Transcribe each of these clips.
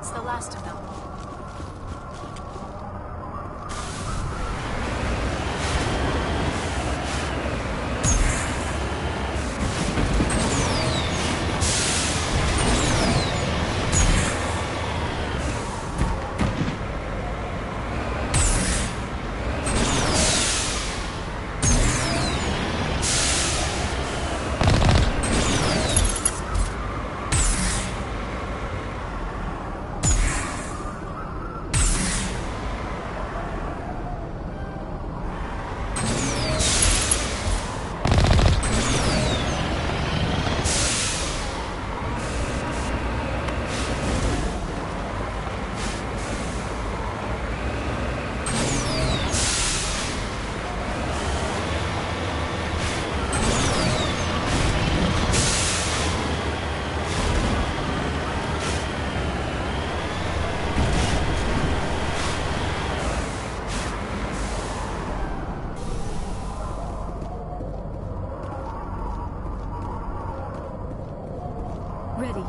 That's the last of them. Ready.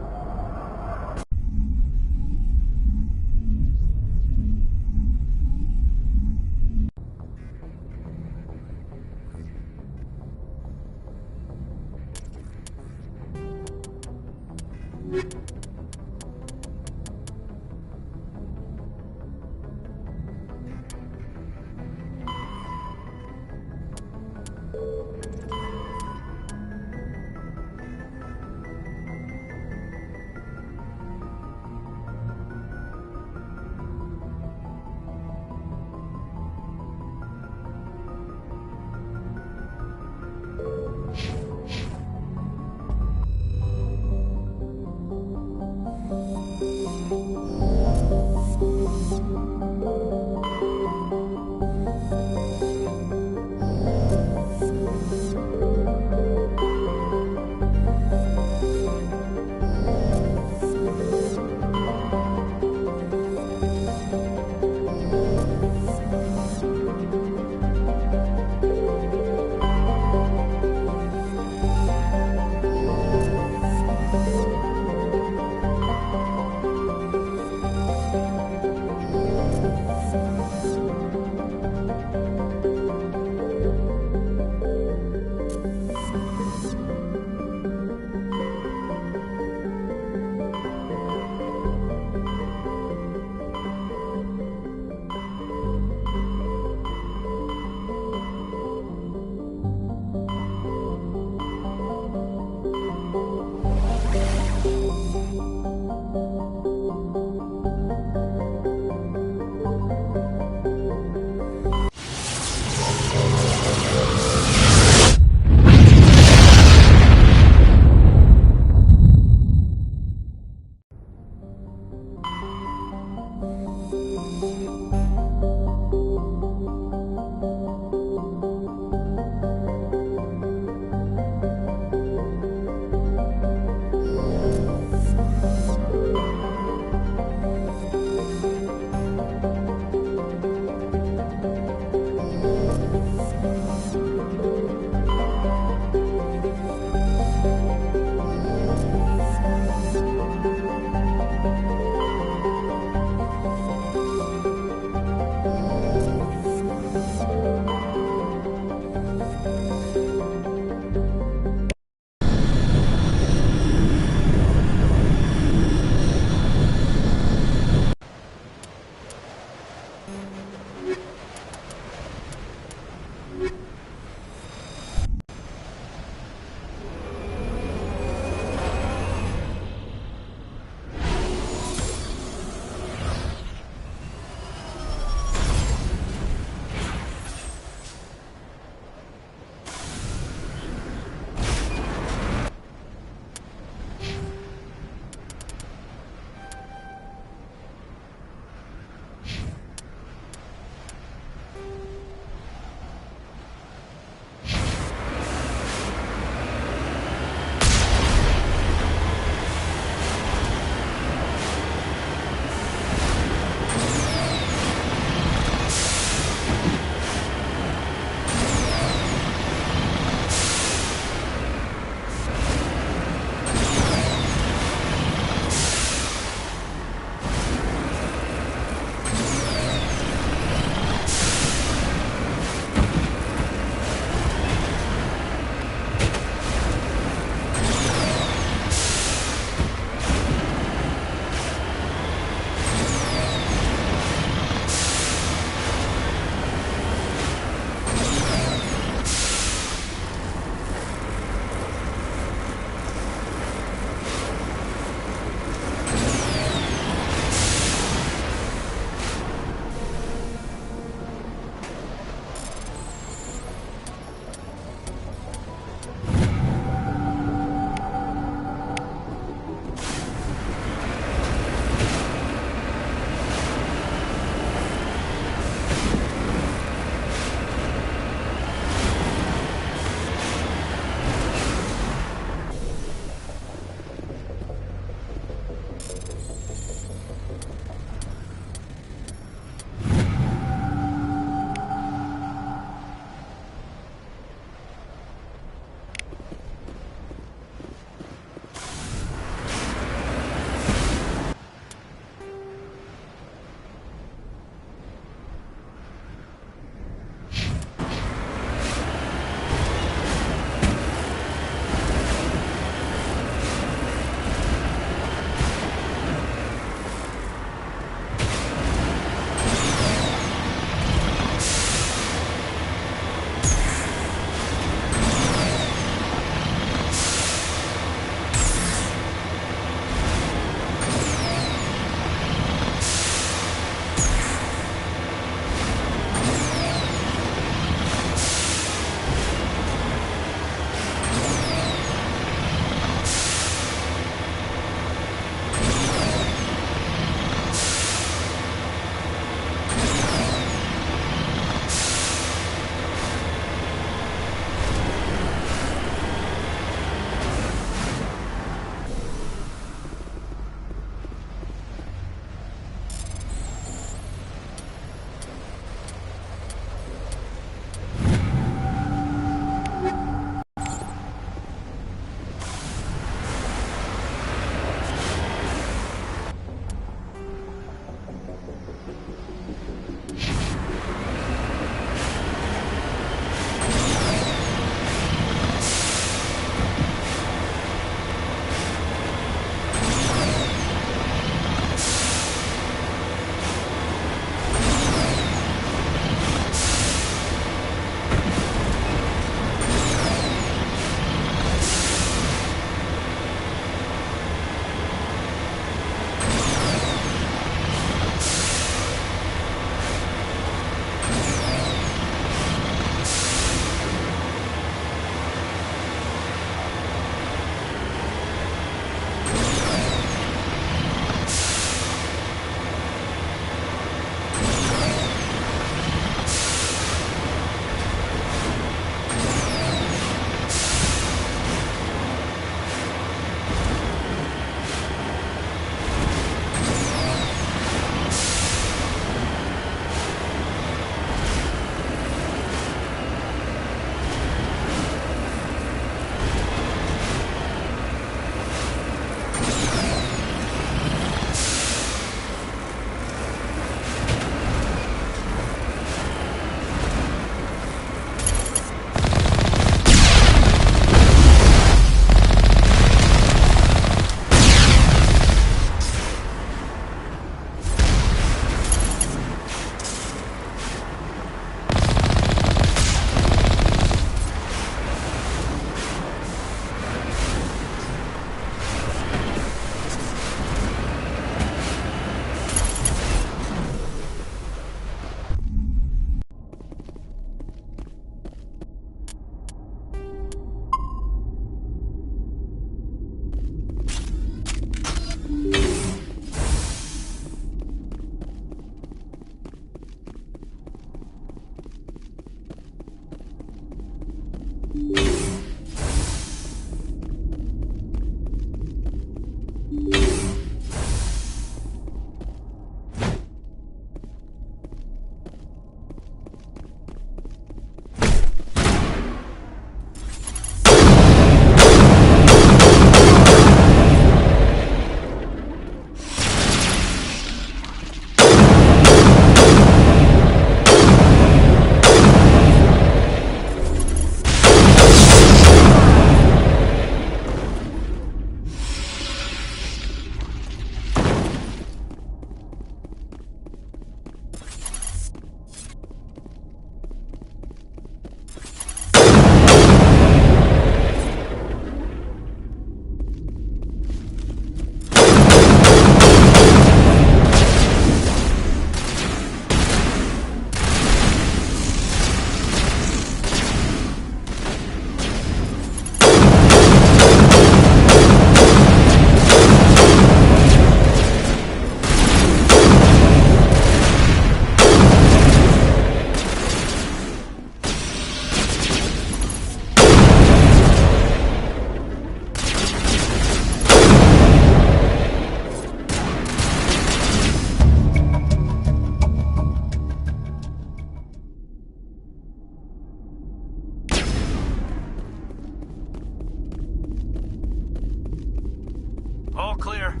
All clear.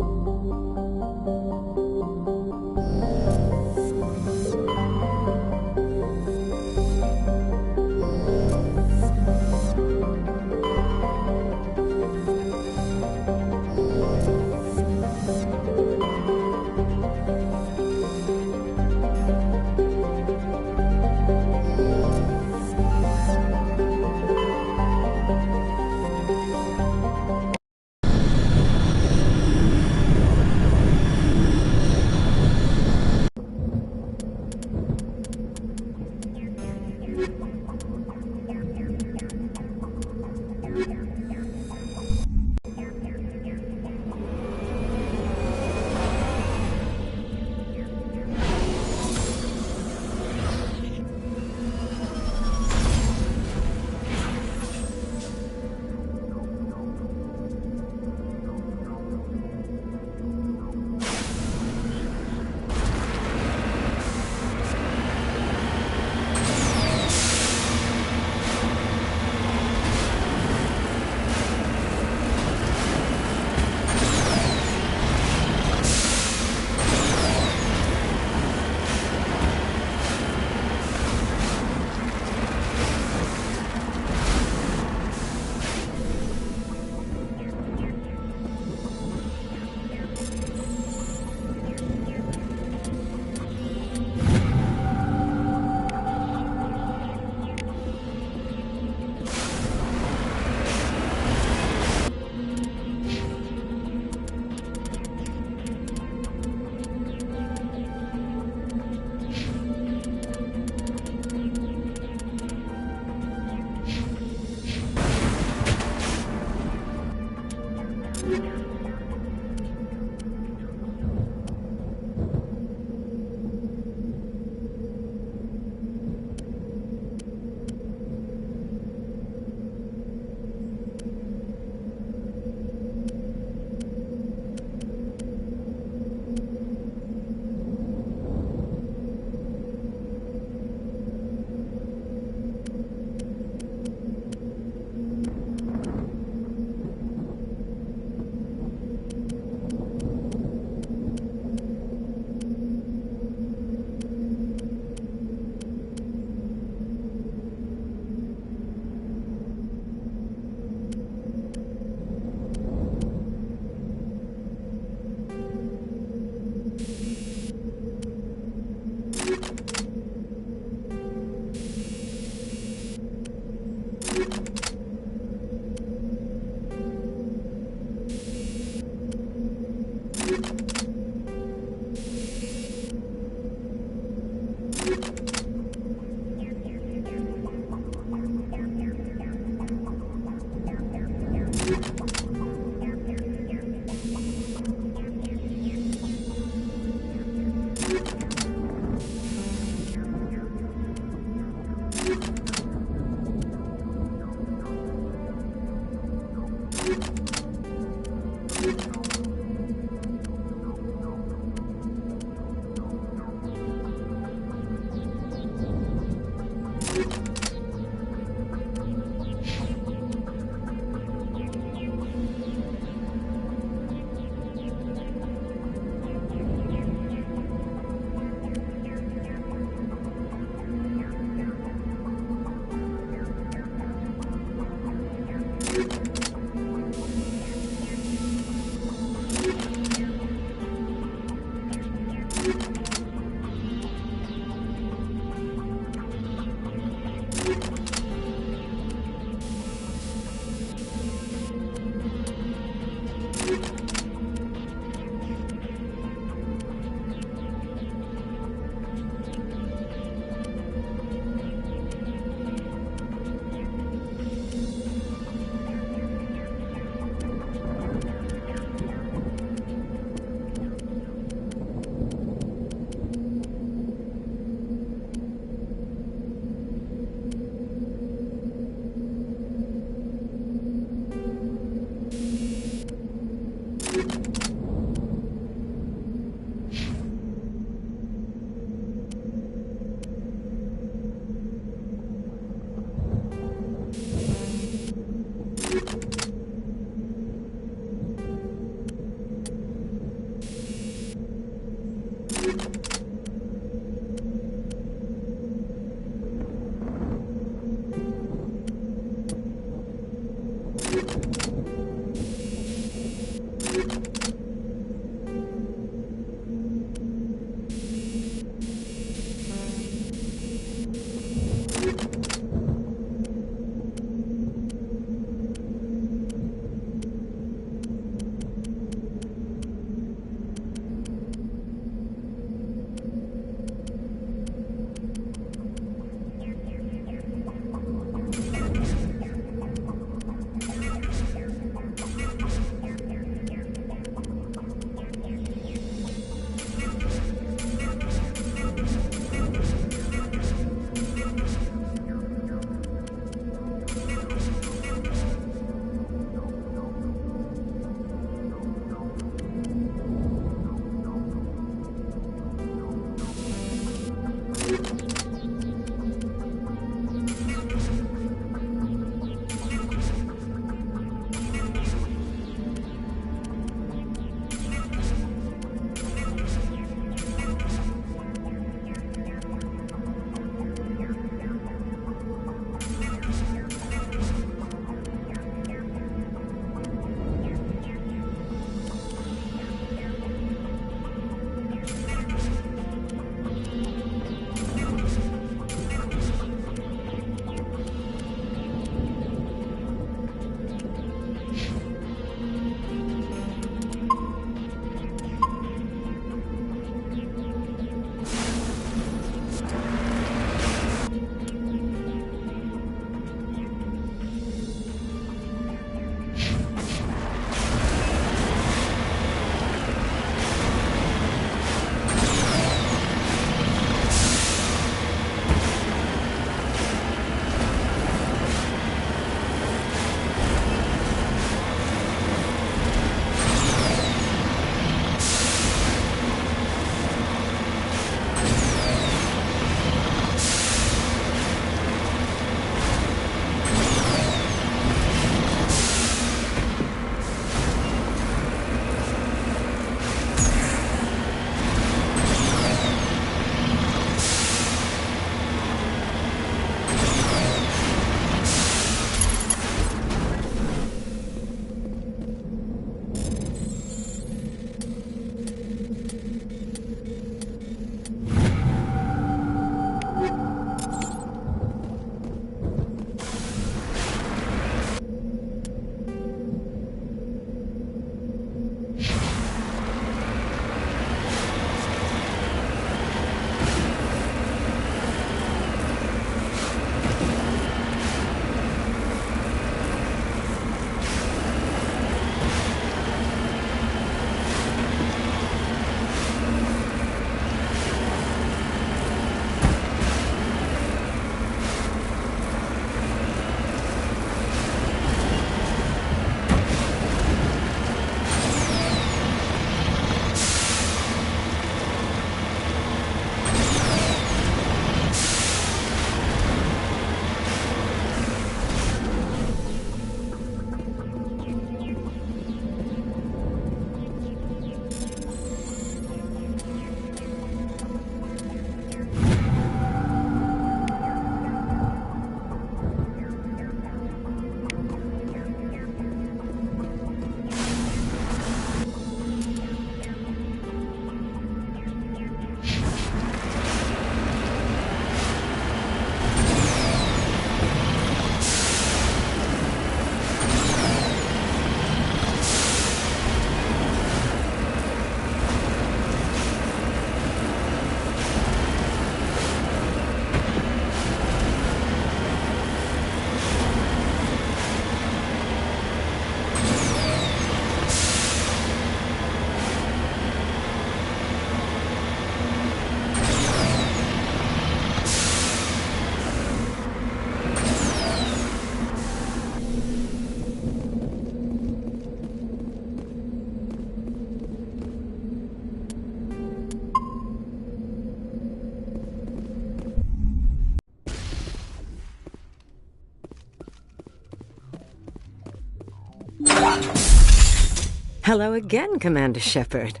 Hello again, Commander Shepard.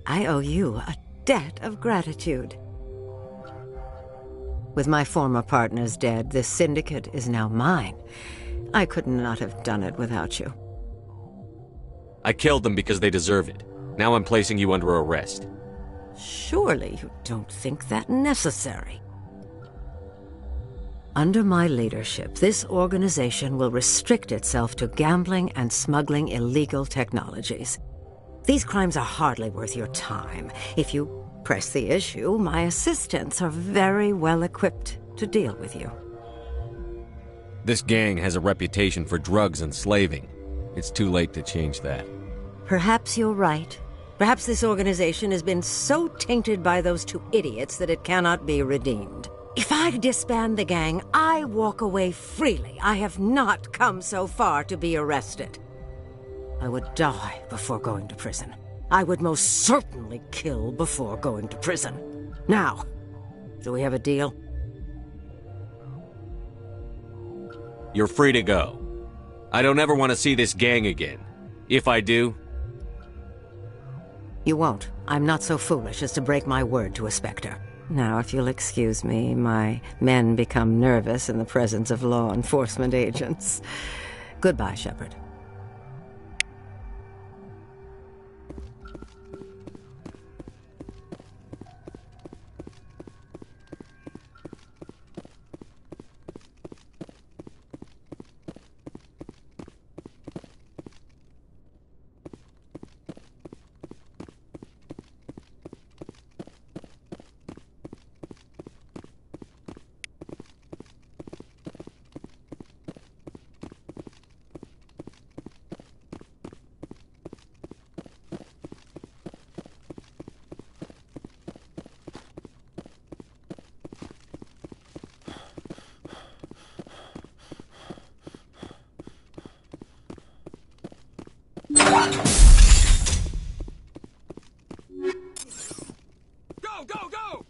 I owe you a debt of gratitude. With my former partners dead, this syndicate is now mine. I could not have done it without you. I killed them because they deserve it. Now I'm placing you under arrest. Surely you don't think that necessary. Under my leadership, this organization will restrict itself to gambling and smuggling illegal technologies. These crimes are hardly worth your time. If you press the issue, my assistants are very well equipped to deal with you. This gang has a reputation for drugs and slaving. It's too late to change that. Perhaps you're right. Perhaps this organization has been so tainted by those two idiots that it cannot be redeemed. If I disband the gang, I walk away freely. I have not come so far to be arrested. I would die before going to prison. I would most certainly kill before going to prison. Now, do we have a deal? You're free to go. I don't ever want to see this gang again. If I do... You won't. I'm not so foolish as to break my word to a Spectre. Now, if you'll excuse me, my men become nervous in the presence of law enforcement agents. Goodbye, Shepard. Go, go, go!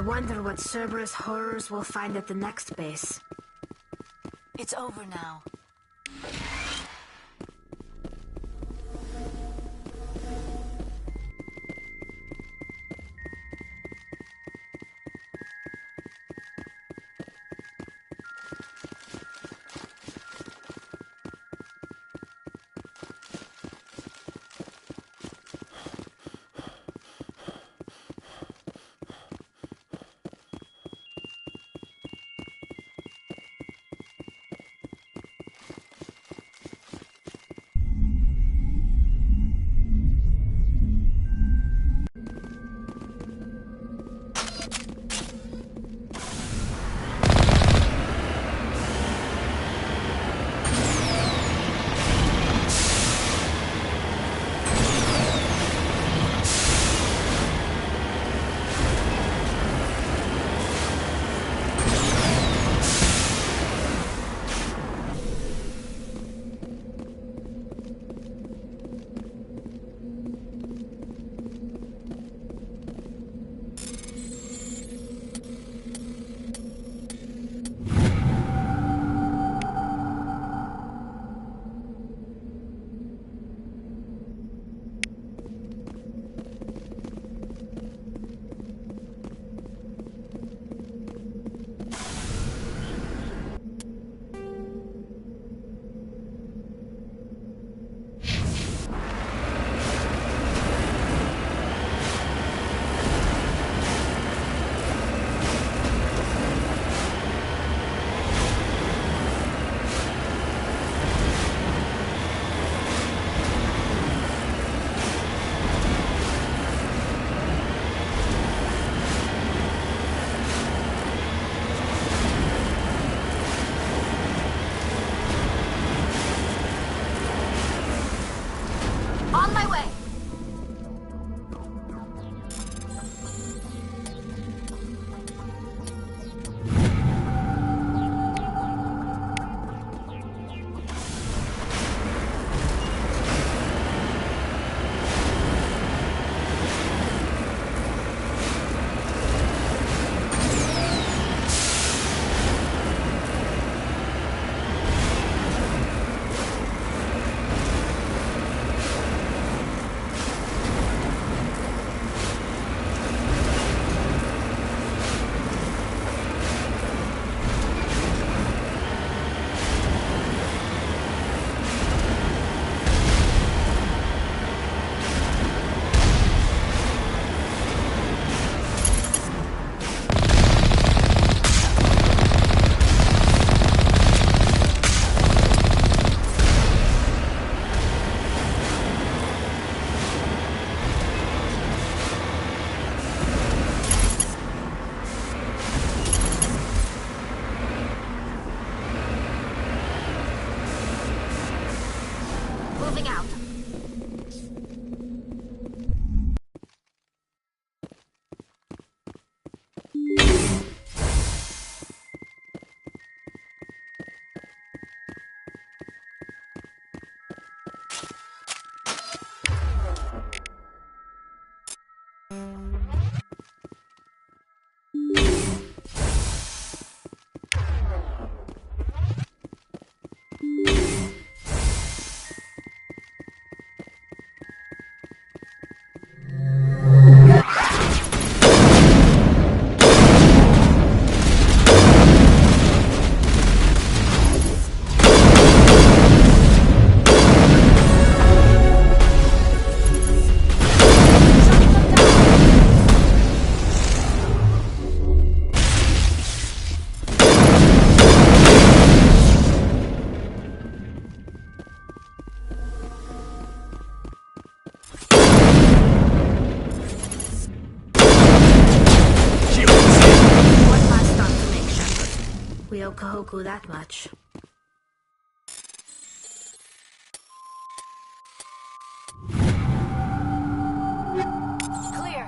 wonder what Cerberus horrors we'll find at the next base. It's over now. On my way! Moving out. We owe Kahoku that much. Clear.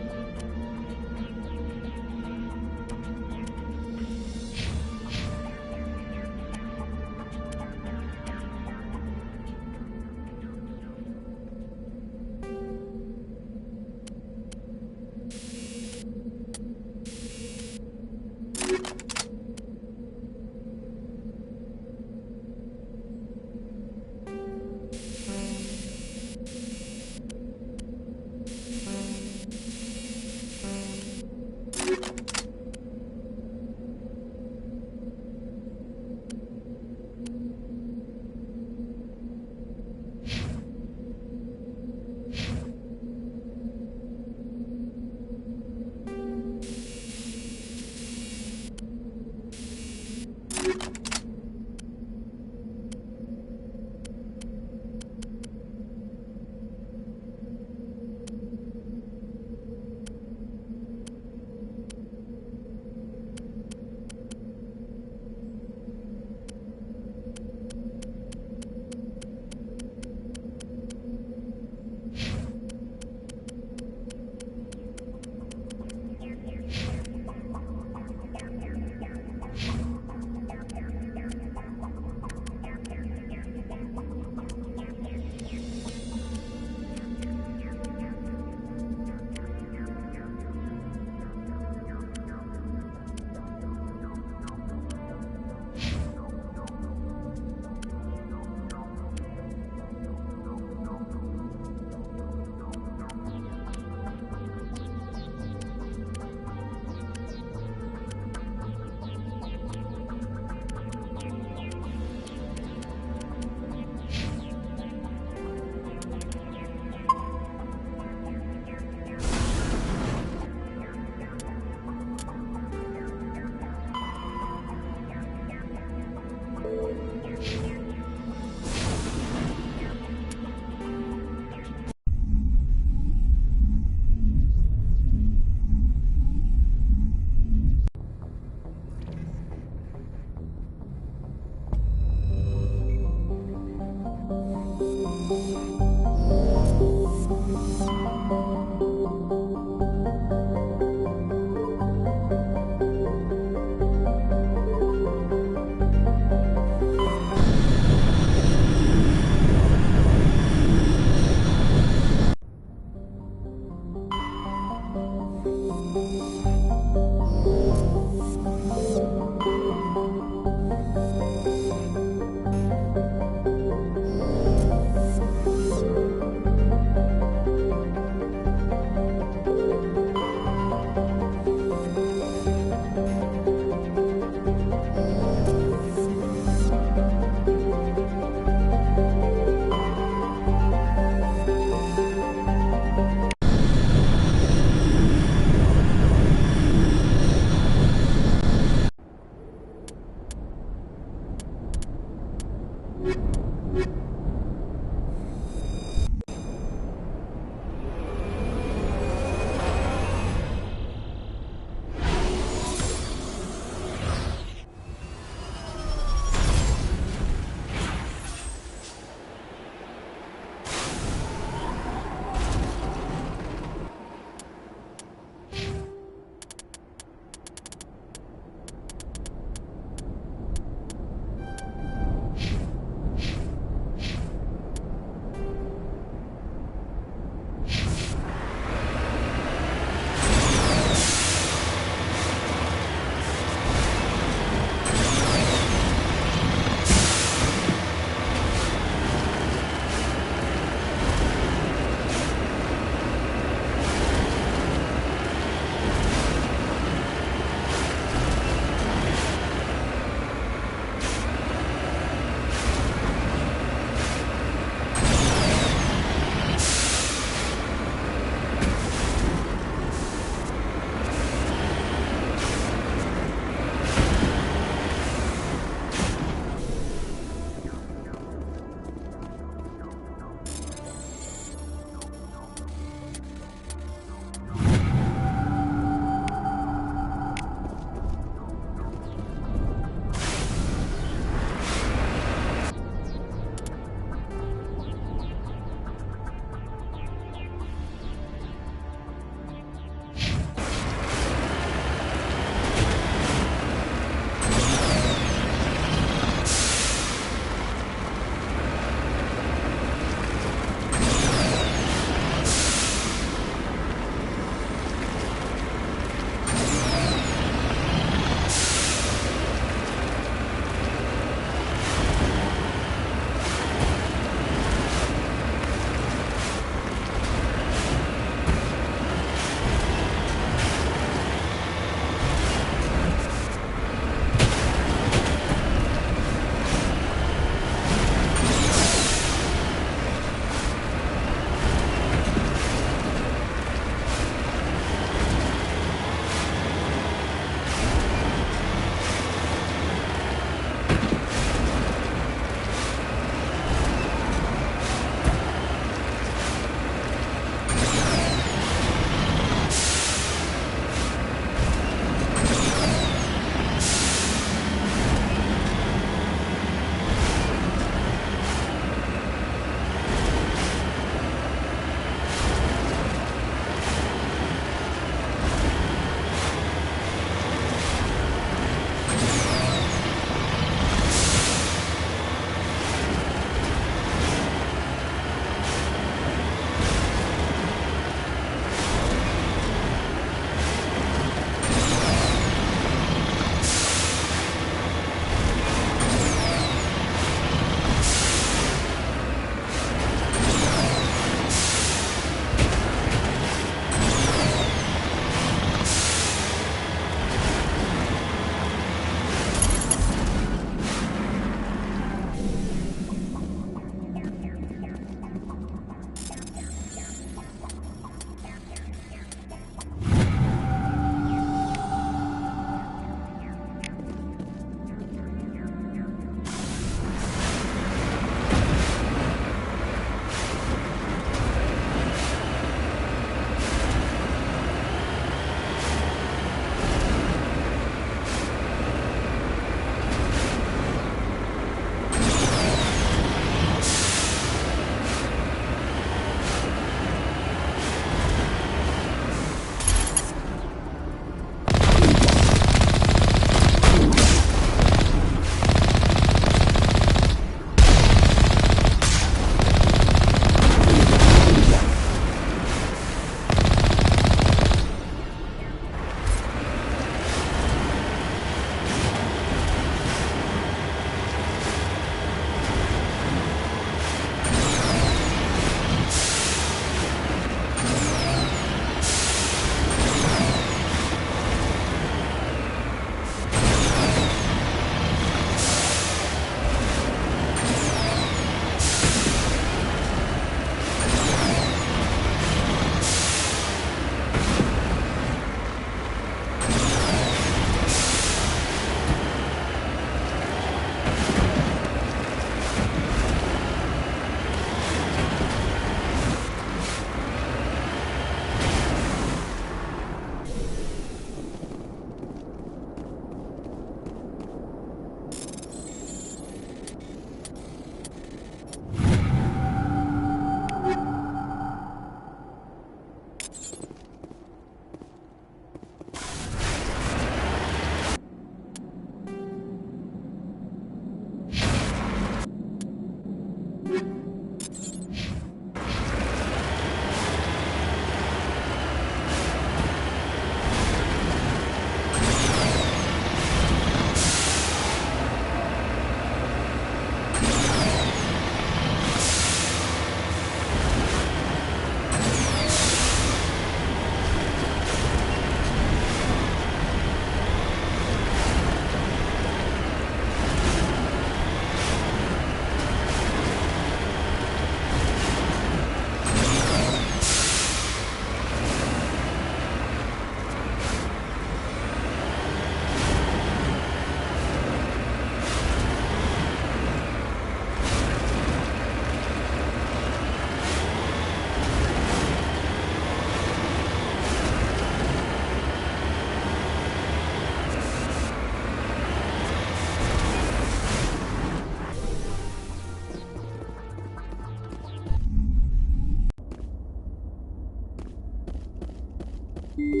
Enemy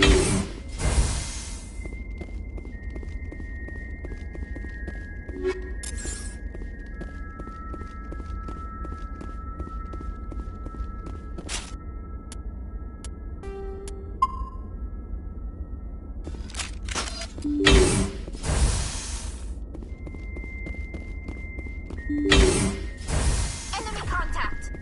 contact!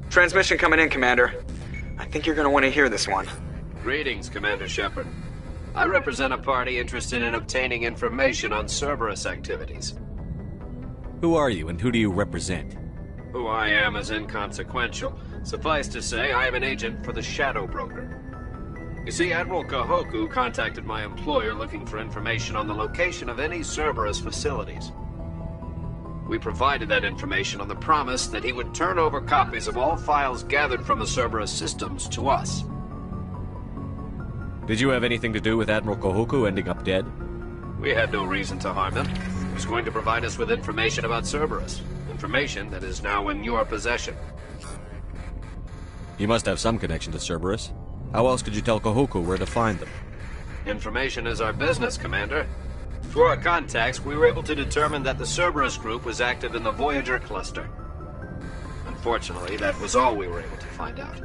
Transmission coming in, Commander. I think you're gonna want to hear this one. Greetings, Commander Shepard. I represent a party interested in obtaining information on Cerberus activities. Who are you and who do you represent? Who I am is inconsequential. Suffice to say, I am an agent for the Shadow Broker. You see, Admiral Kahoku contacted my employer looking for information on the location of any Cerberus facilities. We provided that information on the promise that he would turn over copies of all files gathered from the Cerberus systems to us. Did you have anything to do with Admiral Kahoku ending up dead? We had no reason to harm him. He was going to provide us with information about Cerberus. Information that is now in your possession. You must have some connection to Cerberus. How else could you tell Kahoku where to find them? Information is our business, Commander. Through our contacts, we were able to determine that the Cerberus group was active in the Voyager cluster. Unfortunately, that was all we were able to find out.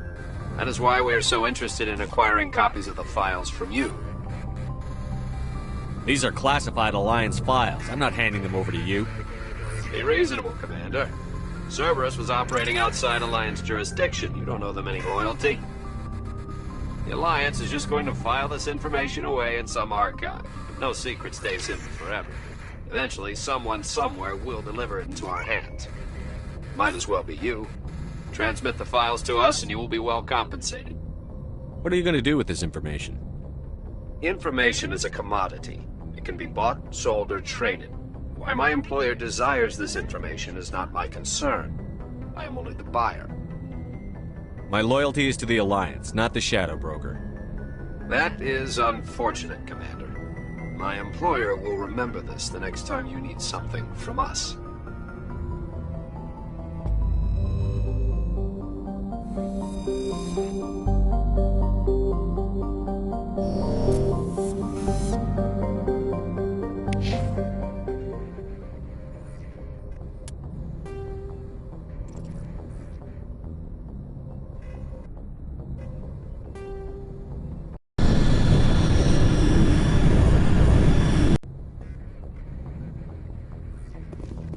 That is why we are so interested in acquiring copies of the files from you. These are classified Alliance files. I'm not handing them over to you. Be reasonable, Commander. Cerberus was operating outside Alliance jurisdiction. You don't owe them any loyalty. The Alliance is just going to file this information away in some archive. No secret stays hidden forever. Eventually, someone somewhere will deliver it into our hands. Might as well be you. Transmit the files to us and you will be well compensated. What are you going to do with this information? Information is a commodity. It can be bought, sold, or traded. Why my employer desires this information is not my concern. I am only the buyer. My loyalty is to the Alliance, not the Shadow Broker. That is unfortunate, Commander. My employer will remember this the next time you need something from us.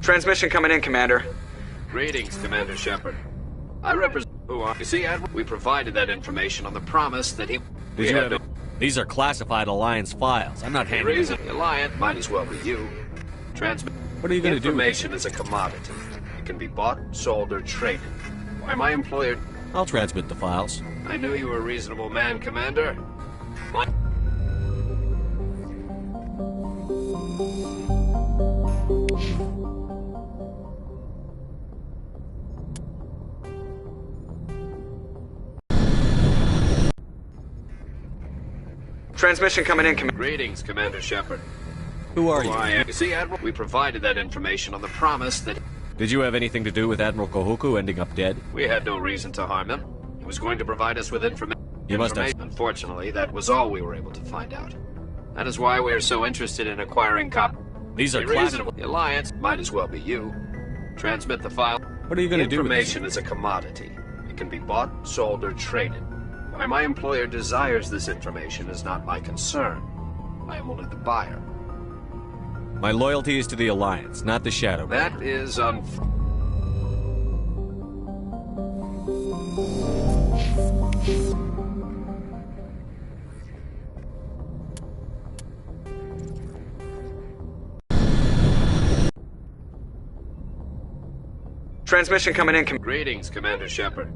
Transmission coming in, Commander. Greetings, Commander Shepard. I represent... You see, Admiral, we provided that information on the promise that he... Did you have These are classified Alliance files. I'm not handing them. The Alliance might as well be you. Transmit... What are you going to do? Information is a commodity. It can be bought, sold, or traded. Why my employer... I'll transmit the files. I knew you were a reasonable man, Commander. Transmission coming in, Commander. Greetings, Commander Shepard. Who are you? You see, Admiral, we provided that information on the promise that... Did you have anything to do with Admiral Kahoku ending up dead? We had no reason to harm him. He was going to provide us with information. You must have... Unfortunately, that was all we were able to find out. That is why we are so interested in acquiring These are reasonable. The Alliance might as well be you. Transmit the file. What are you going to do with this? Information is a commodity. It can be bought, sold, or traded. Why my employer desires this information is not my concern. I am only the buyer. My loyalty is to the Alliance, not the Shadow Broker. That is Transmission coming in, Greetings, Commander Shepard.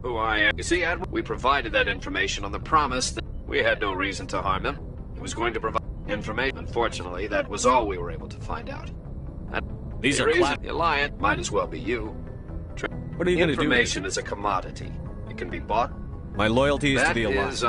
Who I am. You see, Admiral, we provided that information on the promise that we had no reason to harm him. He was going to provide information. Unfortunately, that was all we were able to find out. These are the Alliance might as well be you. What are you going to do? Information is a commodity. It can be bought. My loyalty is to the Alliance.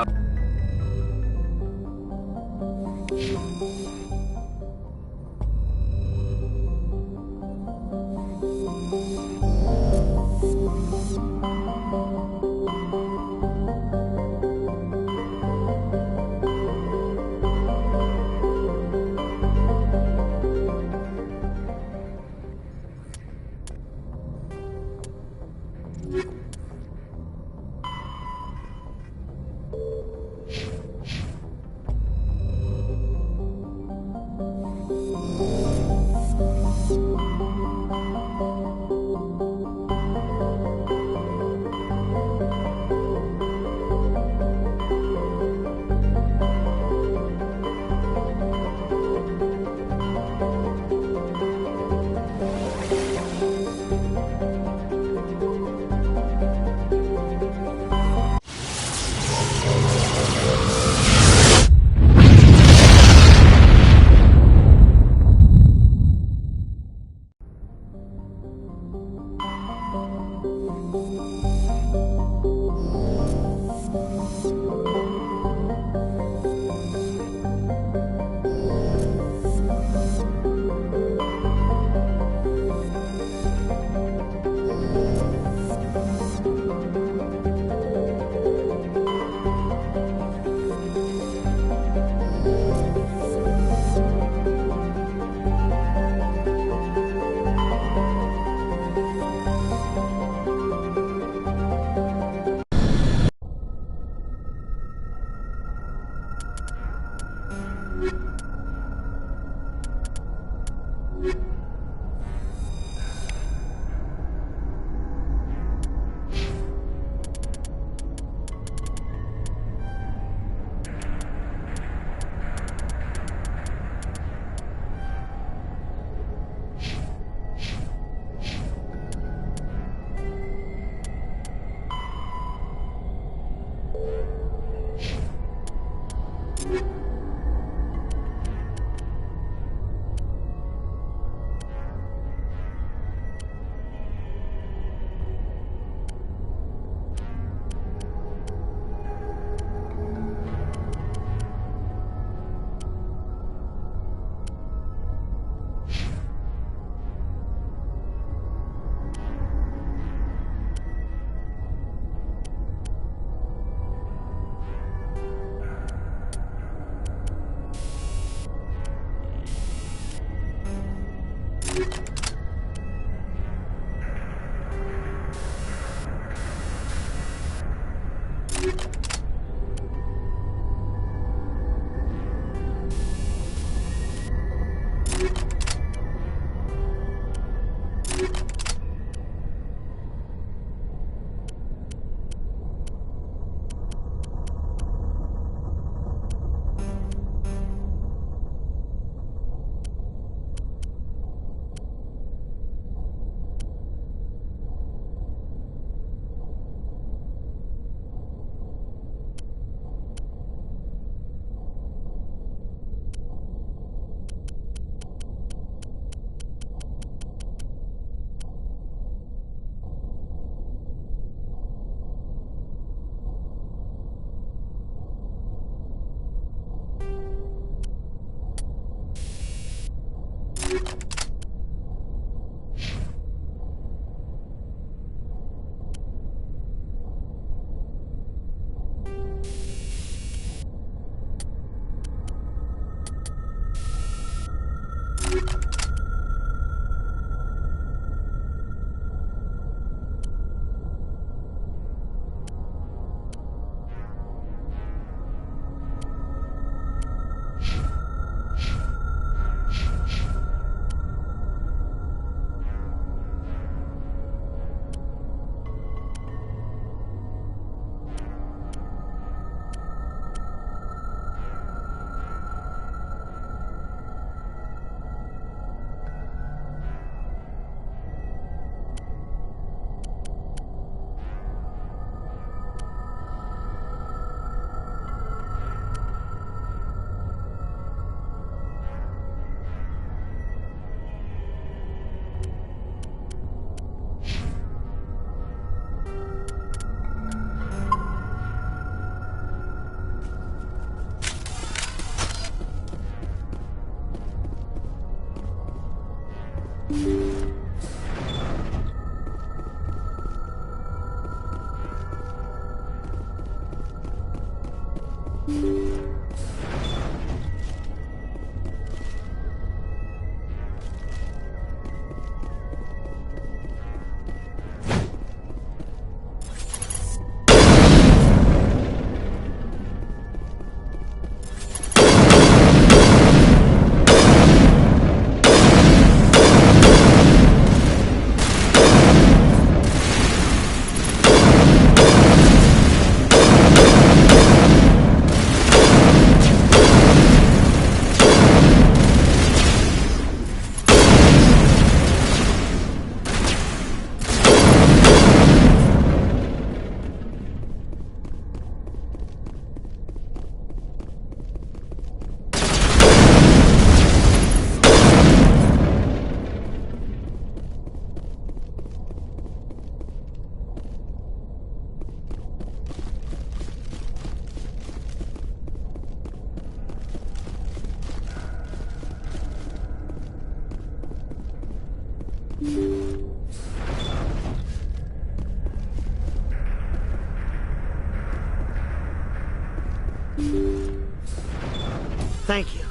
Thank you.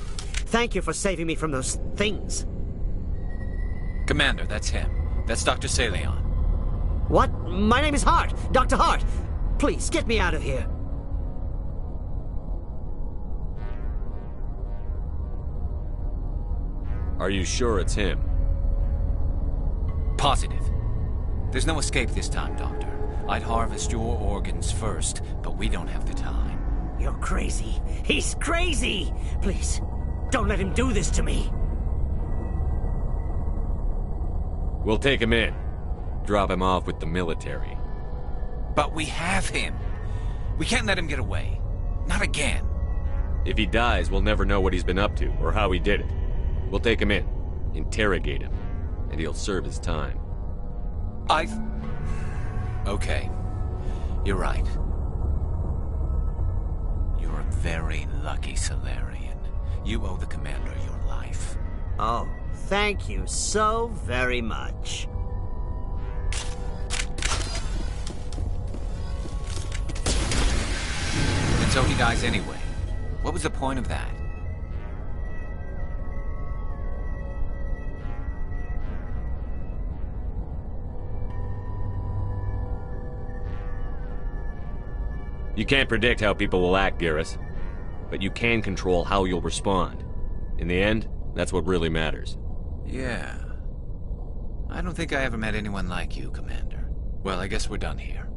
Thank you for saving me from those things. Commander, that's him. That's Dr. Saleon. What? My name is Hart. Dr. Hart. Please, get me out of here. Are you sure it's him? Positive. There's no escape this time, Doctor. I'd harvest your organs first, but we don't have the time. You're crazy. He's crazy! Please, don't let him do this to me. We'll take him in. Drop him off with the military. But we have him. We can't let him get away. Not again. If he dies, we'll never know what he's been up to or how he did it. We'll take him in, interrogate him, and he'll serve his time. Okay. You're right. You're a very lucky Solarian. You owe the Commander your life. Oh, thank you so very much. And so he dies anyway. What was the point of that? You can't predict how people will act, Garrus. But you can control how you'll respond. In the end, that's what really matters. Yeah. I don't think I ever met anyone like you, Commander. Well, I guess we're done here.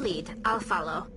lead. I'll follow.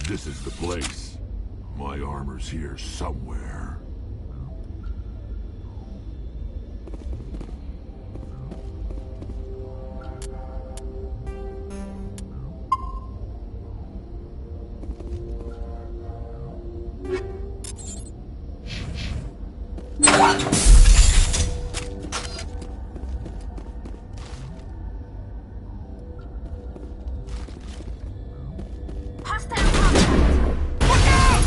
This is the place. My armor's here somewhere. Hostile contact! Look out!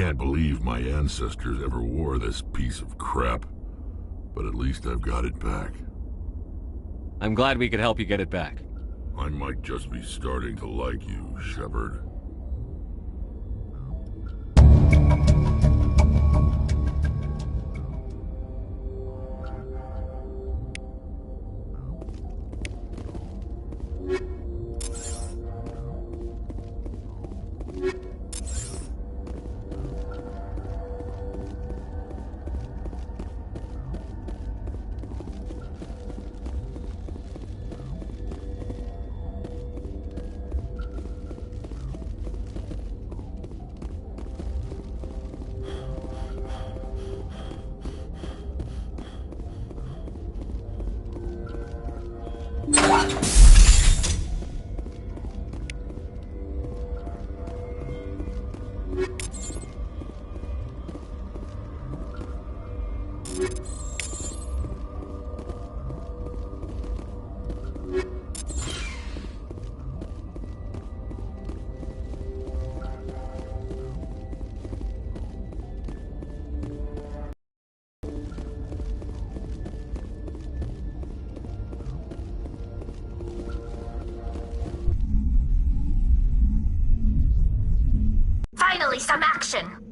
can't believe my ancestors ever wore this piece of crap. But at least I've got it back. I'm glad we could help you get it back. I might just be starting to like you, Shepard. Finally, some action!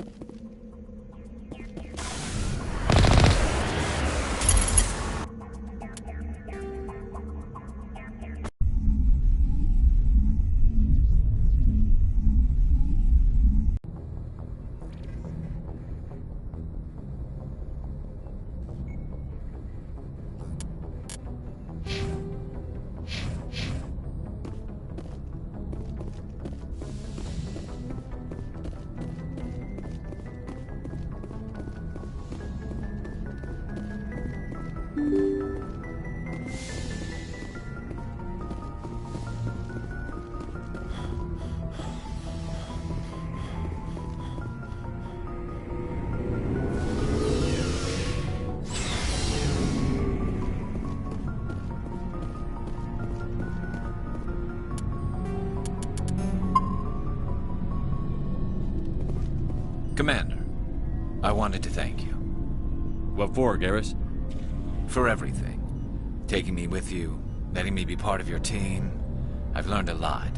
Commander, I wanted to thank you. What for, Garrus? For everything. Taking me with you, letting me be part of your team. I've learned a lot.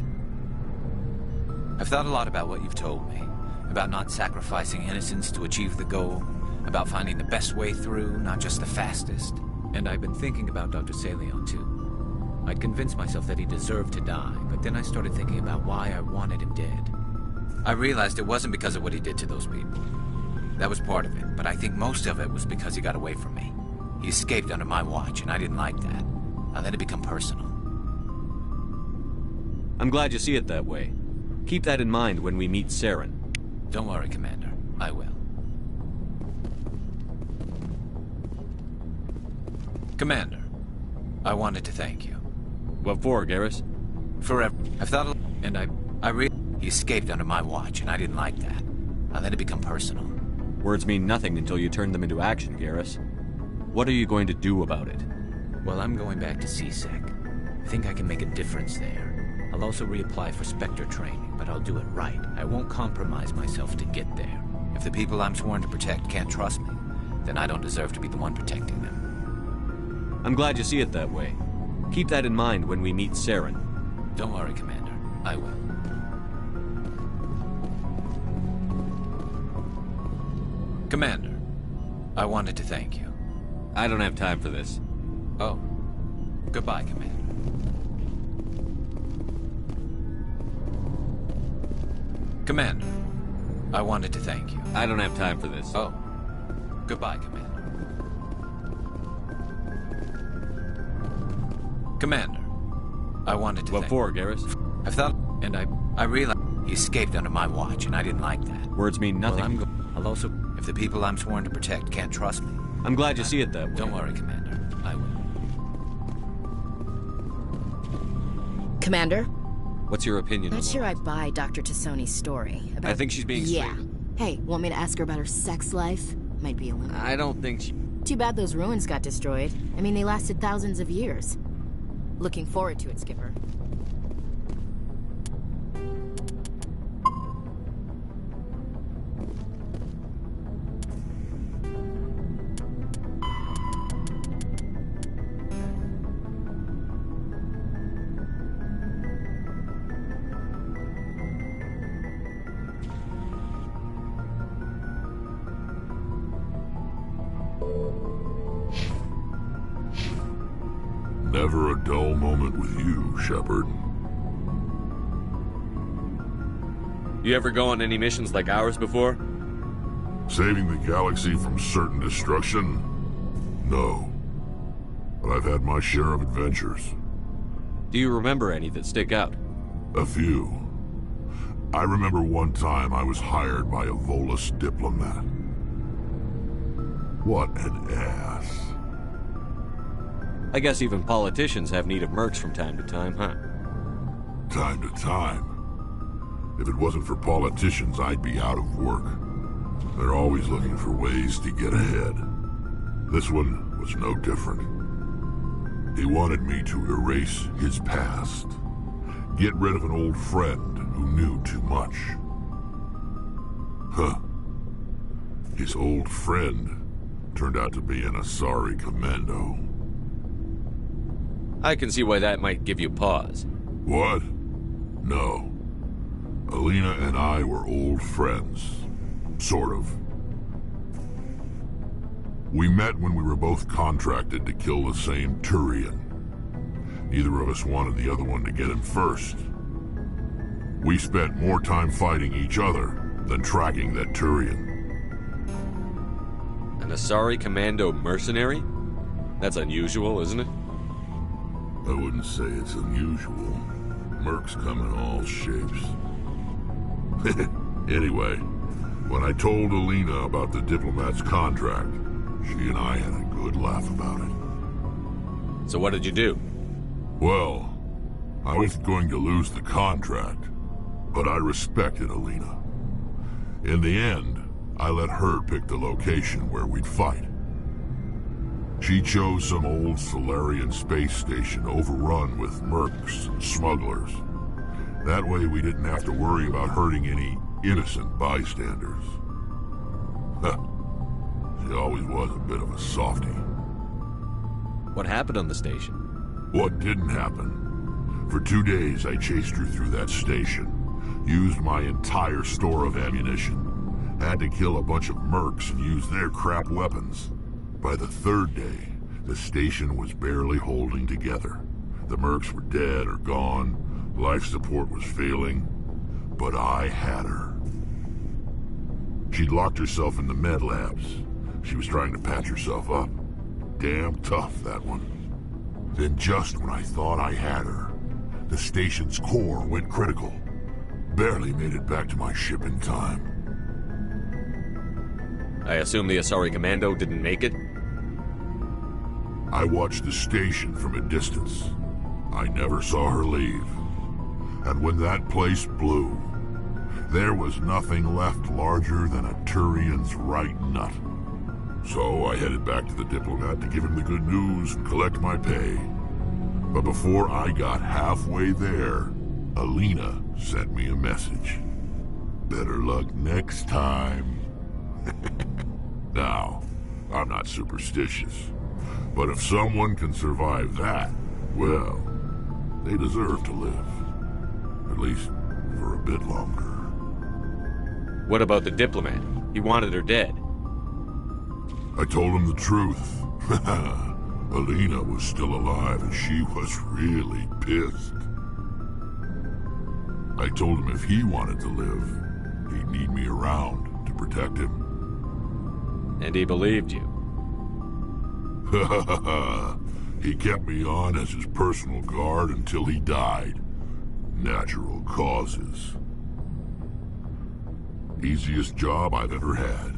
I've thought a lot about what you've told me. About not sacrificing innocence to achieve the goal. About finding the best way through, not just the fastest. And I've been thinking about Dr. Saleon, too. I'd convinced myself that he deserved to die, but then I started thinking about why I wanted him dead. I realized it wasn't because of what he did to those people. That was part of it, but I think most of it was because he got away from me. He escaped under my watch, and I didn't like that. I let it become personal. I'm glad you see it that way. Keep that in mind when we meet Saren. Don't worry, Commander. I will. Commander, I wanted to thank you. What for, Garrus? Forever. I've thought a lot, and he escaped under my watch, and I didn't like that. I let it become personal. Words mean nothing until you turn them into action, Garrus. What are you going to do about it? Well, I'm going back to CSEC. I think I can make a difference there. I'll also reapply for Spectre training, but I'll do it right. I won't compromise myself to get there. If the people I'm sworn to protect can't trust me, then I don't deserve to be the one protecting them. I'm glad you see it that way. Keep that in mind when we meet Saren. Don't worry, Commander. I will. Commander, I wanted to thank you. I don't have time for this. Oh. Goodbye, Commander. Commander, I wanted to thank you. I don't have time for this. Oh. Goodbye, Commander. Commander, I wanted to What for, Garrus? I've thought, and I realized he escaped under my watch, and I didn't like that. Words mean nothing. Well, I'll also, if the people I'm sworn to protect can't trust me. I'm glad you see it that way. Don't worry, Commander. I will. Commander? What's your opinion on Not sure all I this? buy Dr. Tassoni's story about... I think she's being Yeah. sweet. Hey, want me to ask her about her sex life? Might be a limit. I don't think she... Too bad those ruins got destroyed. I mean, they lasted thousands of years. Looking forward to it, Skipper. Never a dull moment with you, Shepard. You ever go on any missions like ours before? Saving the galaxy from certain destruction? No. But I've had my share of adventures. Do you remember any that stick out? A few. I remember one time I was hired by a Volus diplomat. What an ass. I guess even politicians have need of mercs from time to time, huh? Time to time. If it wasn't for politicians, I'd be out of work. They're always looking for ways to get ahead. This one was no different. He wanted me to erase his past. Get rid of an old friend who knew too much. Huh. His old friend turned out to be an Asari commando. I can see why that might give you pause. What? No. Alina and I were old friends. Sort of. We met when we were both contracted to kill the same Turian. Neither of us wanted the other one to get him first. We spent more time fighting each other than tracking that Turian. An Asari commando mercenary? That's unusual, isn't it? I wouldn't say it's unusual. Mercs come in all shapes. Anyway, when I told Alina about the diplomat's contract, she and I had a good laugh about it. So what did you do? Well, I was going to lose the contract, but I respected Alina. In the end, I let her pick the location where we'd fight. She chose some old Solarian space station overrun with mercs and smugglers. That way we didn't have to worry about hurting any innocent bystanders. She always was a bit of a softie. What happened on the station? What didn't happen? For 2 days I chased her through that station, used my entire store of ammunition, had to kill a bunch of mercs and use their crap weapons. By the 3rd day, the station was barely holding together. The mercs were dead or gone, life support was failing, but I had her. She'd locked herself in the med labs. She was trying to patch herself up. Damn tough, that one. Then just when I thought I had her, the station's core went critical. Barely made it back to my ship in time. I assume the Asari commando didn't make it? I watched the station from a distance. I never saw her leave. And when that place blew, there was nothing left larger than a Turian's right nut. So I headed back to the diplomat to give him the good news and collect my pay. But before I got halfway there, Alina sent me a message. Better luck next time. Now, I'm not superstitious, but if someone can survive that, well, they deserve to live. At least for a bit longer. What about the diplomat? He wanted her dead. I told him the truth. Alina was still alive and she was really pissed. I told him if he wanted to live, he'd need me around to protect him. And he believed you. He kept me on as his personal guard until he died. Natural causes. Easiest job I've ever had.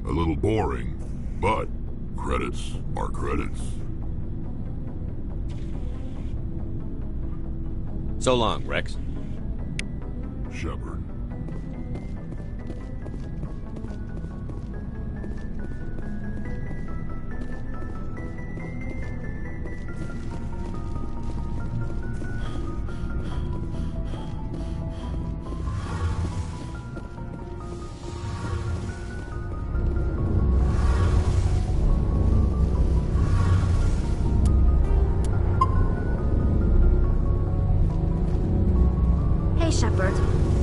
A little boring, but credits are credits. So long, Rex. Shepard. Shepard,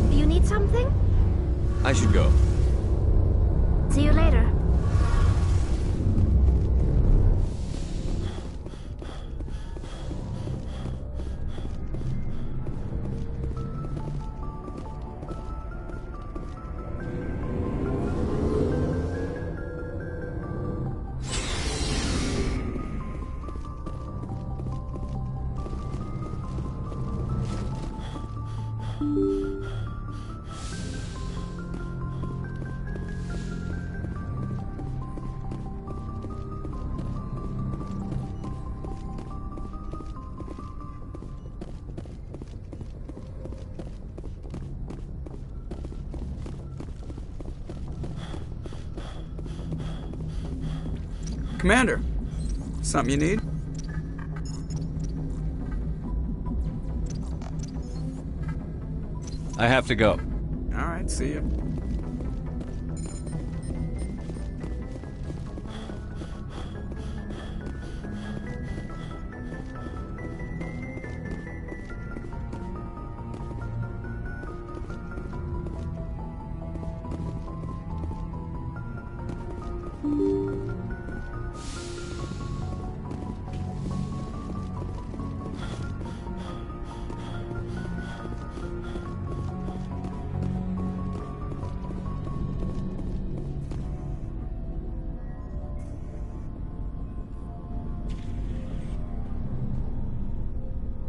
do you need something? I should go. See you later. Commander, something you need? I have to go. All right, see you.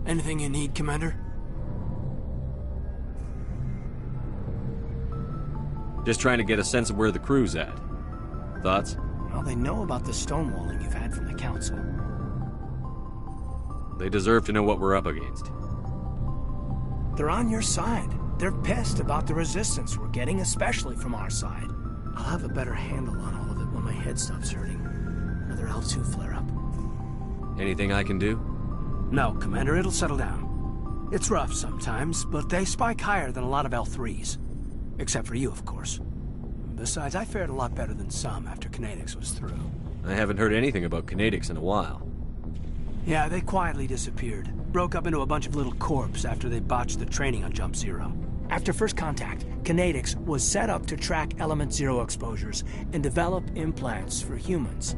Anything you need, Commander? Just trying to get a sense of where the crew's at. Thoughts? Well, they know about the stonewalling you've had from the Council. They deserve to know what we're up against. They're on your side. They're pissed about the resistance we're getting, especially from our side. I'll have a better handle on all of it when my head stops hurting. Another L2 flare-up. Anything I can do? No, Commander, it'll settle down. It's rough sometimes, but they spike higher than a lot of L3s. Except for you, of course. Besides, I fared a lot better than some after Kinetics was through. I haven't heard anything about Kinetics in a while. Yeah, they quietly disappeared. Broke up into a bunch of little corps after they botched the training on Jump Zero. After first contact, Kinetics was set up to track Element Zero exposures and develop implants for humans.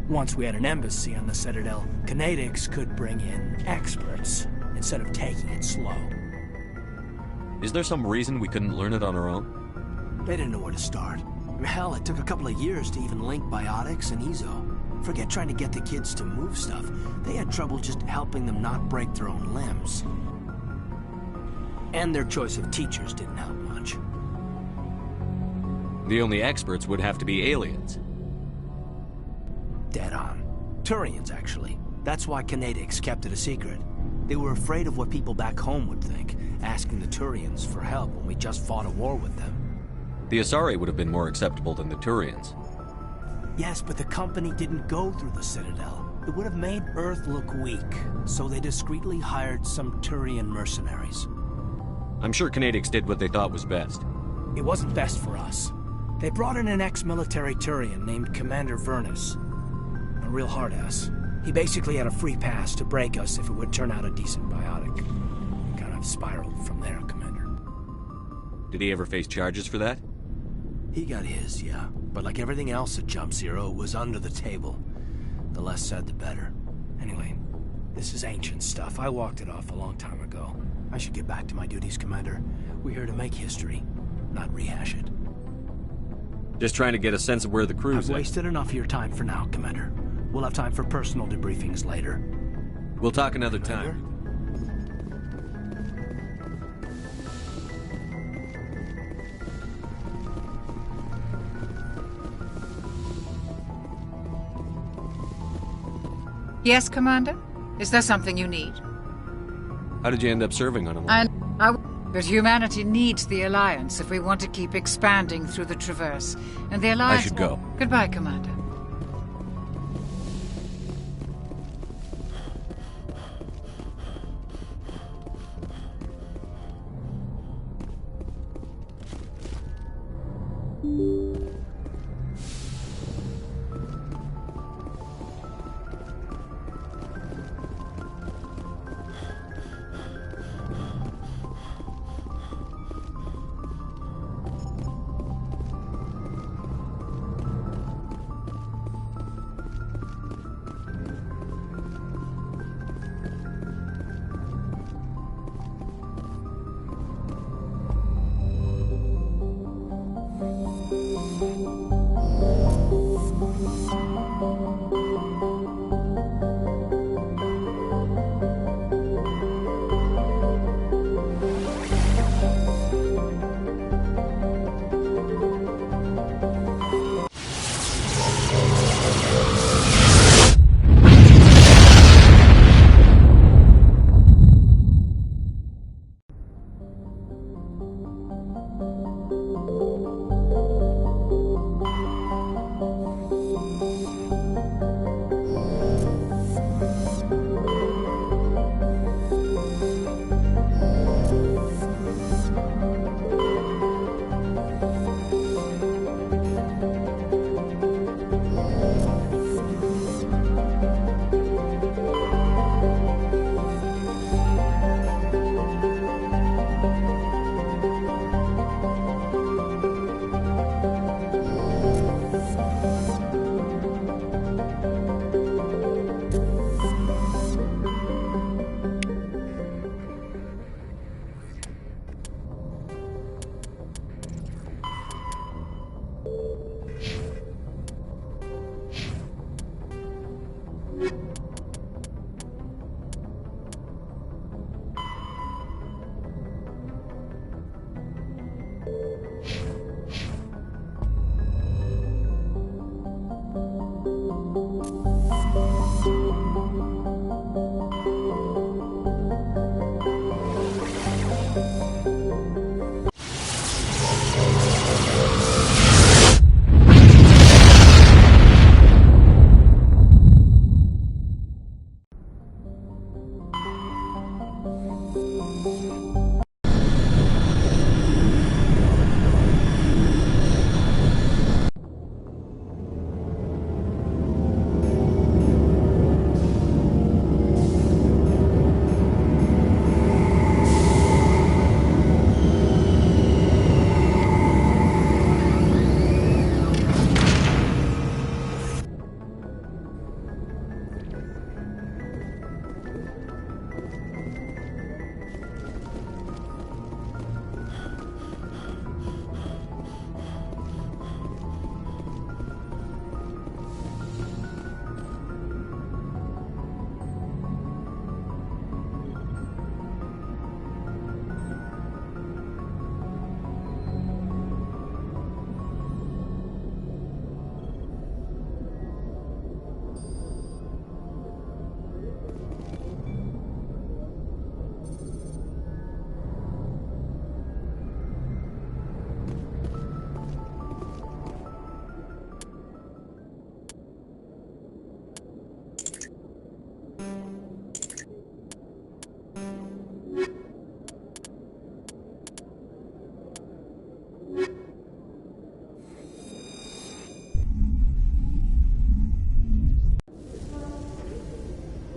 Once we had an embassy on the Citadel, Kinetics could bring in experts instead of taking it slow. Is there some reason we couldn't learn it on our own? They didn't know where to start. Hell, it took a couple of years to even link biotics and Ezo. Forget trying to get the kids to move stuff. They had trouble just helping them not break their own limbs. And their choice of teachers didn't help much. The only experts would have to be aliens. Dead on. Turians, actually. That's why Kinetics kept it a secret. They were afraid of what people back home would think, asking the Turians for help when we just fought a war with them. The Asari would have been more acceptable than the Turians. Yes, but the company didn't go through the Citadel. It would have made Earth look weak, so they discreetly hired some Turian mercenaries. I'm sure Kinetics did what they thought was best. It wasn't best for us. They brought in an ex-military Turian named Commander Vernus. A real hard-ass. He basically had a free pass to break us if it would turn out a decent biotic. Kind of spiraled from there, Commander. Did he ever face charges for that? He got his, yeah. But like everything else at Jump Zero, it was under the table. The less said, the better. Anyway, this is ancient stuff. I walked it off a long time ago. I should get back to my duties, Commander. We're here to make history, not rehash it. Just trying to get a sense of where the crew's I've at. wasted enough of your time for now, Commander. We'll have time for personal debriefings later. We'll talk another time. Yes, Commander? Is there something you need? How did you end up serving on a line? But humanity needs the Alliance if we want to keep expanding through the Traverse. And the Alliance... I should go. Goodbye, Commander.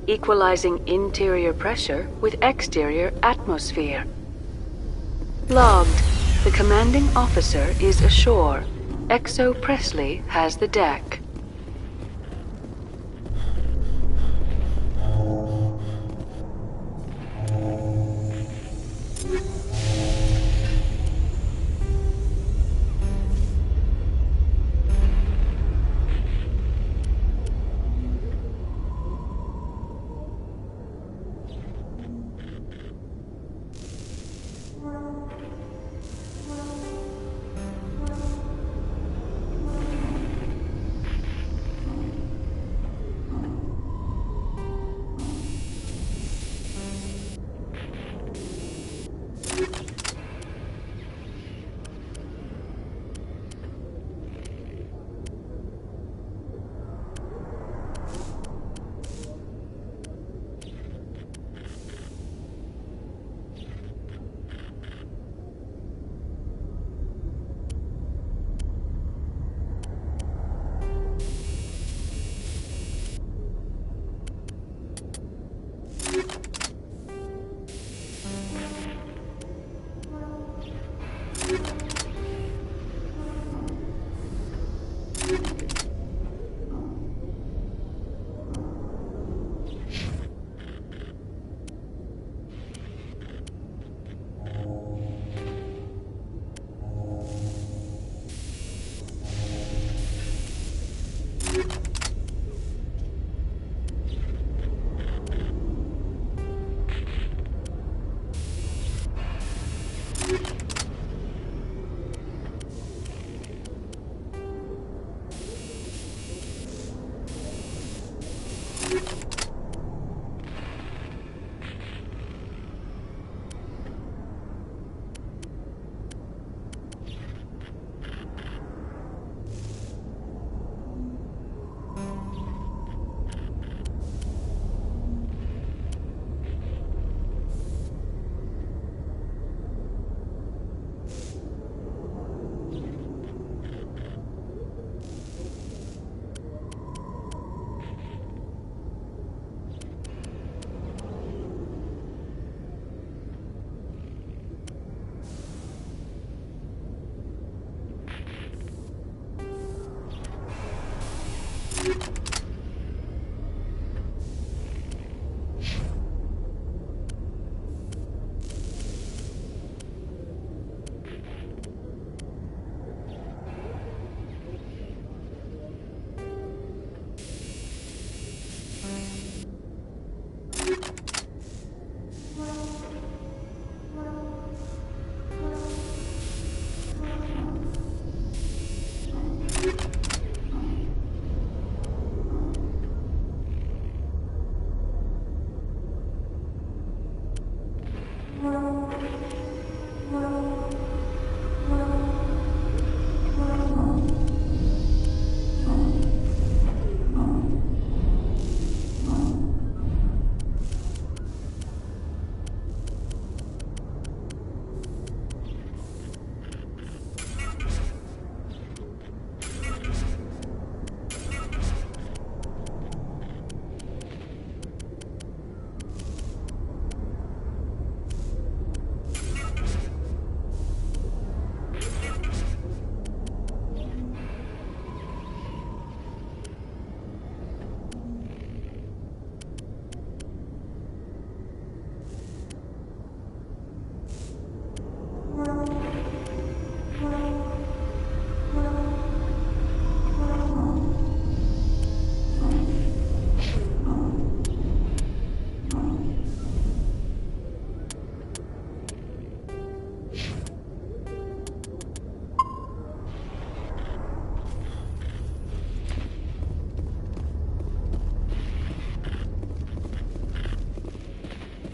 equalizing interior pressure with exterior atmosphere. Logged. The commanding officer is ashore. Exo Presley has the deck.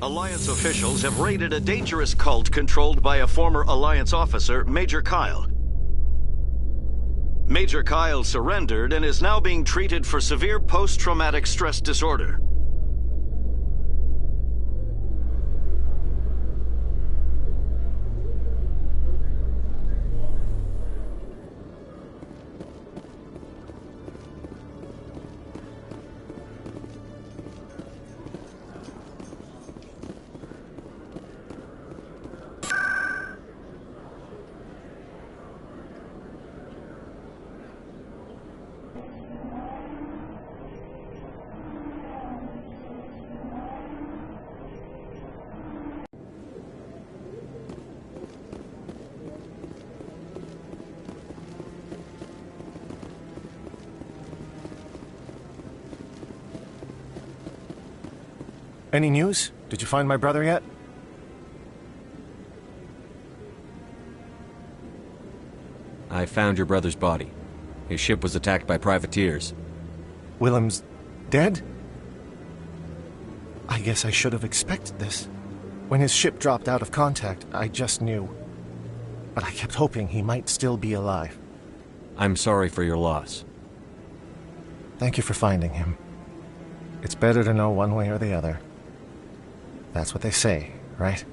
Alliance officials have raided a dangerous cult controlled by a former Alliance officer, Major Kyle. Major Kyle surrendered and is now being treated for severe post-traumatic stress disorder. Any news? Did you find my brother yet? I found your brother's body. His ship was attacked by privateers. Willem's dead? I guess I should have expected this. When his ship dropped out of contact, I just knew. But I kept hoping he might still be alive. I'm sorry for your loss. Thank you for finding him. It's better to know one way or the other. That's what they say, right?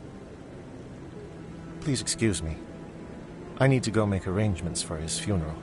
Please excuse me. I need to go make arrangements for his funeral.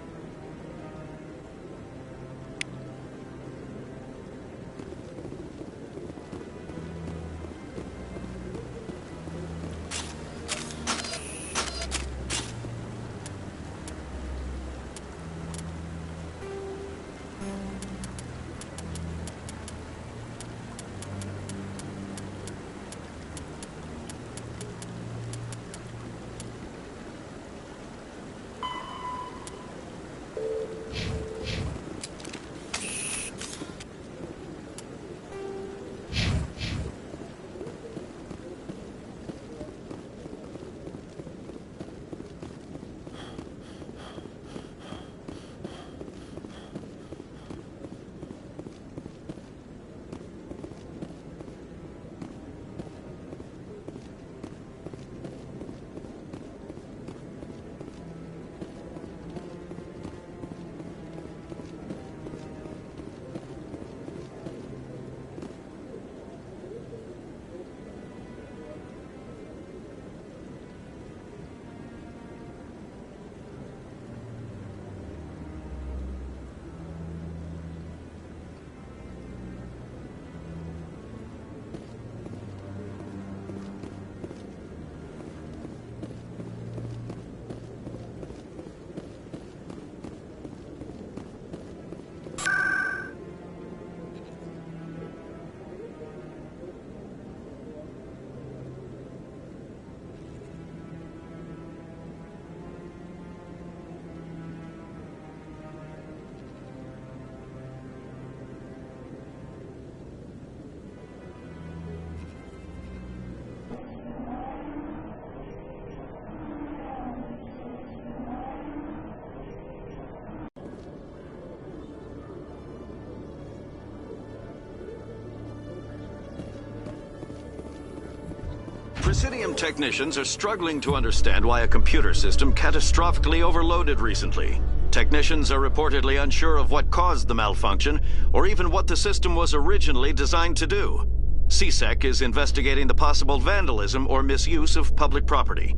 Presidium technicians are struggling to understand why a computer system catastrophically overloaded recently. Technicians are reportedly unsure of what caused the malfunction, or even what the system was originally designed to do. CSEC is investigating the possible vandalism or misuse of public property.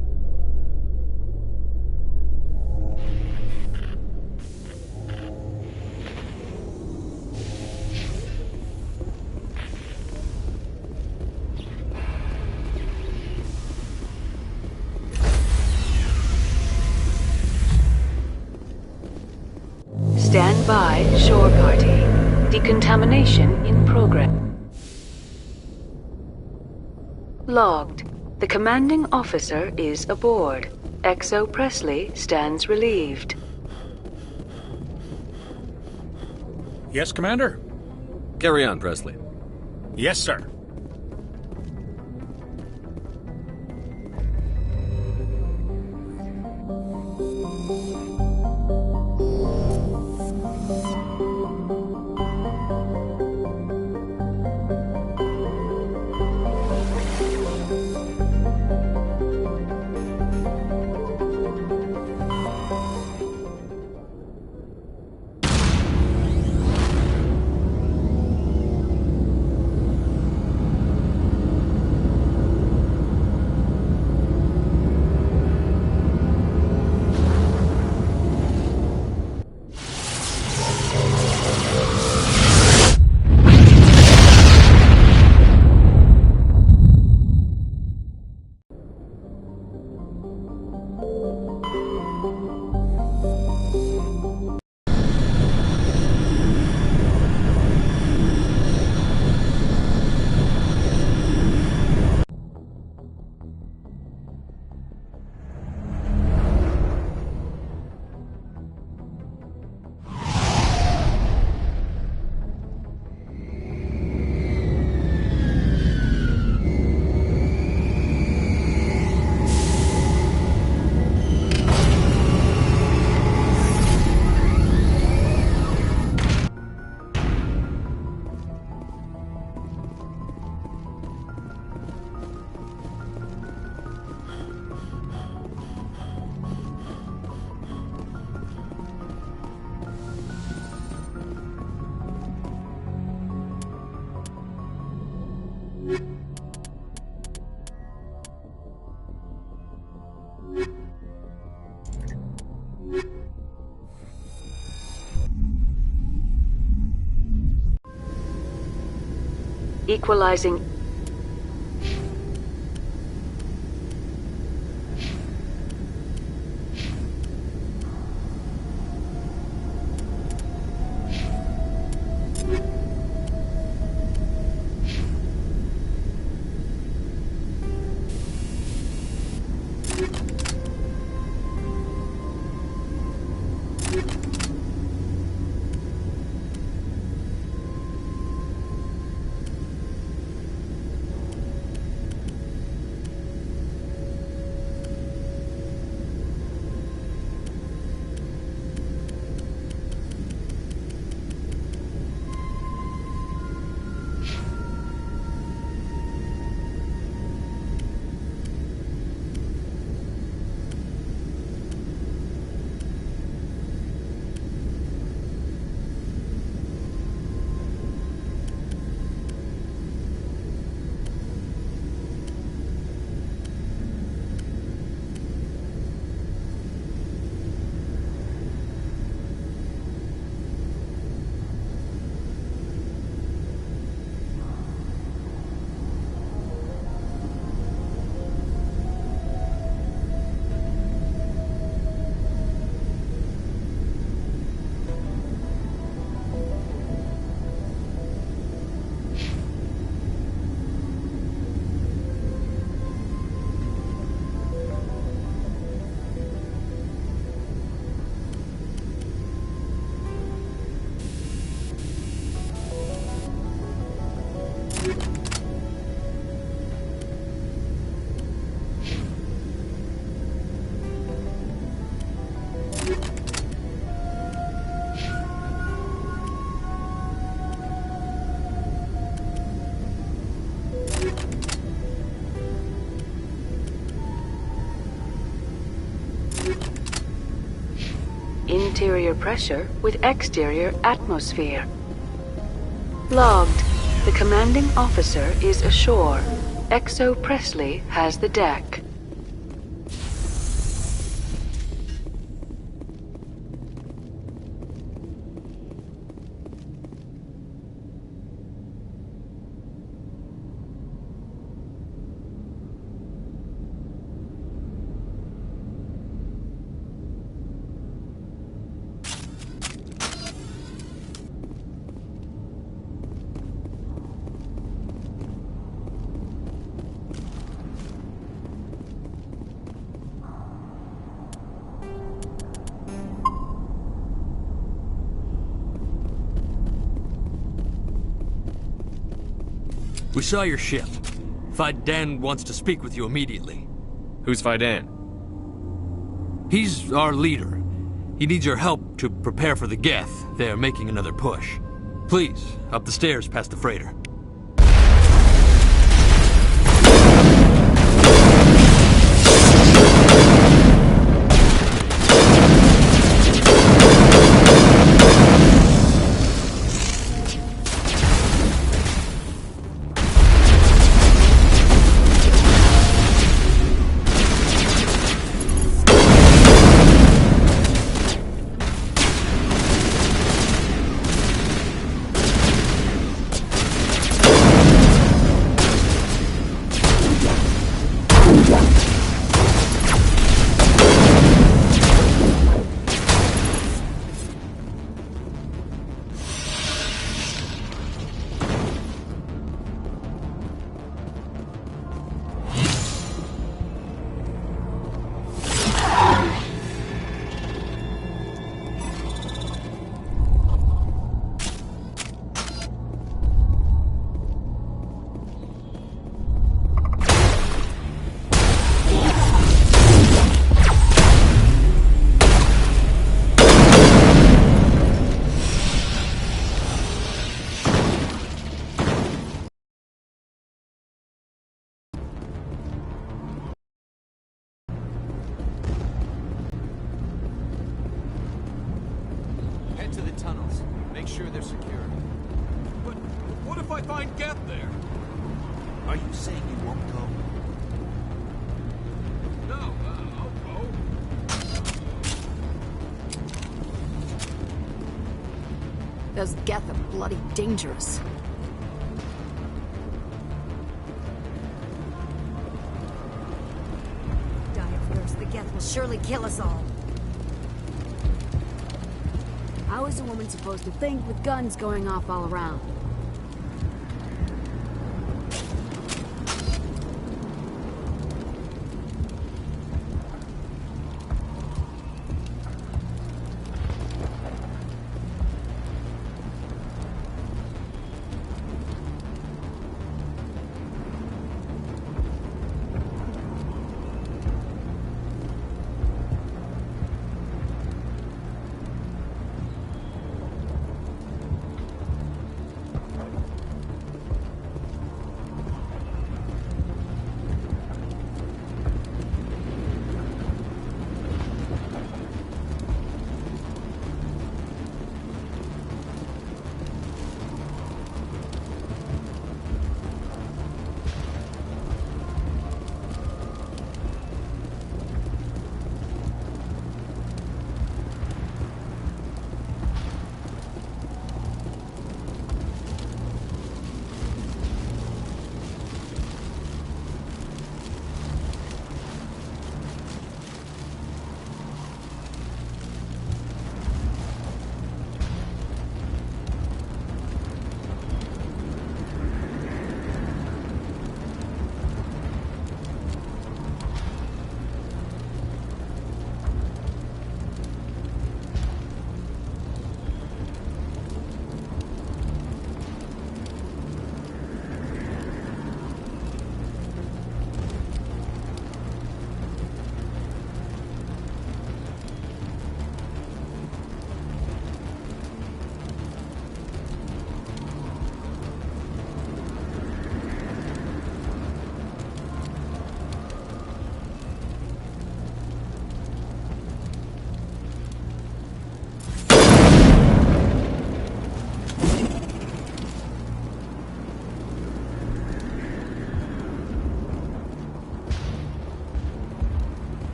Stand by, shore party. Decontamination in progress. Logged. The commanding officer is aboard. XO Presley stands relieved. Yes, Commander? Carry on, Presley. Yes, sir. equalizing. Interior pressure with exterior atmosphere. Logged. The commanding officer is ashore. XO Presley has the deck. We saw your ship. Fidan wants to speak with you immediately. Who's Fidan? He's our leader. He needs your help to prepare for the Geth. They're making another push. Please, up the stairs past the freighter. Head to the tunnels. Make sure they're secure. But what if I find Geth there? Are you saying you won't go? No, I'll go. Those Geth are bloody dangerous. will surely kill us all. How is a woman supposed to think with guns going off all around?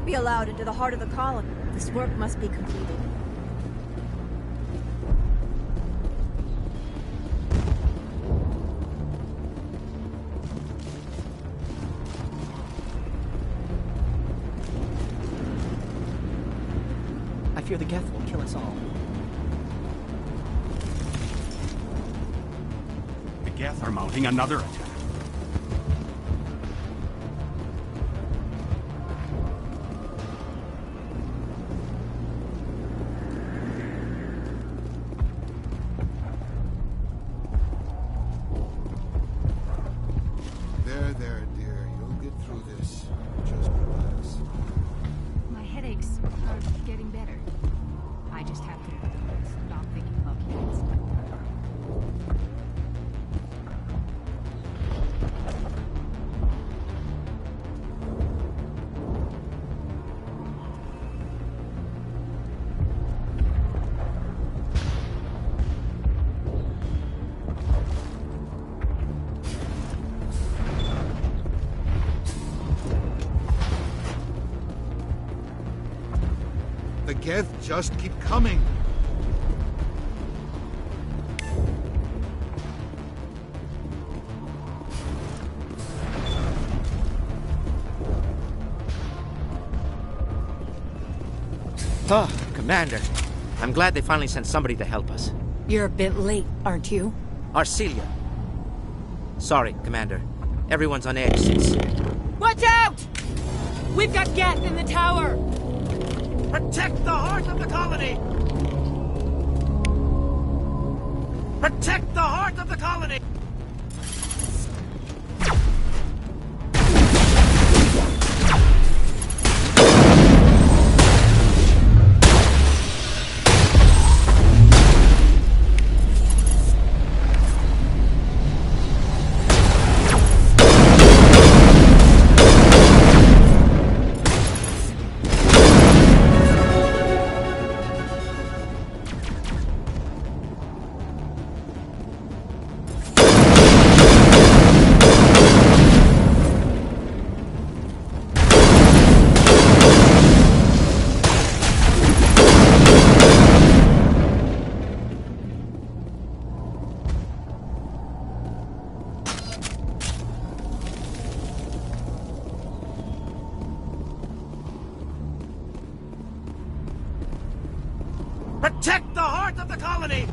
Be allowed into the heart of the colony. This work must be completed. I fear the Geth will kill us all. The Geth are mounting another attack. There, dear. You'll get through this. Just relax. My headaches are getting better. I just have to stop thinking about kids. The Geth just keep coming. Oh, Commander. I'm glad they finally sent somebody to help us. You're a bit late, aren't you? Arcelia. Sorry, Commander. Everyone's on edge since... Watch out! We've got Geth in the tower! Protect the heart of the colony! Protect the heart of the colony! colony!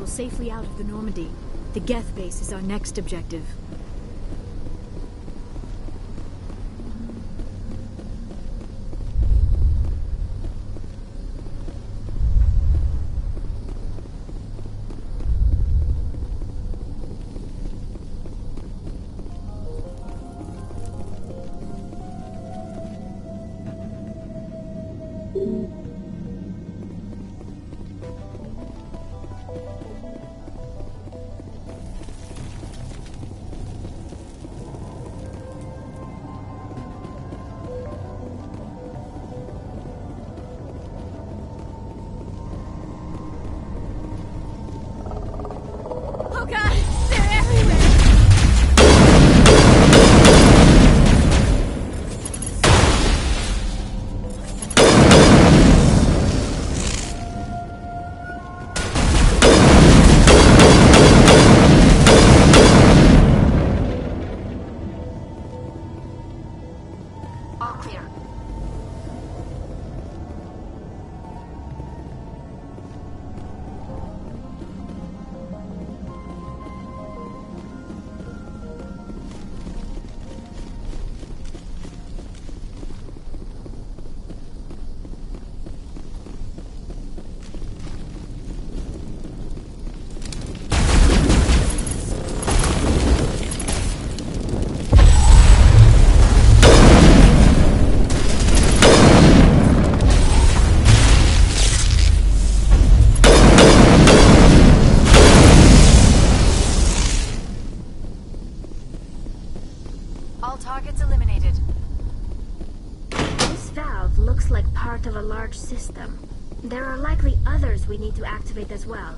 Safely out of the Normandy. The Geth base is our next objective. All targets eliminated. This valve looks like part of a large system. There are likely others we need to activate as well.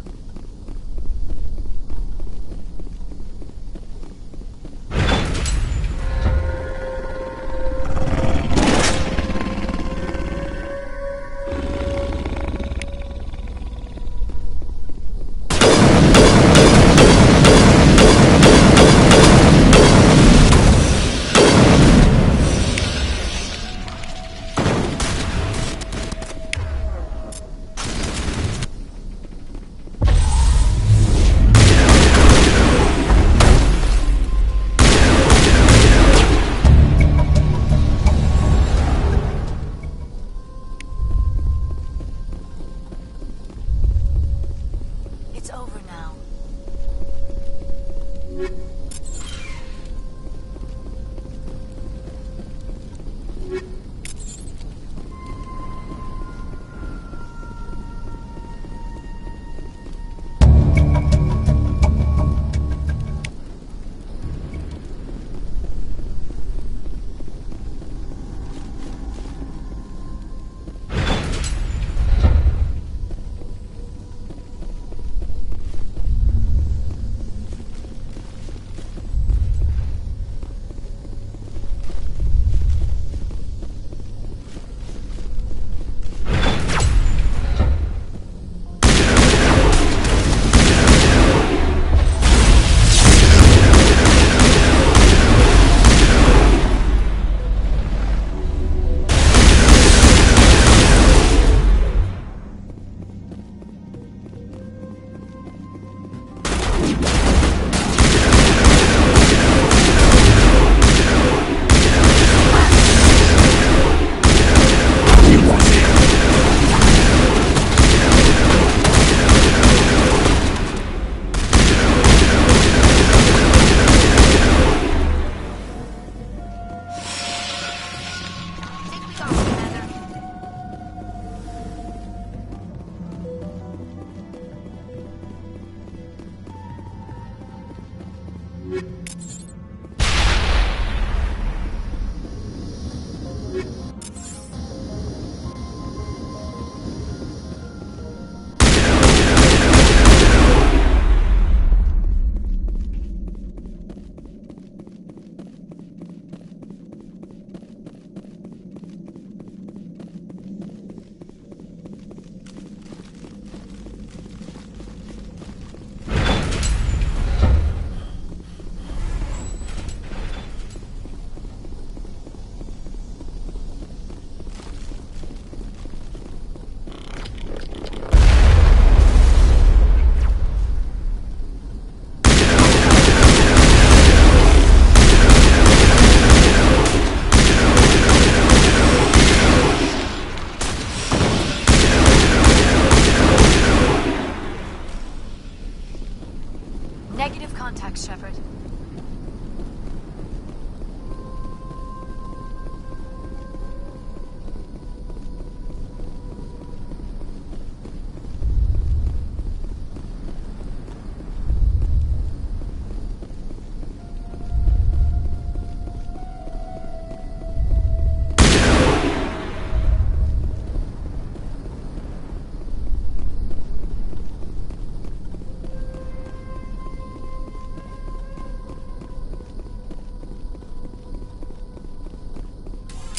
Negative contact, Shepard.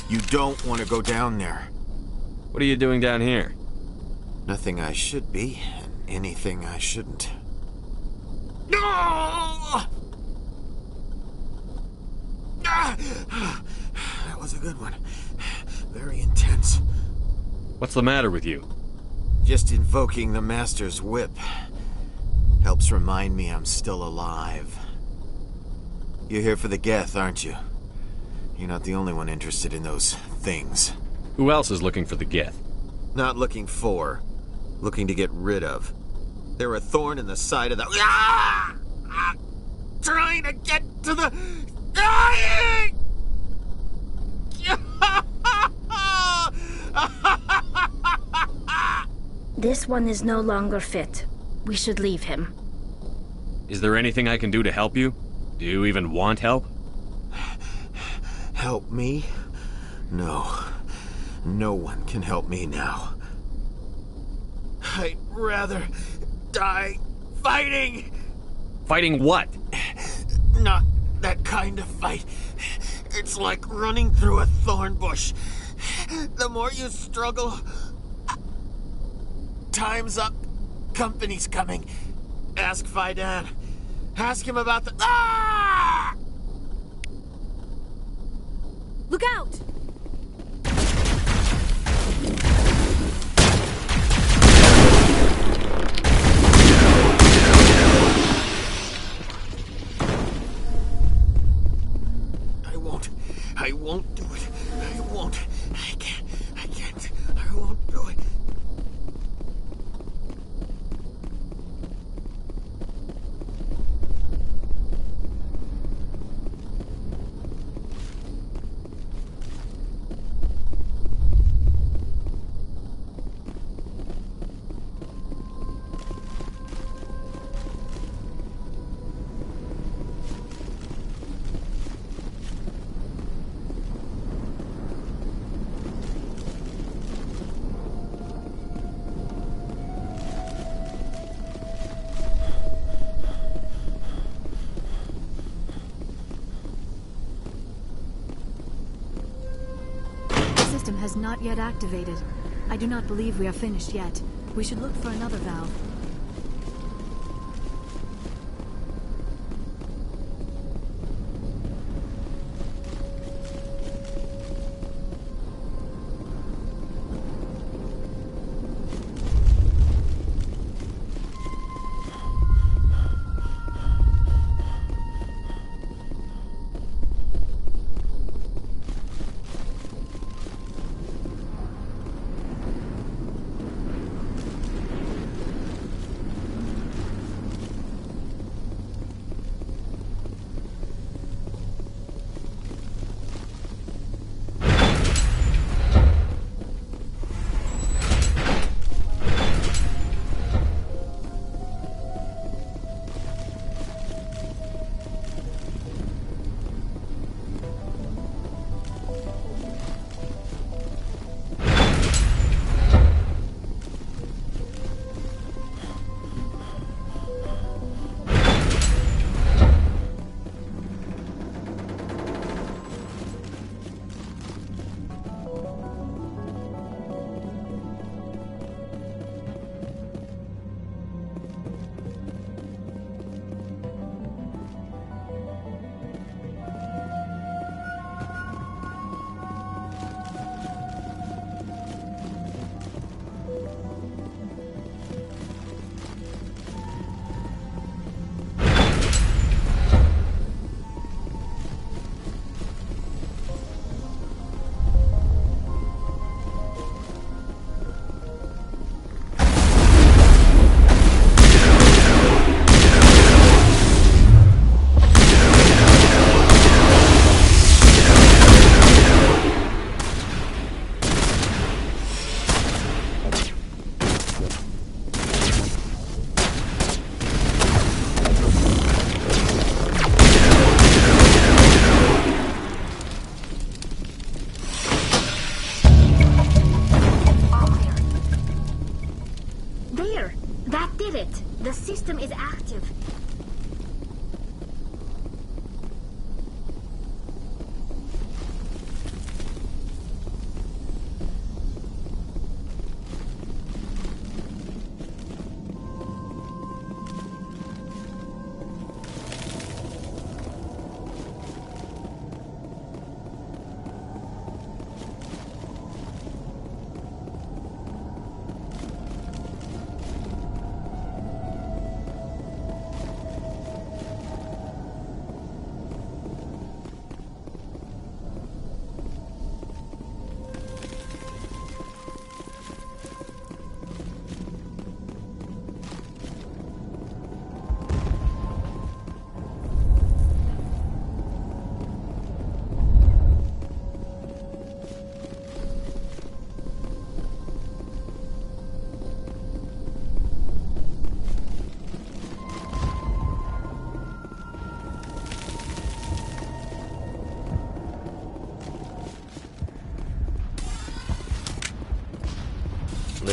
You don't want to go down there. What are you doing down here? Nothing I should be, and anything I shouldn't. No! That was a good one. Very intense. What's the matter with you? Just invoking the Master's whip helps remind me I'm still alive. You're here for the Geth, aren't you? You're not the only one interested in those things. Who else is looking for the Geth? Not looking for. Looking to get rid of. They're a thorn in the side of the... Ah! Ah! Trying to get to the... Dying! This one is no longer fit. We should leave him. Is there anything I can do to help you? Do you even want help? Help me? No. No one can help me now. I'd rather die fighting! Fighting what? Not that kind of fight. It's like running through a thorn bush. The more you struggle... Time's up. Company's coming. Ask Faidan. Ask him about the... Ah! Look out! I won't do it. I won't. I can't. I won't do it. Has not yet activated. I do not believe we are finished yet. We should look for another valve.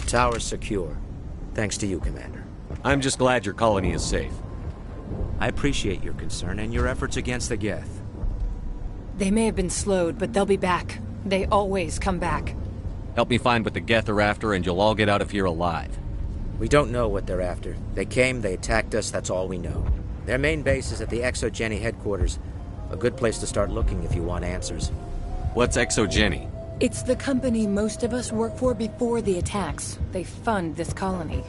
tower's secure. Thanks to you, Commander. I'm just glad your colony is safe. I appreciate your concern and your efforts against the Geth. They may have been slowed, but they'll be back. They always come back. Help me find what the Geth are after, and you'll all get out of here alive. We don't know what they're after. They came, they attacked us, that's all we know. Their main base is at the ExoGeni headquarters. A good place to start looking if you want answers. What's ExoGeni? It's the company most of us work for before the attacks. They fund this colony.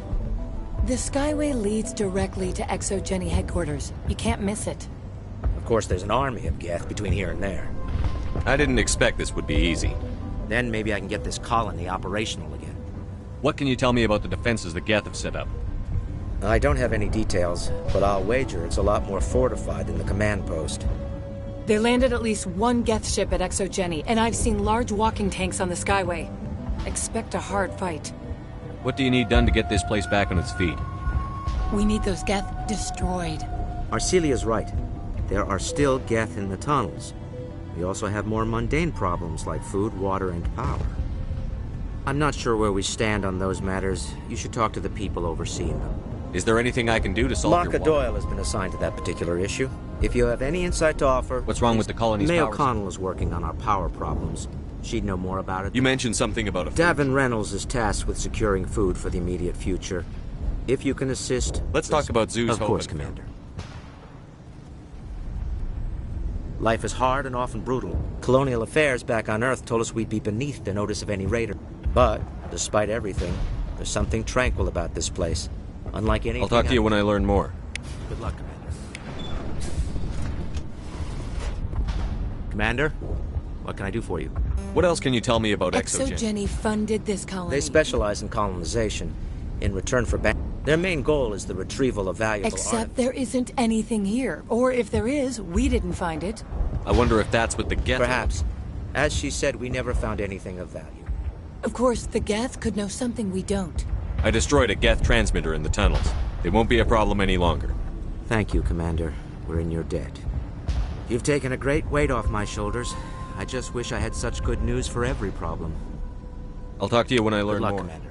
The Skyway leads directly to ExoGeni headquarters. You can't miss it. Of course, there's an army of Geth between here and there. I didn't expect this would be easy. Then maybe I can get this colony operational again. What can you tell me about the defenses the Geth have set up? I don't have any details, but I'll wager it's a lot more fortified than the command post. They landed at least one Geth ship at ExoGeni, and I've seen large walking tanks on the Skyway. Expect a hard fight. What do you need done to get this place back on its feet? We need those Geth destroyed. Arcelia's right. There are still Geth in the tunnels. We also have more mundane problems like food, water, and power. I'm not sure where we stand on those matters. You should talk to the people overseeing them. Is there anything I can do to solve your Locke Doyle has been assigned to that particular issue. If you have any insight to offer... What's wrong with the colony's May powers? O'Connell is working on our power problems. She'd know more about it. You mentioned something about a... Davin Reynolds is tasked with securing food for the immediate future. If you can assist... Let's talk about Zeus. Of course, Commander. Life is hard and often brutal. Colonial affairs back on Earth told us we'd be beneath the notice of any raider. But, despite everything, there's something tranquil about this place. Unlike anything I'll talk to you when I learn more. Good luck, Commander. Commander, what can I do for you? What else can you tell me about ExoGeni? ExoGeni funded this colony. They specialize in colonization. In return for their main goal is the retrieval of valuable Except there isn't anything here. Or if there is, we didn't find it. I wonder if that's what the Geth... Perhaps. As she said, we never found anything of value. Of course, the Geth could know something we don't. I destroyed a Geth transmitter in the tunnels. It won't be a problem any longer. Thank you, Commander. We're in your debt. You've taken a great weight off my shoulders. I just wish I had such good news for every problem. I'll talk to you when I learn Good luck, more. Commander.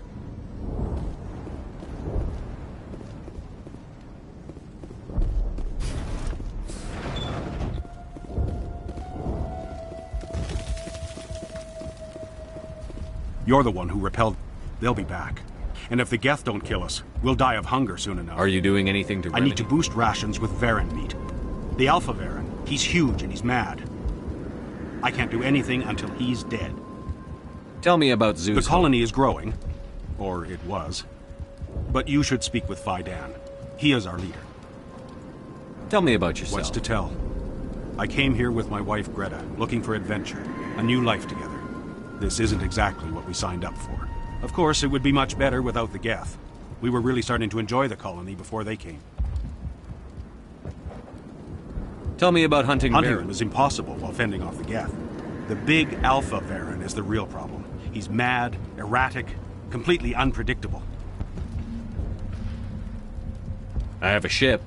You're the one who repelled. They'll be back. And if the Geth don't kill us, we'll die of hunger soon enough. Are you doing anything to I need to boost rations with Varen meat. The Alpha Varen. He's huge and he's mad. I can't do anything until he's dead. Tell me about Zeus. The colony is growing. Or it was. But you should speak with Fidan. He is our leader. Tell me about yourself. What's to tell? I came here with my wife Greta, looking for adventure. A new life together. This isn't exactly what we signed up for. Of course, it would be much better without the Geth. We were really starting to enjoy the colony before they came. Tell me about hunting Hunting Varen. them is impossible while fending off the Geth. The big Alpha Varen is the real problem. He's mad, erratic, completely unpredictable. I have a ship.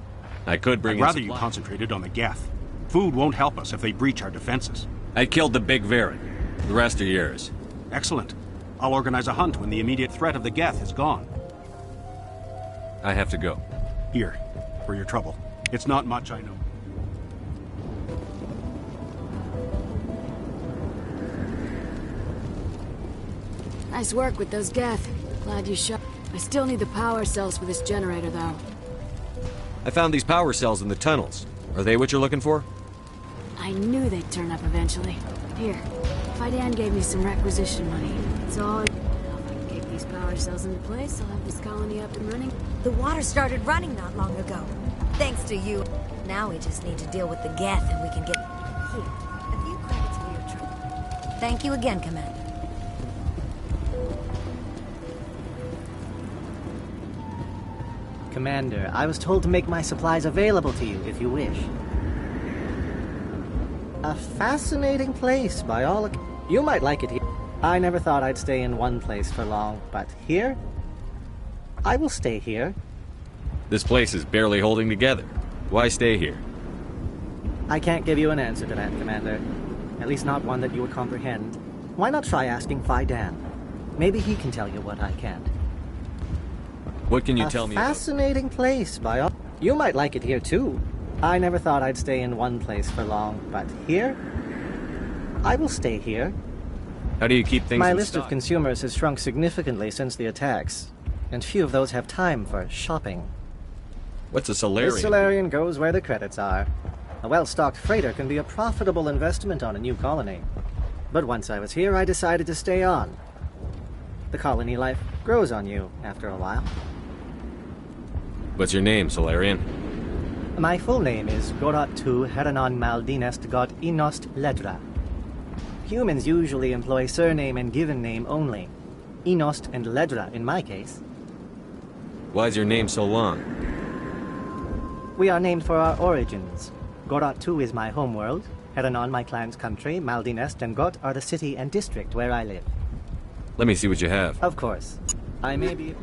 I could bring I'd in rather you supplies. concentrated on the Geth. Food won't help us if they breach our defenses. I killed the big Varen. The rest are yours. Excellent. I'll organize a hunt when the immediate threat of the Geth is gone. I have to go. Here, for your trouble. It's not much, I know. Nice work with those Geth. Glad you shot. I still need the power cells for this generator, though. I found these power cells in the tunnels. Are they what you're looking for? I knew they'd turn up eventually. Here, Fidan gave me some requisition money. It's all... If I can get these power cells into place, I'll have this colony up and running. The water started running not long ago. Thanks to you. Now we just need to deal with the Geth and we can get... Here, a few credits for your trouble. Thank you again, Commander. Commander, I was told to make my supplies available to you if you wish. A fascinating place, by all accounts. You might like it here. I never thought I'd stay in one place for long, but here? I will stay here. This place is barely holding together. Why stay here? I can't give you an answer to that, Commander. At least not one that you would comprehend. Why not try asking Fidan? Maybe he can tell you what I can't. What can you tell me about? Fascinating place, by all. You might like it here too. I never thought I'd stay in one place for long, but here, I will stay here. How do you keep things My in list stock? of consumers has shrunk significantly since the attacks, and few of those have time for shopping. What's a The Solarian? Solarian goes where the credits are. A well-stocked freighter can be a profitable investment on a new colony. But once I was here, I decided to stay on. The colony life grows on you after a while. What's your name, Solarian? My full name is Goratu Heranon Maldinest God Inost Ledra. Humans usually employ surname and given name only. Inost and Ledra in my case. Why's your name so long? We are named for our origins. Goratu is my homeworld, Heranon my clan's country, Maldinest and Got are the city and district where I live. Let me see what you have. Of course. I may be...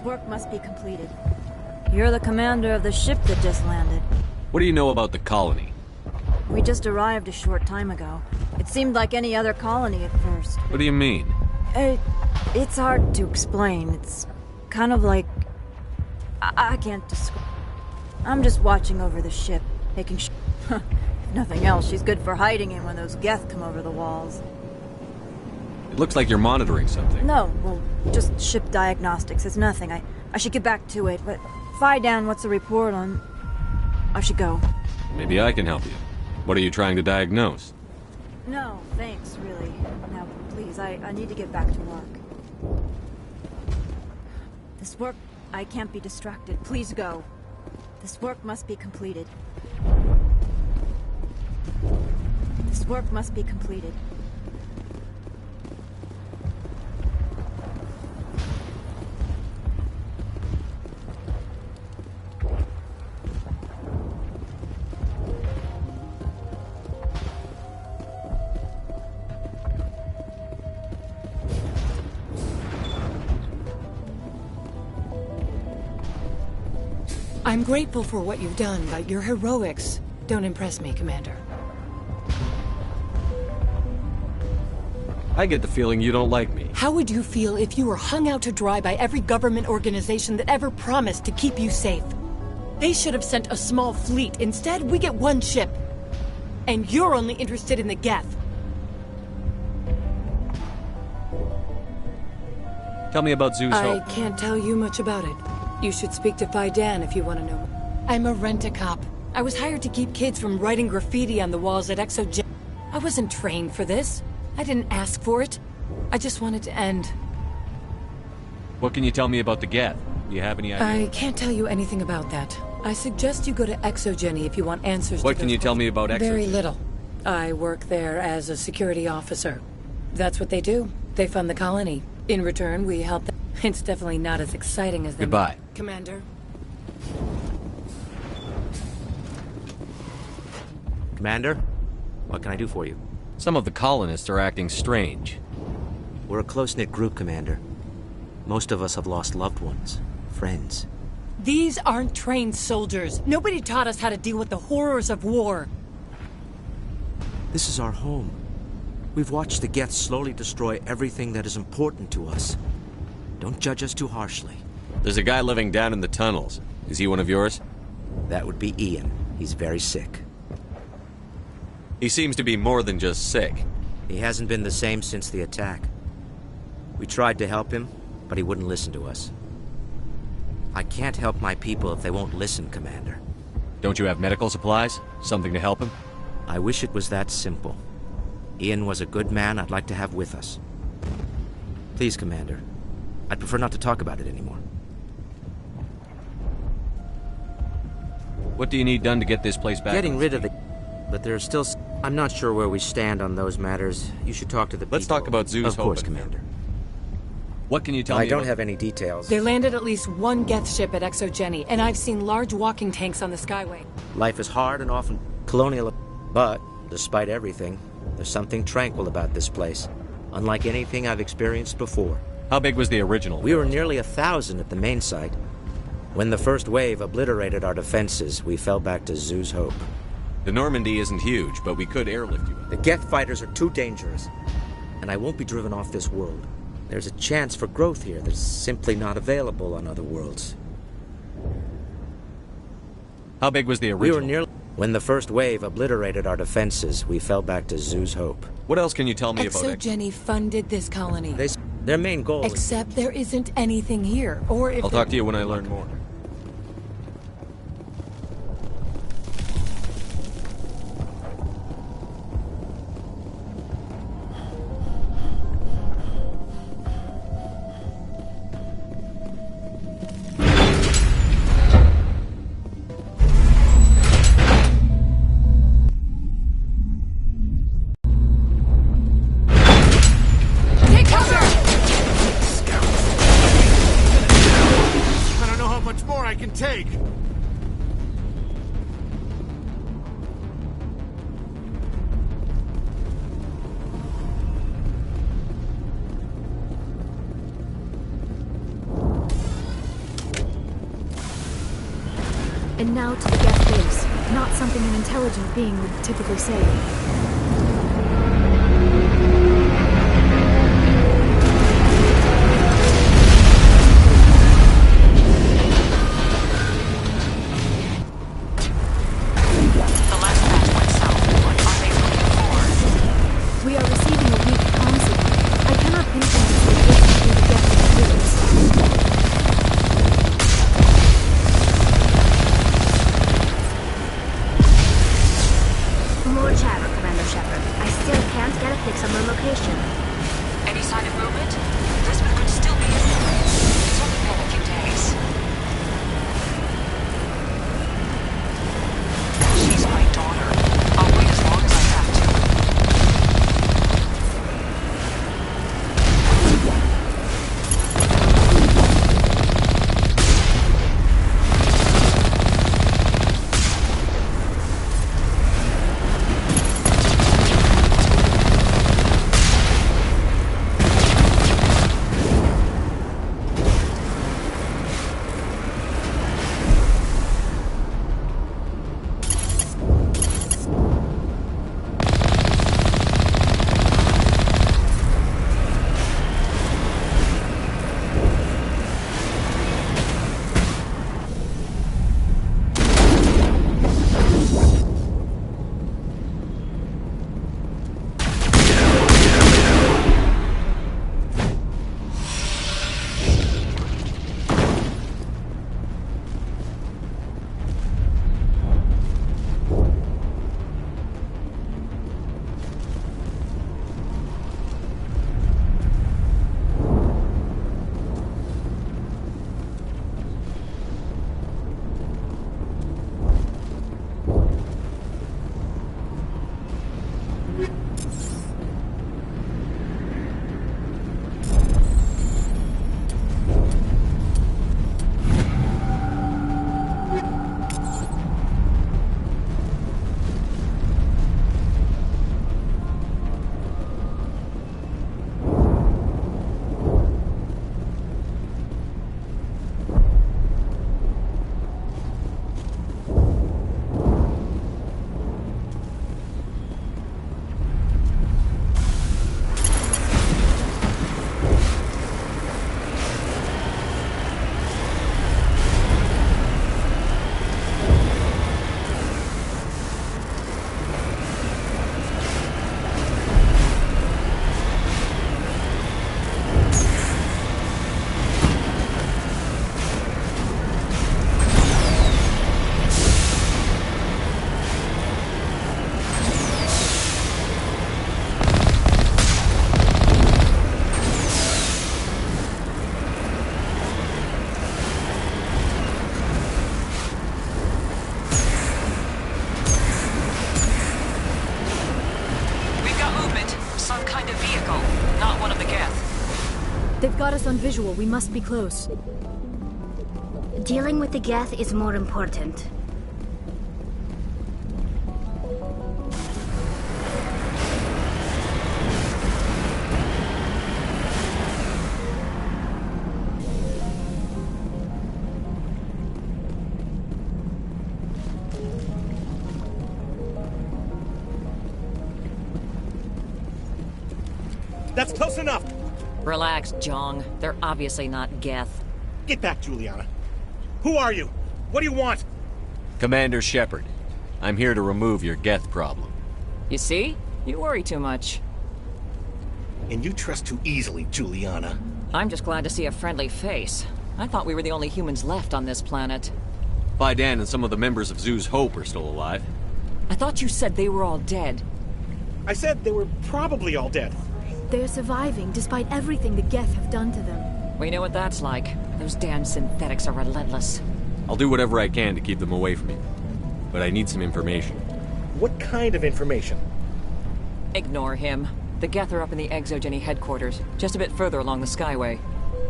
work must be completed. You're the commander of the ship that just landed. What do you know about the colony? We just arrived a short time ago. It seemed like any other colony at first. What do you mean? It's hard to explain. It's kind of like... I can't describe. I'm just watching over the ship, making sure... If nothing else, she's good for hiding in when those Geth come over the walls. It looks like you're monitoring something. No, well, just ship diagnostics. It's nothing. I should get back to it, but... Dan, what's the report on... I should go. Maybe I can help you. What are you trying to diagnose? No, thanks, really. Now, please, I need to get back to work. This work... I can't be distracted. Please go. This work must be completed. This work must be completed. I'm grateful for what you've done, but your heroics don't impress me, Commander. I get the feeling you don't like me. How would you feel if you were hung out to dry by every government organization that ever promised to keep you safe? They should have sent a small fleet. Instead, we get one ship. And you're only interested in the Geth. Tell me about Zeus I Hope. can't tell you much about it. You should speak to Dan if you want to know. I'm a rent-a-cop. I was hired to keep kids from writing graffiti on the walls at Exogen. I wasn't trained for this. I didn't ask for it. I just wanted to end. What can you tell me about the Geth? Do you have any idea? I can't tell you anything about that. I suggest you go to Exogeny if you want answers What to can those you tell me about Exogeny? Very little. I work there as a security officer. That's what they do. They fund the colony. In return, we help them. It's definitely not as exciting as them. Goodbye. Commander. Commander, what can I do for you? Some of the colonists are acting strange. We're a close-knit group, Commander. Most of us have lost loved ones, friends. These aren't trained soldiers. Nobody taught us how to deal with the horrors of war. This is our home. We've watched the Geth slowly destroy everything that is important to us. Don't judge us too harshly. There's a guy living down in the tunnels. Is he one of yours? That would be Ian. He's very sick. He seems to be more than just sick. He hasn't been the same since the attack. We tried to help him, but he wouldn't listen to us. I can't help my people if they won't listen, Commander. Don't you have medical supplies? Something to help him? I wish it was that simple. Ian was a good man I'd like to have with us. Please, Commander. I'd prefer not to talk about it anymore. What do you need done to get this place back? Getting rid of the... But there's still... I'm not sure where we stand on those matters. You should talk to the people. Let's talk about Zeus Of course, Hope. Commander. What can you tell me I don't about... have any details. They landed at least one Geth ship at Exogeny, and I've seen large walking tanks on the Skyway. Life is hard and often colonial, but despite everything, there's something tranquil about this place, unlike anything I've experienced before. How big was the original? We were nearly 1,000 at the main site. When the first wave obliterated our defenses, we fell back to Zeus Hope. The Normandy isn't huge, but we could airlift you. The Geth fighters are too dangerous, and I won't be driven off this world. There's a chance for growth here that's simply not available on other worlds. How big was the original? We were nearly... When the first wave obliterated our defenses, we fell back to Zeus Hope. What else can you tell me about Exogeny funded this colony. Their main goal is... Except there isn't anything here, or if... I'll talk to you when I learn more. And now to the Geth base. Not something an intelligent being would typically say. We are receiving a weak comm signal. I cannot pinpoint its location through the Geth computers. More chatter, Commander Shepard. I still can't get a fix on the location. Any sign of movement? Lisbeth could still be in there. It's only been a few days. She's my daughter. I'll wait as long as I have to. They've got us on visual. We must be close. Dealing with the Geth is more important. That's close enough! Relax, Jong. They're obviously not Geth. Get back, Juliana. Who are you? What do you want? Commander Shepard. I'm here to remove your Geth problem. You see? You worry too much. And you trust too easily, Juliana. I'm just glad to see a friendly face. I thought we were the only humans left on this planet. Fidan and some of the members of Zoo's Hope are still alive. I thought you said they were all dead. I said they were probably all dead. They're surviving, despite everything the Geth have done to them. We know what that's like. Those damn synthetics are relentless. I'll do whatever I can to keep them away from you. But I need some information. What kind of information? Ignore him. The Geth are up in the Exogeny headquarters, just a bit further along the Skyway.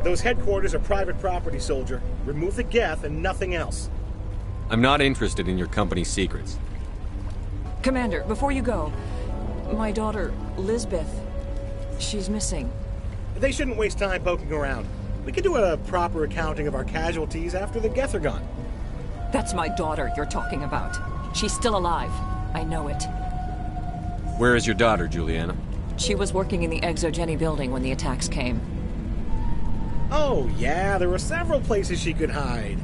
Those headquarters are private property, soldier. Remove the Geth and nothing else. I'm not interested in your company's secrets. Commander, before you go, my daughter, Lisbeth, she's missing. They shouldn't waste time poking around. We can do a proper accounting of our casualties after the Geth are gone. That's my daughter you're talking about. She's still alive. I know it. Where is your daughter, Juliana? She was working in the Exogeny building when the attacks came. Oh, yeah, there were several places she could hide.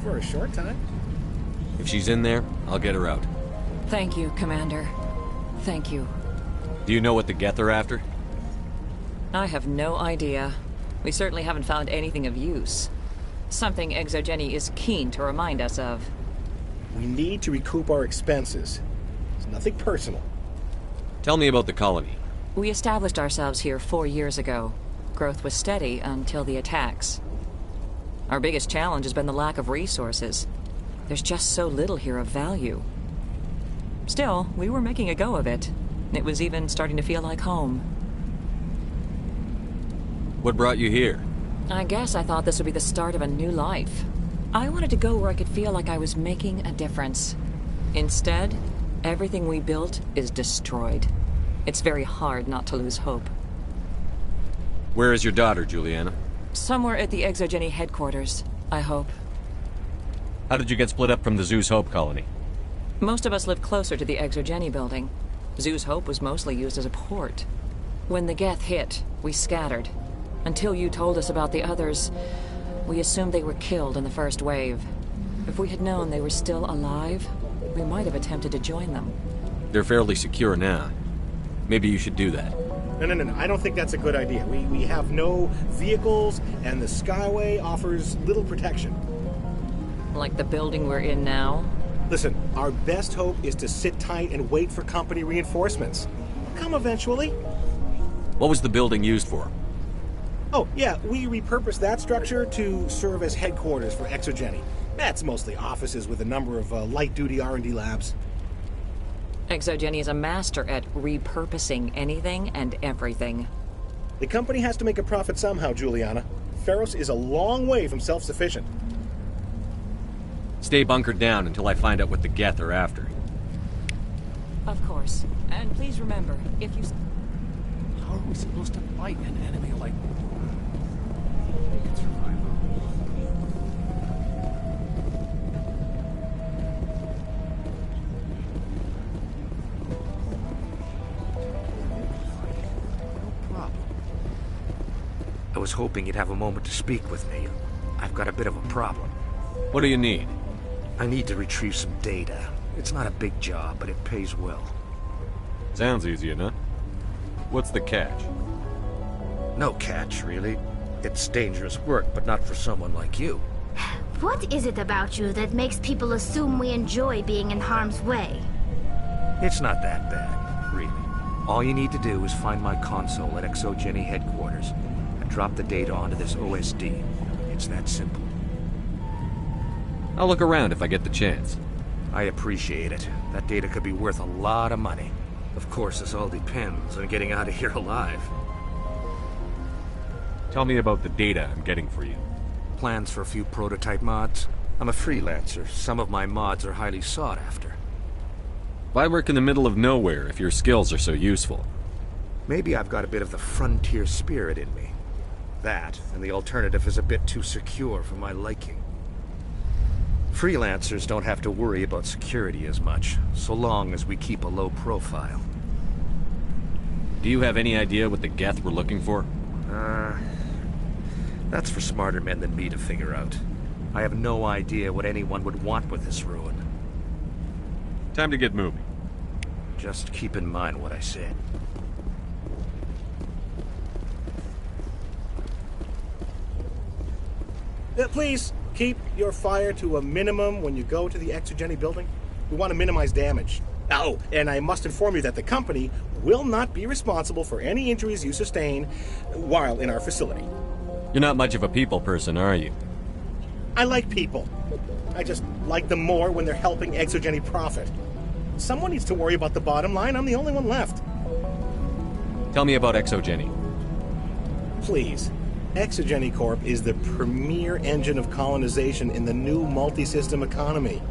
For a short time. If she's in there, I'll get her out. Thank you, Commander. Thank you. Do you know what the Geth are after? I have no idea. We certainly haven't found anything of use. Something Exogeny is keen to remind us of. We need to recoup our expenses. It's nothing personal. Tell me about the colony. We established ourselves here 4 years ago. Growth was steady until the attacks. Our biggest challenge has been the lack of resources. There's just so little here of value. Still, we were making a go of it. It was even starting to feel like home. What brought you here? I guess I thought this would be the start of a new life. I wanted to go where I could feel like I was making a difference. Instead, everything we built is destroyed. It's very hard not to lose hope. Where is your daughter, Juliana? Somewhere at the Exogeny headquarters, I hope. How did you get split up from the Zeus Hope colony? Most of us lived closer to the Exogeny building. Zeus Hope was mostly used as a port. When the Geth hit, we scattered. Until you told us about the others, we assumed they were killed in the first wave. If we had known they were still alive, we might have attempted to join them. They're fairly secure now. Maybe you should do that. No. I don't think that's a good idea. We have no vehicles, and the Skyway offers little protection. Like the building we're in now? Listen, our best hope is to sit tight and wait for company reinforcements. They'll come eventually. What was the building used for? Oh, yeah, we repurposed that structure to serve as headquarters for Exogeny. That's mostly offices with a number of light-duty R&D labs. Exogeny is a master at repurposing anything and everything. The company has to make a profit somehow, Juliana. Feros is a long way from self-sufficient. Stay bunkered down until I find out what the Geth are after. Of course. And please remember, if you... How are we supposed to fight an enemy like... They can survive. I was hoping you'd have a moment to speak with me. I've got a bit of a problem. What do you need? I need to retrieve some data. It's not a big job, but it pays well. Sounds easy enough. What's the catch? No catch, really. It's dangerous work, but not for someone like you. What is it about you that makes people assume we enjoy being in harm's way? It's not that bad, really. All you need to do is find my console at Exogeny headquarters and drop the data onto this OSD. It's that simple. I'll look around if I get the chance. I appreciate it. That data could be worth a lot of money. Of course, this all depends on getting out of here alive. Tell me about the data I'm getting for you. Plans for a few prototype mods. I'm a freelancer. Some of my mods are highly sought after. Why work in the middle of nowhere if your skills are so useful? Maybe I've got a bit of the frontier spirit in me. That, and the alternative is a bit too secure for my liking. Freelancers don't have to worry about security as much, so long as we keep a low profile. Do you have any idea what the Geth were looking for? That's for smarter men than me to figure out. I have no idea what anyone would want with this ruin. Time to get moving. Just keep in mind what I said. Please, keep your fire to a minimum when you go to the Exogeny building. We want to minimize damage. Oh, and I must inform you that the company will not be responsible for any injuries you sustain while in our facility. You're not much of a people person, are you? I like people. I just like them more when they're helping Exogeny profit. Someone needs to worry about the bottom line. I'm the only one left. Tell me about Exogeny. Please. Exogeny Corp is the premier engine of colonization in the new multi-system economy.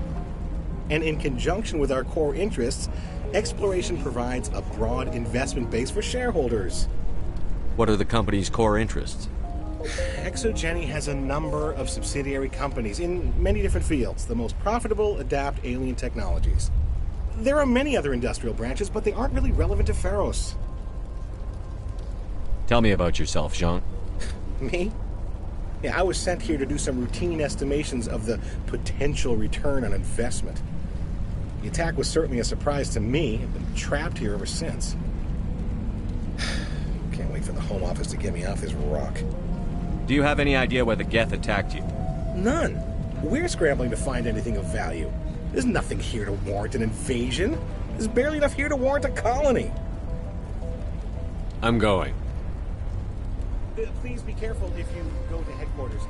And in conjunction with our core interests, exploration provides a broad investment base for shareholders. What are the company's core interests? ExoGeni has a number of subsidiary companies in many different fields. The most profitable adapt alien technologies. There are many other industrial branches, but they aren't really relevant to Pharos. Tell me about yourself, Jean. Me? Yeah, I was sent here to do some routine estimations of the potential return on investment. The attack was certainly a surprise to me. I've been trapped here ever since. Can't wait for the Home Office to get me off this rock. Do you have any idea why the Geth attacked you? None. We're scrambling to find anything of value. There's nothing here to warrant an invasion. There's barely enough here to warrant a colony. I'm going. Please be careful if you go to headquarters.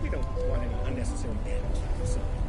We don't want any unnecessary damage to the facility.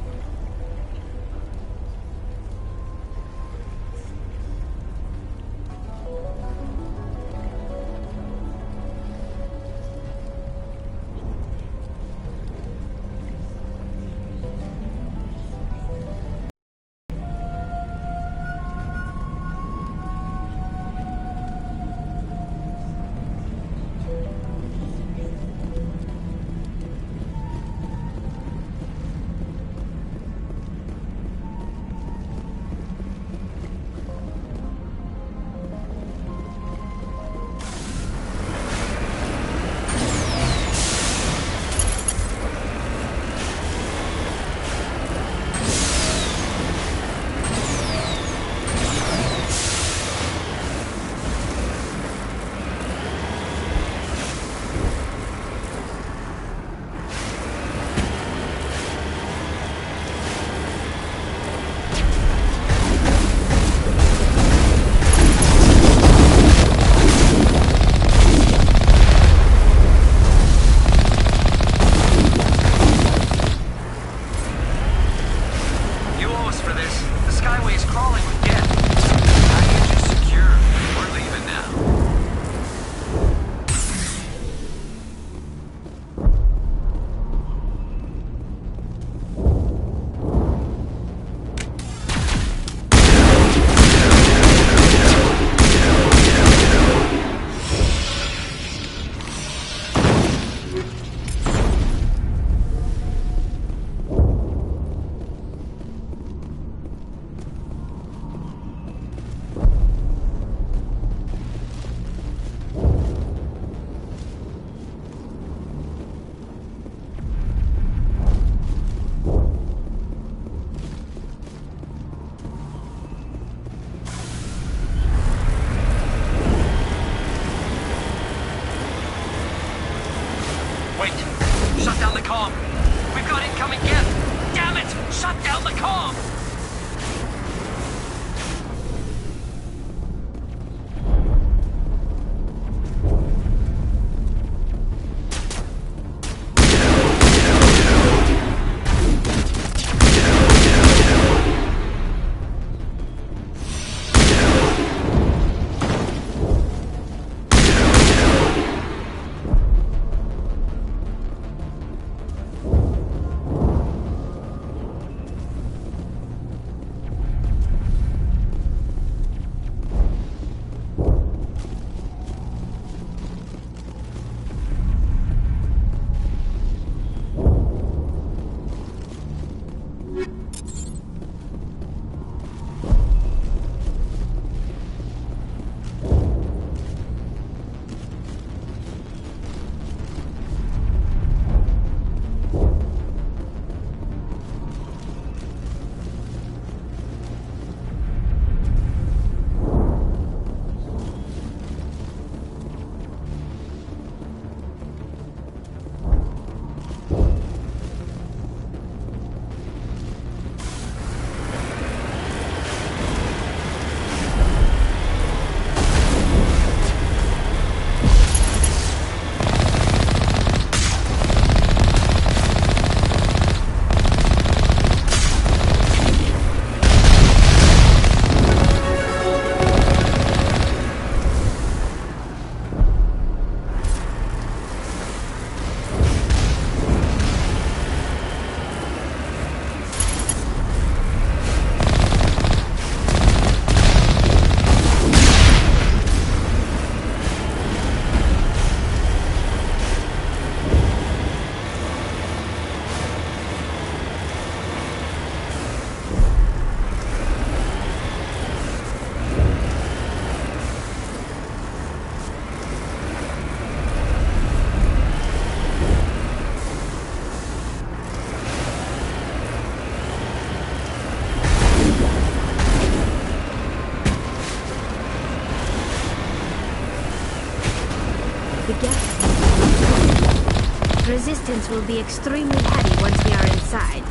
Resistance will be extremely heavy once we are inside.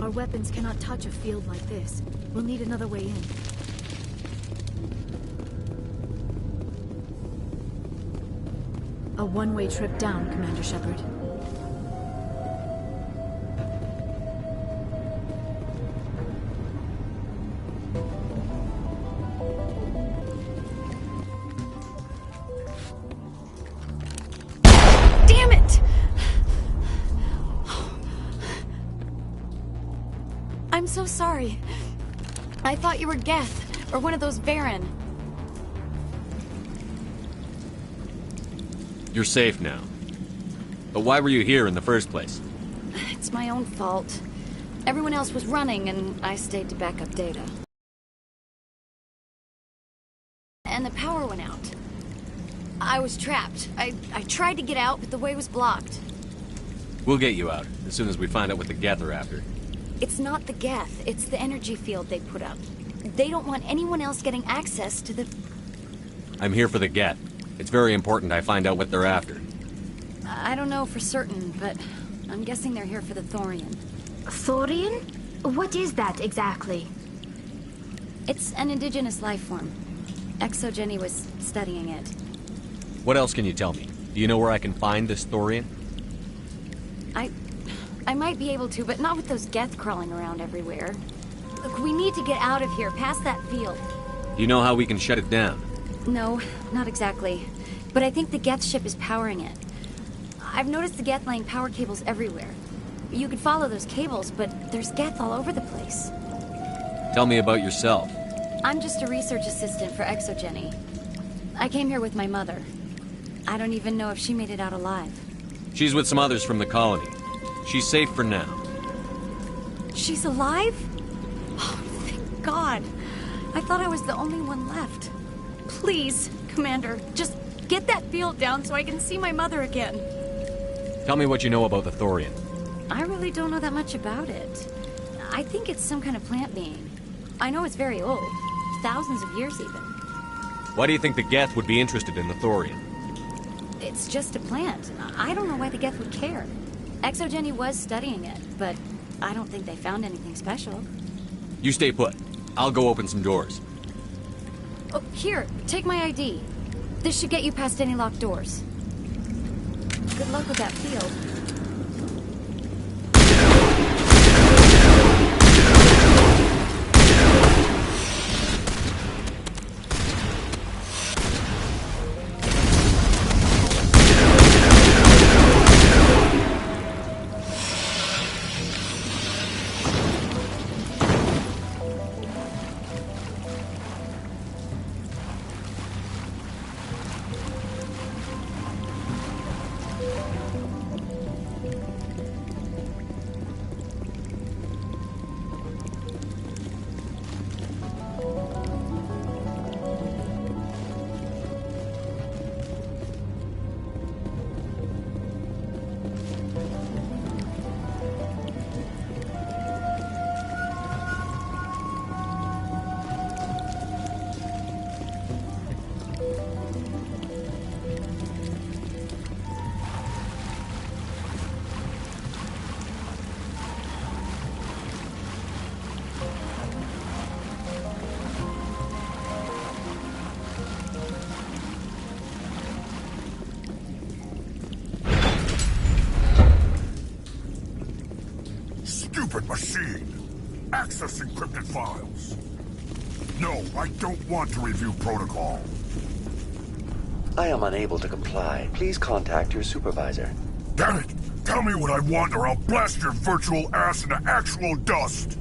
Our weapons cannot touch a field like this. We'll need another way in. A one-way trip down, Commander Shepard. Damn it! I'm so sorry. I thought you were Geth, or one of those Varen. You're safe now. But why were you here in the first place? It's my own fault. Everyone else was running, and I stayed to back up data. And the power went out. I was trapped. I tried to get out, but the way was blocked. We'll get you out, as soon as we find out what the Geth are after. It's not the Geth, it's the energy field they put up. They don't want anyone else getting access to the... I'm here for the Geth. It's very important I find out what they're after. I don't know for certain, but I'm guessing they're here for the Thorian. Thorian? What is that exactly? It's an indigenous life form. Exogeny was studying it. What else can you tell me? Do you know where I can find this Thorian? I might be able to, but not with those Geth crawling around everywhere. Look, we need to get out of here, past that field. Do you know how we can shut it down? No, not exactly. But I think the Geth ship is powering it. I've noticed the Geth laying power cables everywhere. You could follow those cables, but there's Geth all over the place. Tell me about yourself. I'm just a research assistant for Exogeny. I came here with my mother. I don't even know if she made it out alive. She's with some others from the colony. She's safe for now. She's alive? Oh, thank God. I thought I was the only one left. Please, Commander, just get that field down so I can see my mother again. Tell me what you know about the Thorian. I really don't know that much about it. I think it's some kind of plant being. I know it's very old. Thousands of years, even. Why do you think the Geth would be interested in the Thorian? It's just a plant. I don't know why the Geth would care. Exogeny was studying it, but I don't think they found anything special. You stay put. I'll go open some doors. Oh, here, take my ID. This should get you past any locked doors. Good luck with that field. stupid machine. Access encrypted files. No, I don't want to review protocol. I am unable to comply. Please contact your supervisor. Damn it! Tell me what I want or I'll blast your virtual ass into actual dust!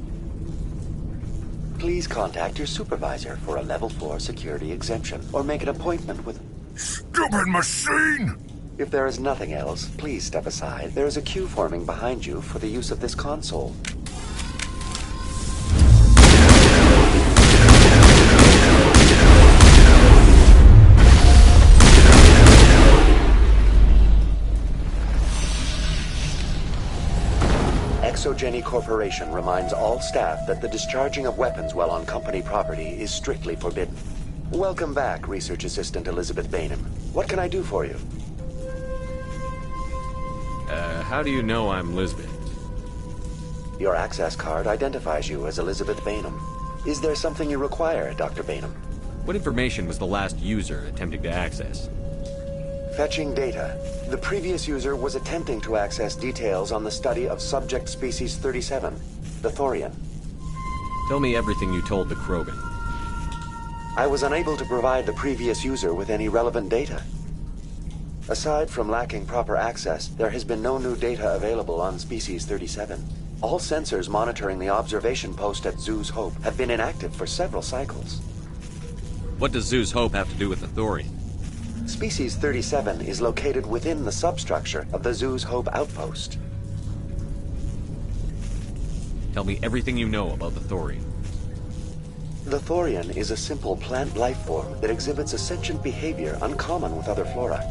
Please contact your supervisor for a level 4 security exemption, or make an appointment with... Stupid machine! If there is nothing else, please step aside. There is a queue forming behind you for the use of this console. Exogeny Corporation reminds all staff that the discharging of weapons while on company property is strictly forbidden. Welcome back, Research Assistant Elizabeth Bainham. What can I do for you? How do you know I'm Lisbeth? Your access card identifies you as Elizabeth Bainham. Is there something you require, Dr. Bainham? What information was the last user attempting to access? Fetching data. The previous user was attempting to access details on the study of subject species 37, the Thorian. Tell me everything you told the Krogan. I was unable to provide the previous user with any relevant data. Aside from lacking proper access, there has been no new data available on species 37. All sensors monitoring the observation post at Zoo's Hope have been inactive for several cycles. What does Zoo's Hope have to do with the Thorian? Species 37 is located within the substructure of the Zoo's Hope outpost. Tell me everything you know about the Thorian. The Thorian is a simple plant life form that exhibits a sentient behavior uncommon with other flora.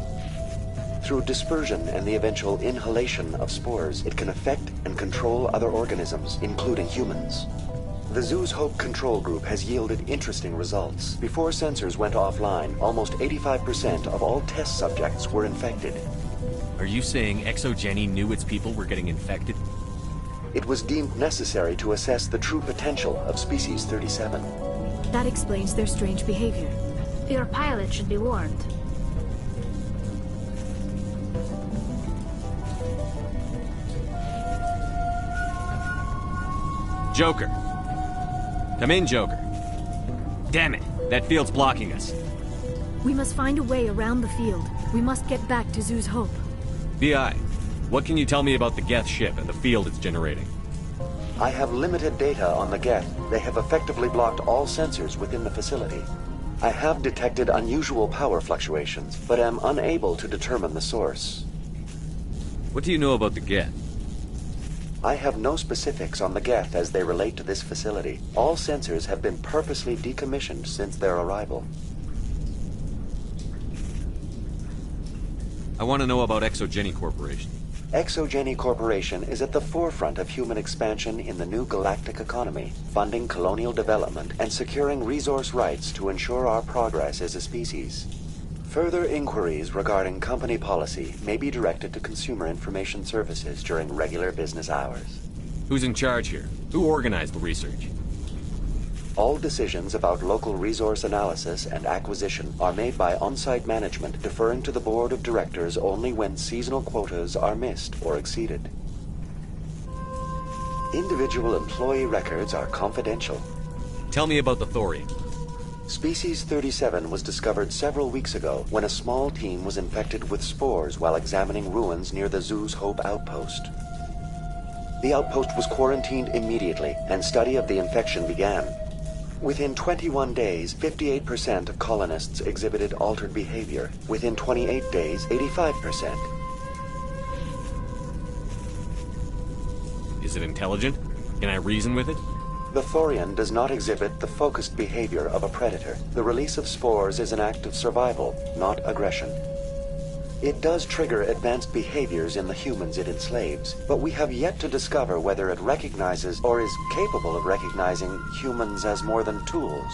Through dispersion and the eventual inhalation of spores, it can affect and control other organisms, including humans. The Zoo's Hope control group has yielded interesting results. Before sensors went offline, almost 85% of all test subjects were infected. Are you saying Exogeny knew its people were getting infected? It was deemed necessary to assess the true potential of species 37. That explains their strange behavior. Your pilot should be warned. Joker. Come in, Joker. Damn it, that field's blocking us. We must find a way around the field. We must get back to Zoo's Hope. BI, what can you tell me about the Geth ship and the field it's generating? I have limited data on the Geth. They have effectively blocked all sensors within the facility. I have detected unusual power fluctuations, but am unable to determine the source. What do you know about the Geth? I have no specifics on the Geth as they relate to this facility. All sensors have been purposely decommissioned since their arrival. I want to know about Exogeny Corporation. Exogeny Corporation is at the forefront of human expansion in the new galactic economy, funding colonial development and securing resource rights to ensure our progress as a species. Further inquiries regarding company policy may be directed to Consumer Information Services during regular business hours. Who's in charge here? Who organized the research? All decisions about local resource analysis and acquisition are made by on-site management, deferring to the board of directors only when seasonal quotas are missed or exceeded. Individual employee records are confidential. Tell me about the Thorian. Species 37 was discovered several weeks ago when a small team was infected with spores while examining ruins near the Zoo's Hope outpost. The outpost was quarantined immediately, and study of the infection began. Within 21 days, 58% of colonists exhibited altered behavior. Within 28 days, 85%. Is it intelligent? Can I reason with it? The Thorian does not exhibit the focused behavior of a predator. The release of spores is an act of survival, not aggression. It does trigger advanced behaviors in the humans it enslaves, but we have yet to discover whether it recognizes or is capable of recognizing humans as more than tools.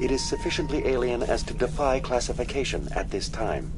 It is sufficiently alien as to defy classification at this time.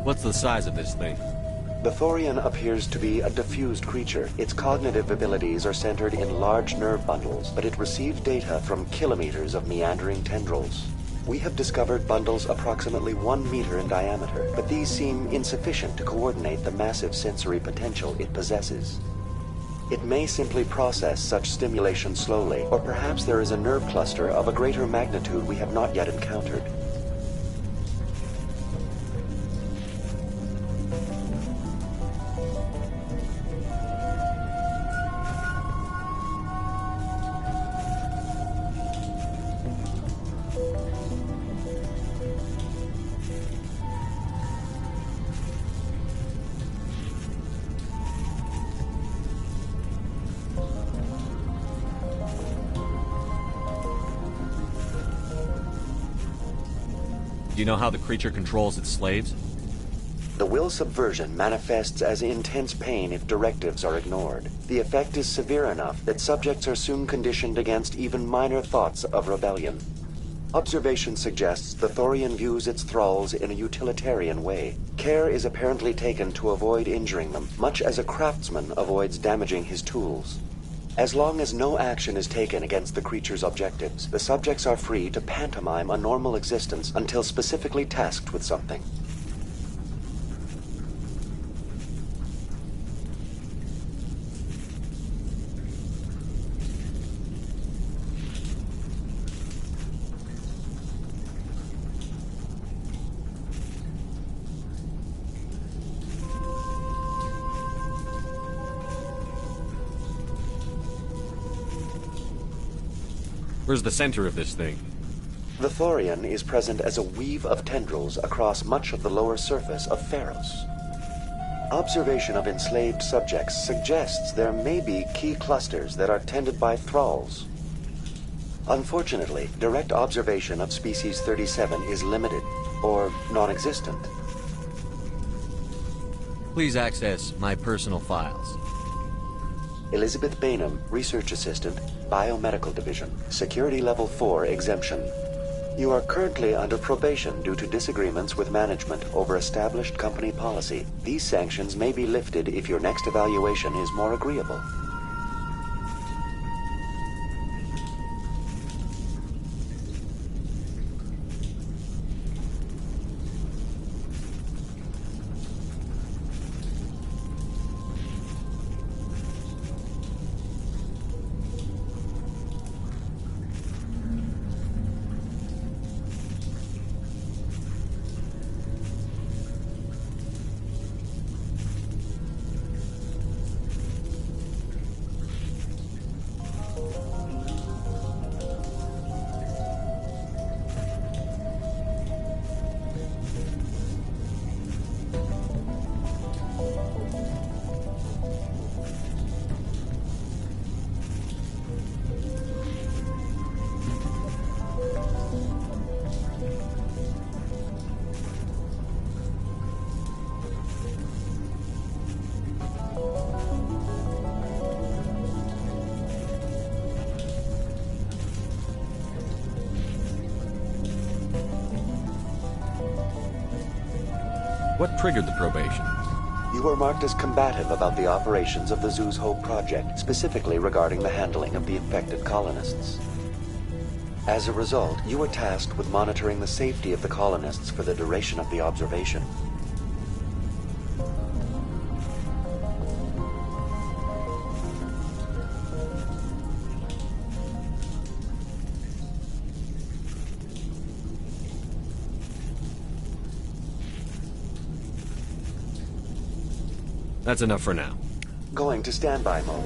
What's the size of this thing? The Thorian appears to be a diffused creature. Its cognitive abilities are centered in large nerve bundles, but it receives data from kilometers of meandering tendrils. We have discovered bundles approximately 1 meter in diameter, but these seem insufficient to coordinate the massive sensory potential it possesses. It may simply process such stimulation slowly, or perhaps there is a nerve cluster of a greater magnitude we have not yet encountered. Do you know how the creature controls its slaves? The will subversion manifests as intense pain if directives are ignored. The effect is severe enough that subjects are soon conditioned against even minor thoughts of rebellion. Observation suggests the Thorian views its thralls in a utilitarian way. Care is apparently taken to avoid injuring them, much as a craftsman avoids damaging his tools. As long as no action is taken against the creature's objectives, the subjects are free to pantomime a normal existence until specifically tasked with something. Where's the center of this thing? The Thorian is present as a weave of tendrils across much of the lower surface of Pharos. Observation of enslaved subjects suggests there may be key clusters that are tended by thralls. Unfortunately, direct observation of species 37 is limited, or non-existent. Please access my personal files. Elizabeth Bainham, Research Assistant, Biomedical Division, Security Level 4 exemption. You are currently under probation due to disagreements with management over established company policy. These sanctions may be lifted if your next evaluation is more agreeable. What triggered the probation? You were marked as combative about the operations of the Zeus Hope project, specifically regarding the handling of the infected colonists. As a result, you were tasked with monitoring the safety of the colonists for the duration of the observation. That's enough for now. Going to standby mode.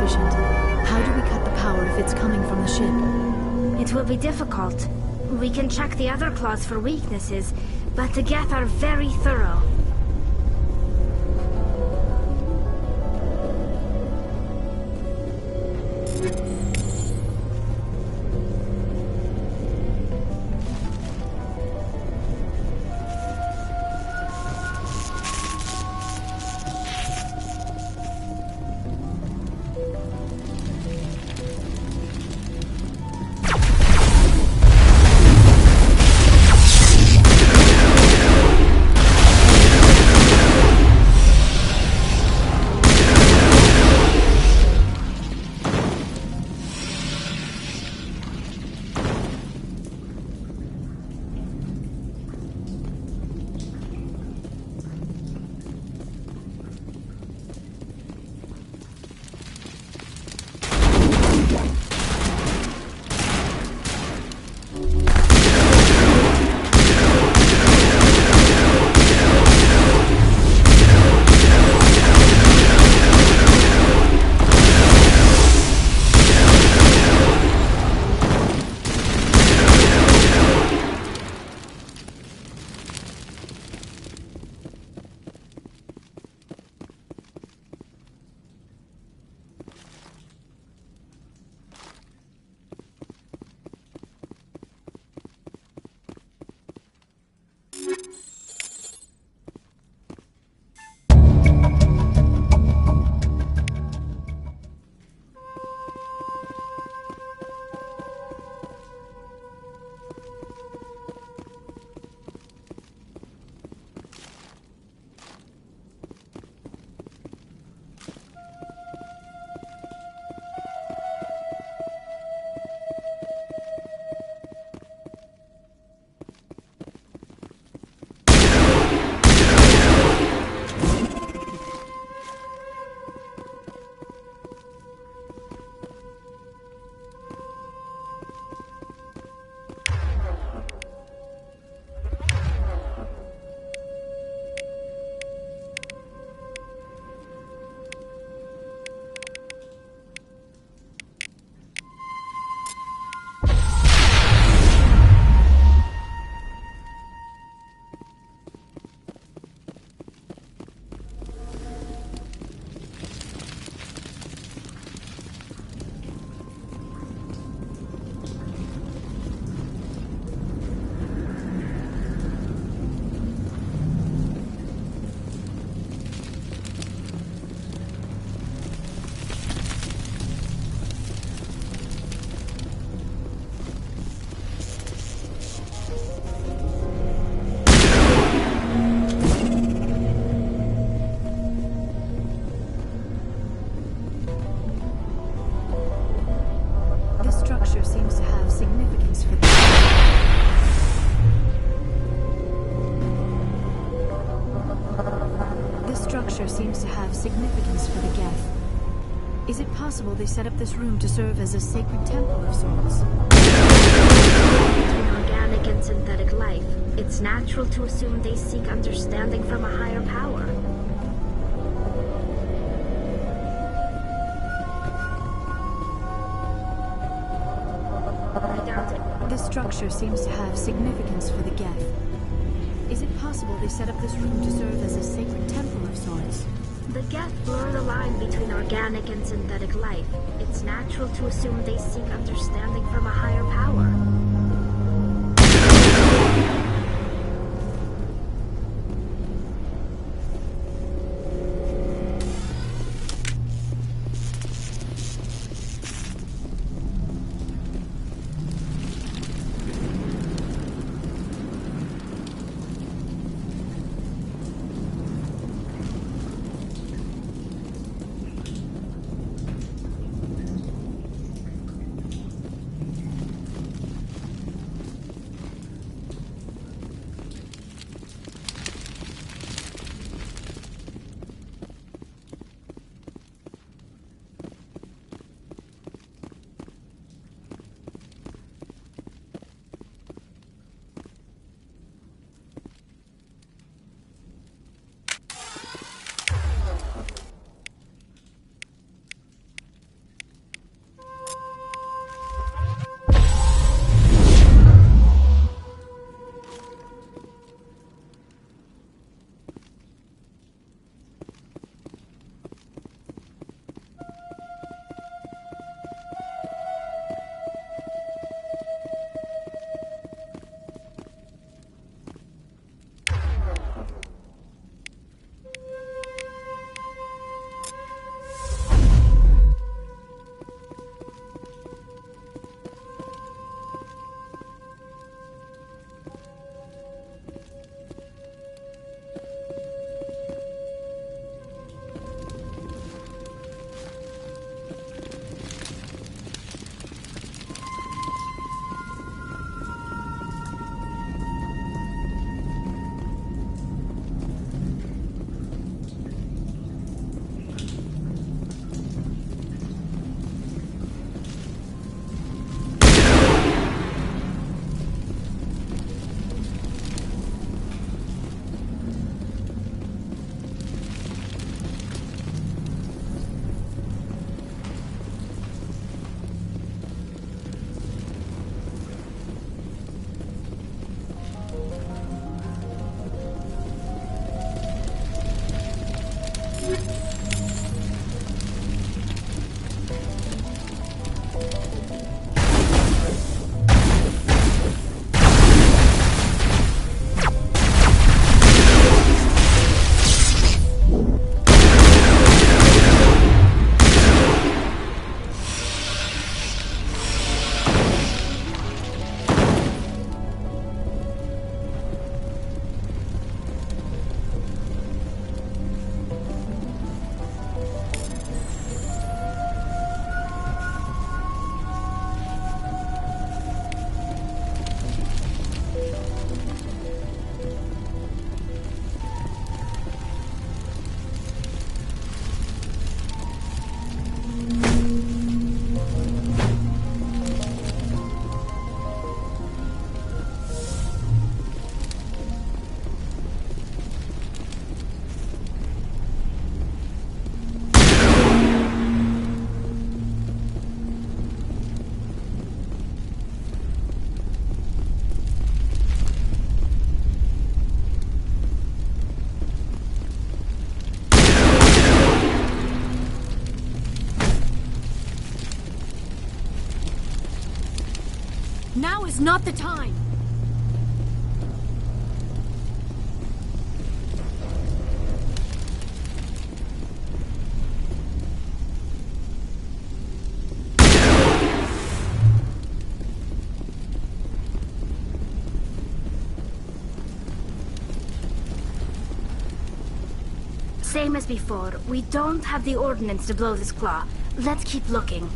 efficient. How do we cut the power if it's coming from the ship? It will be difficult. We can check the other claws for weaknesses, but the Geth are very thorough. Seems to have significance for the Geth. Is it possible they set up this room to serve as a sacred temple of sorts? Between organic and synthetic life, it's natural to assume they seek understanding from a higher power. I doubt it. This structure seems to have significance for the Geth. Is it possible they set up this room to serve as a sacred temple of sorts? The Geth blur the line between organic and synthetic life. It's natural to assume they seek understanding from a higher power. Now is not the time! Same as before. We don't have the ordnance to blow this claw. Let's keep looking.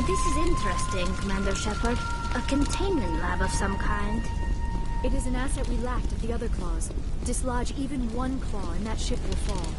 This is interesting, Commander Shepard. A containment lab of some kind. It is an asset we lacked at the other claws. Dislodge even one claw and that ship will fall.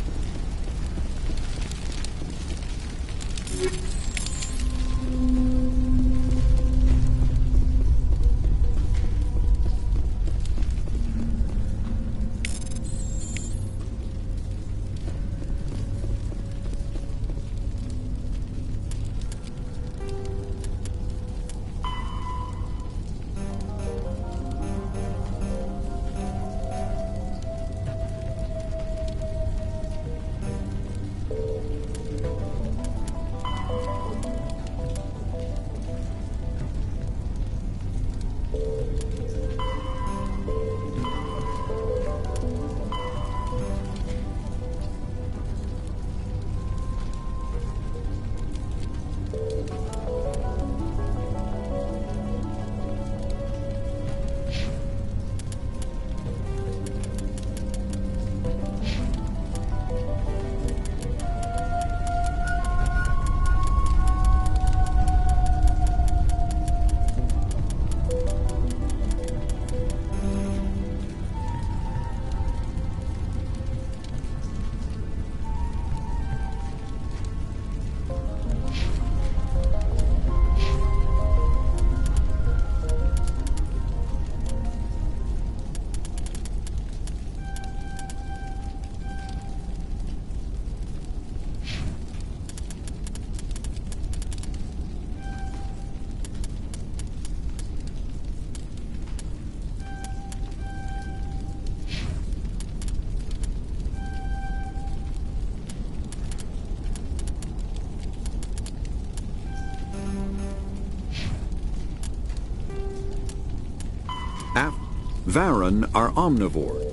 Varen are omnivore.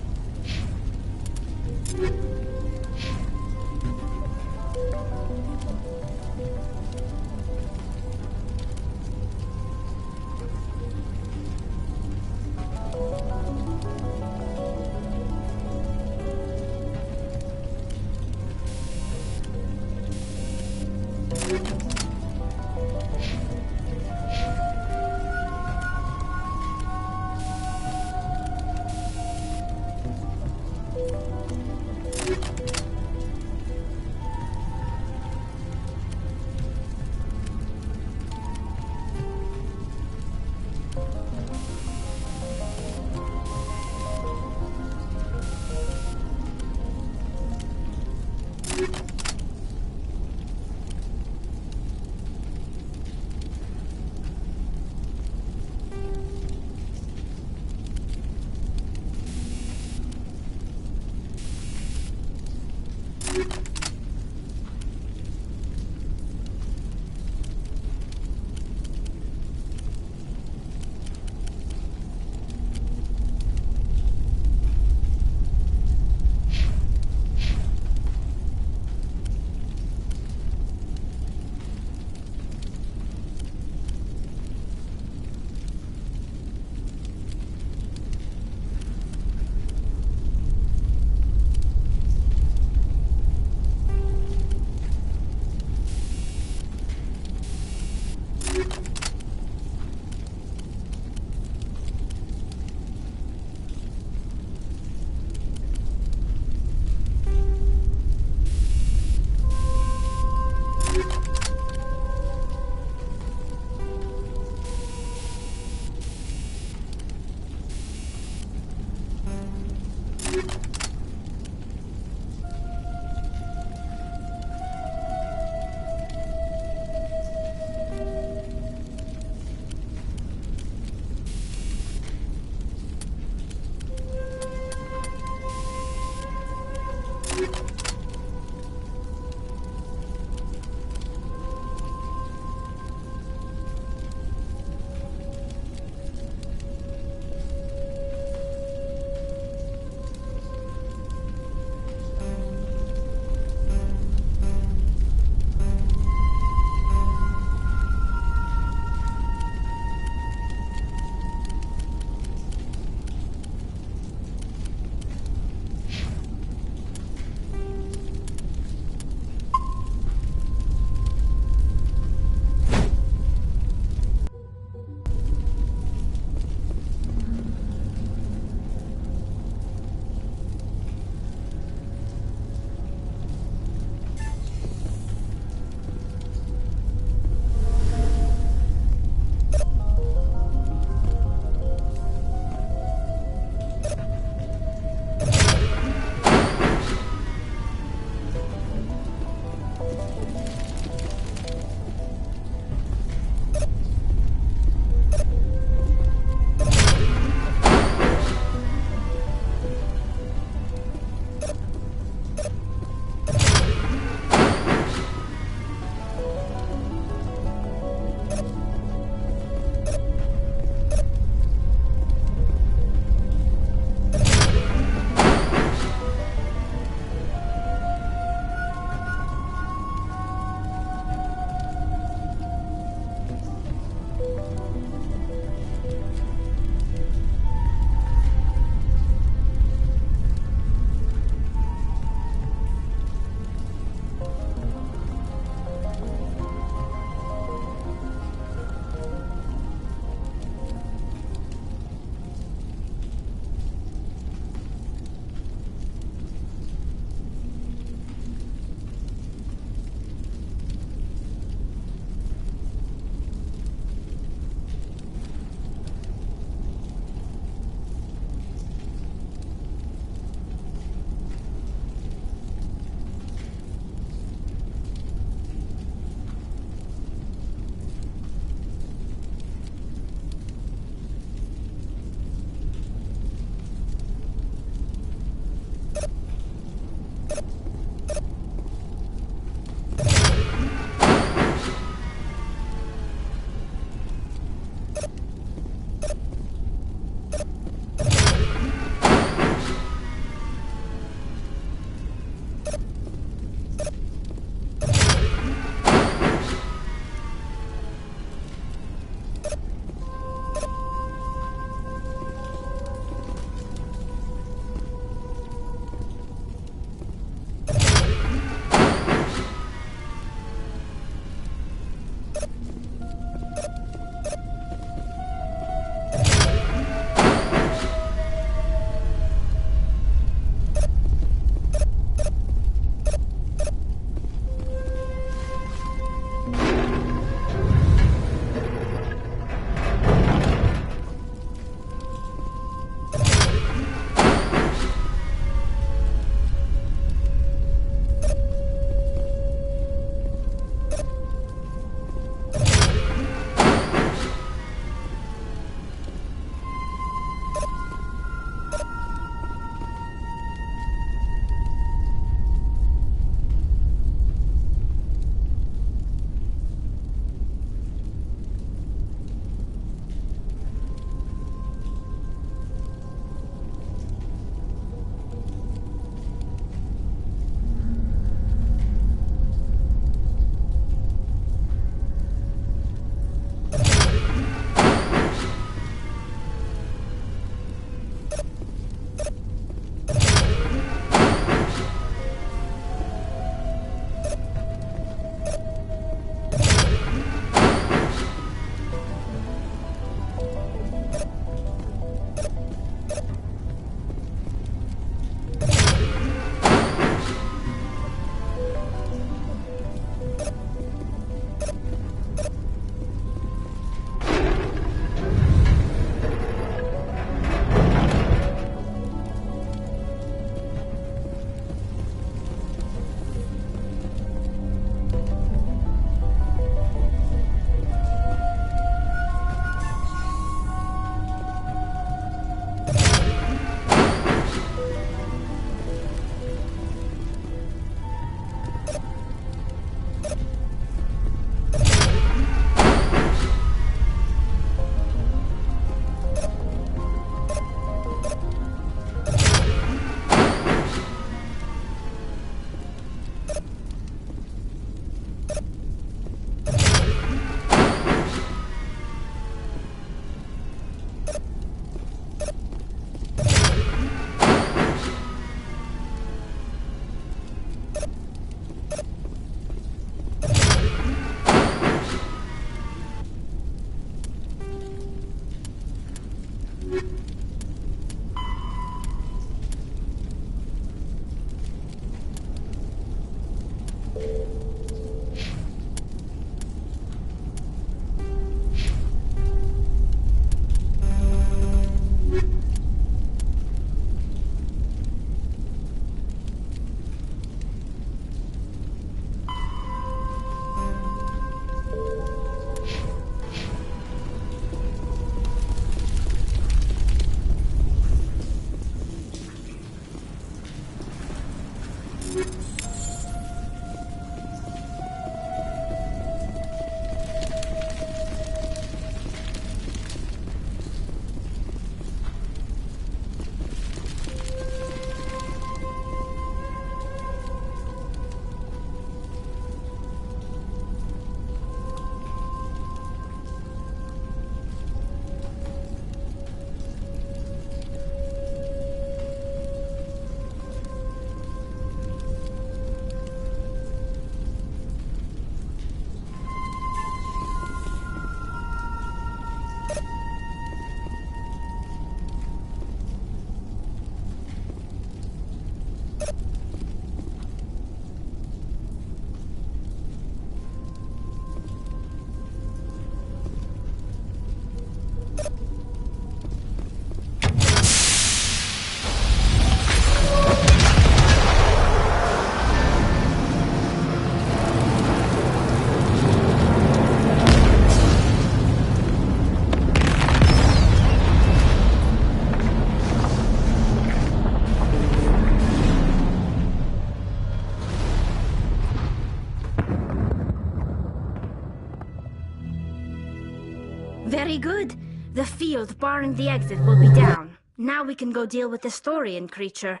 Very good. The field barring the exit will be down. Now we can go deal with the Thorian creature.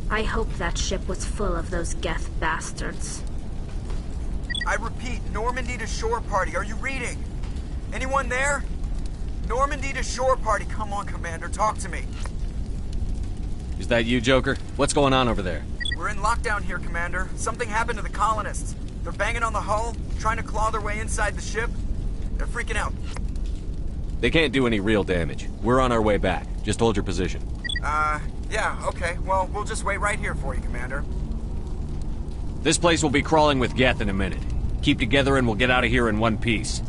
I hope that ship was full of those Geth bastards. I repeat, Normandy to shore party. Are you reading? Anyone there? Normandy to shore party. Come on, Commander. Talk to me. Is that you, Joker? What's going on over there? We're in lockdown here, Commander. Something happened to the colonists. They're banging on the hull, trying to claw their way inside the ship. They're freaking out. They can't do any real damage. We're on our way back. Just hold your position. Yeah, okay. Well, we'll just wait right here for you, Commander. This place will be crawling with Geth in a minute. Keep together and we'll get out of here in one piece.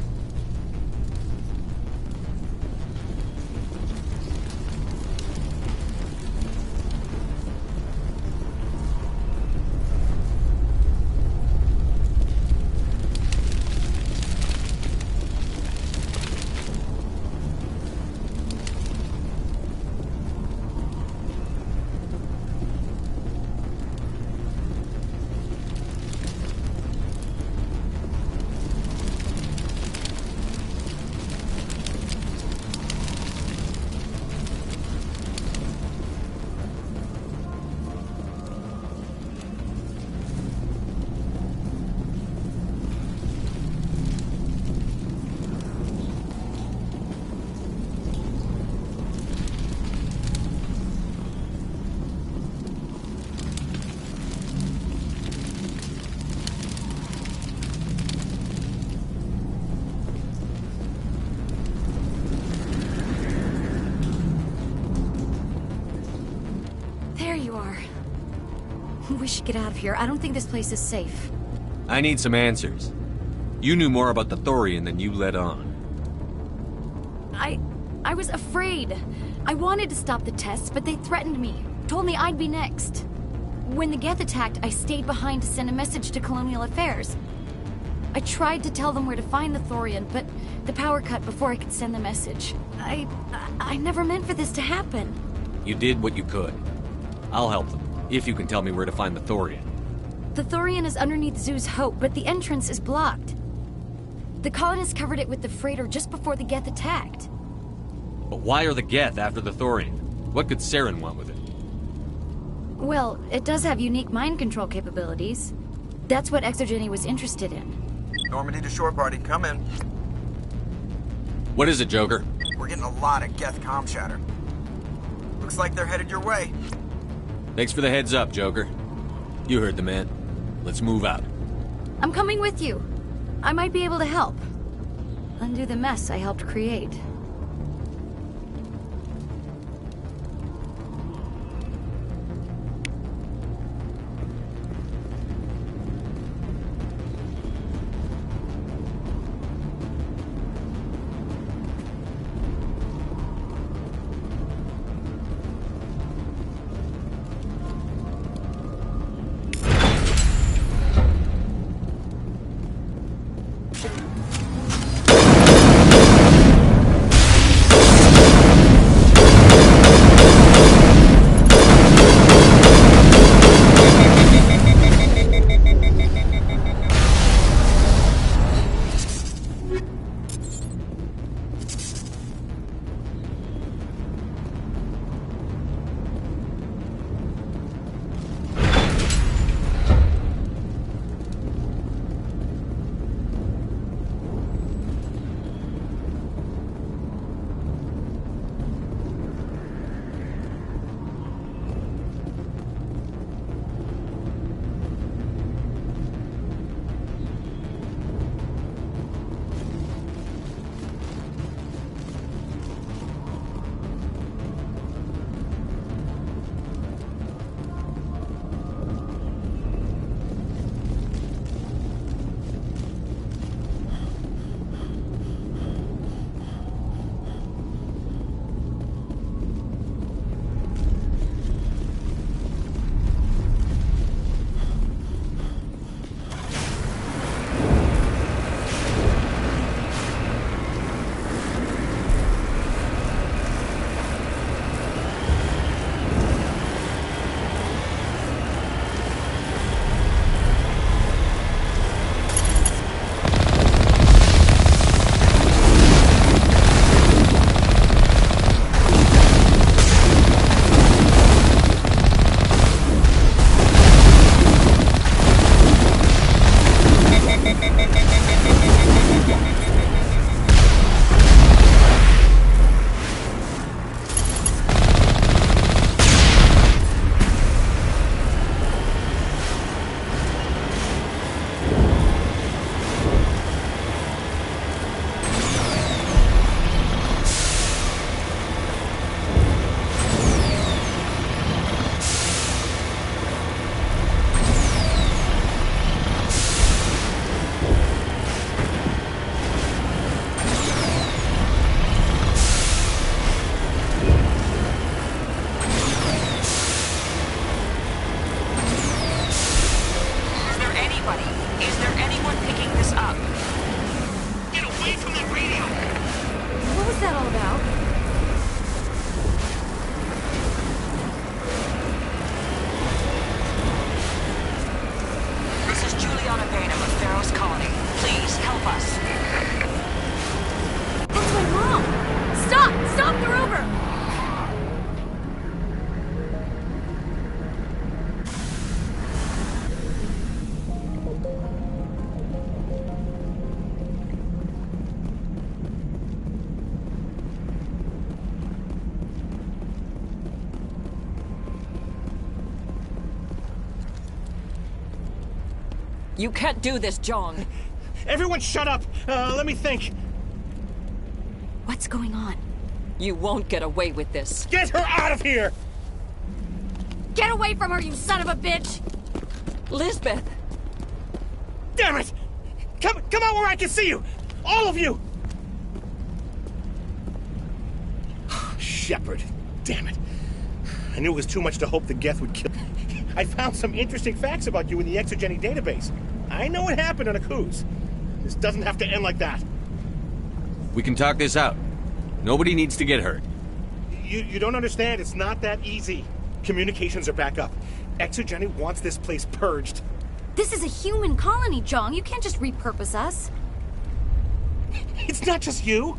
We should get out of here. I don't think this place is safe. I need some answers. You knew more about the Thorian than you let on. I was afraid. I wanted to stop the tests, but they threatened me. Told me I'd be next. When the Geth attacked, I stayed behind to send a message to Colonial Affairs. I tried to tell them where to find the Thorian, but the power cut before I could send the message. I never meant for this to happen. You did what you could. I'll help them, if you can tell me where to find the Thorian. The Thorian is underneath Zoo's Hope, but the entrance is blocked. The colonists covered it with the freighter just before the Geth attacked. But why are the Geth after the Thorian? What could Saren want with it? Well, it does have unique mind control capabilities. That's what Exogeny was interested in. Normandy to shore party, come in. What is it, Joker? We're getting a lot of Geth comm chatter. Looks like they're headed your way. Thanks for the heads up, Joker. You heard the man. Let's move out. I'm coming with you. I might be able to help. Undo the mess I helped create. You can't do this, Jong. Everyone shut up! Let me think. What's going on? You won't get away with this. Get her out of here! Get away from her, you son of a bitch! Lisbeth! Damn it! Come out where I can see you! All of you! Shepard. Damn it. I knew it was too much to hope the Geth would kill. I found some interesting facts about you in the Exogeny database. I know it happened on a cruise. This doesn't have to end like that. We can talk this out. Nobody needs to get hurt. You don't understand. It's not that easy. Communications are back up. Exogeny wants this place purged. This is a human colony, Jong. You can't just repurpose us. It's not just you.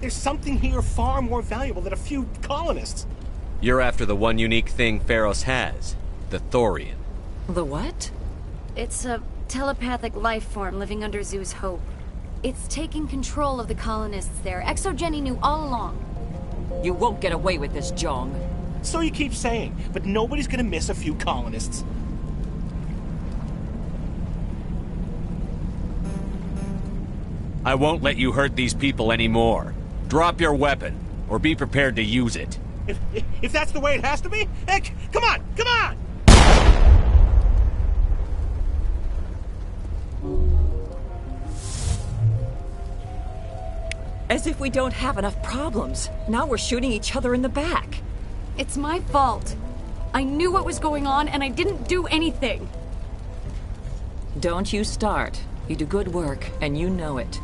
There's something here far more valuable than a few colonists. You're after the one unique thing Pharos has. The Thorian. The what? It's a telepathic life form living under Zeus Hope. It's taking control of the colonists there. Exogeny knew all along. You won't get away with this, Jong. So you keep saying, but nobody's gonna miss a few colonists. I won't let you hurt these people anymore. Drop your weapon, or be prepared to use it. If that's the way it has to be, heck, come on, come on! As if we don't have enough problems. Now we're shooting each other in the back. It's my fault. I knew what was going on, and I didn't do anything. Don't you start. You do good work, and you know it.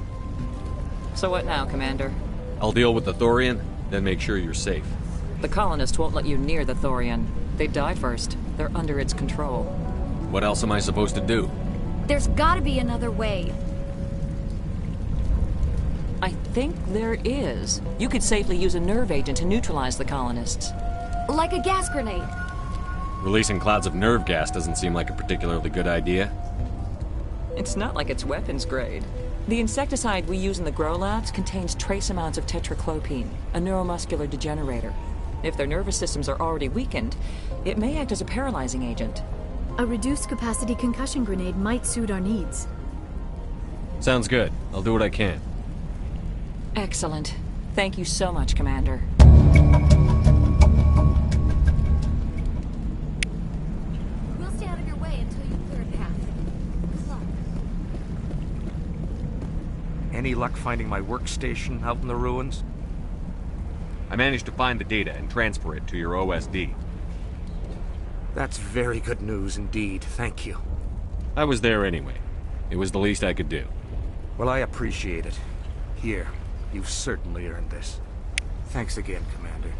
So what now, Commander? I'll deal with the Thorian, then make sure you're safe. The colonists won't let you near the Thorian. They die first. They're under its control. What else am I supposed to do? There's gotta be another way. I think there is. You could safely use a nerve agent to neutralize the colonists. Like a gas grenade. Releasing clouds of nerve gas doesn't seem like a particularly good idea. It's not like it's weapons grade. The insecticide we use in the grow labs contains trace amounts of tetraclopine, a neuromuscular degenerator. If their nervous systems are already weakened, it may act as a paralyzing agent. A reduced capacity concussion grenade might suit our needs. Sounds good. I'll do what I can. Excellent. Thank you so much, Commander. We'll stay out of your way until you clear a path. Good luck. Any luck finding my workstation out in the ruins? I managed to find the data and transfer it to your OSD. That's very good news indeed. Thank you. I was there anyway. It was the least I could do. Well, I appreciate it. Here, you've certainly earned this. Thanks again, Commander.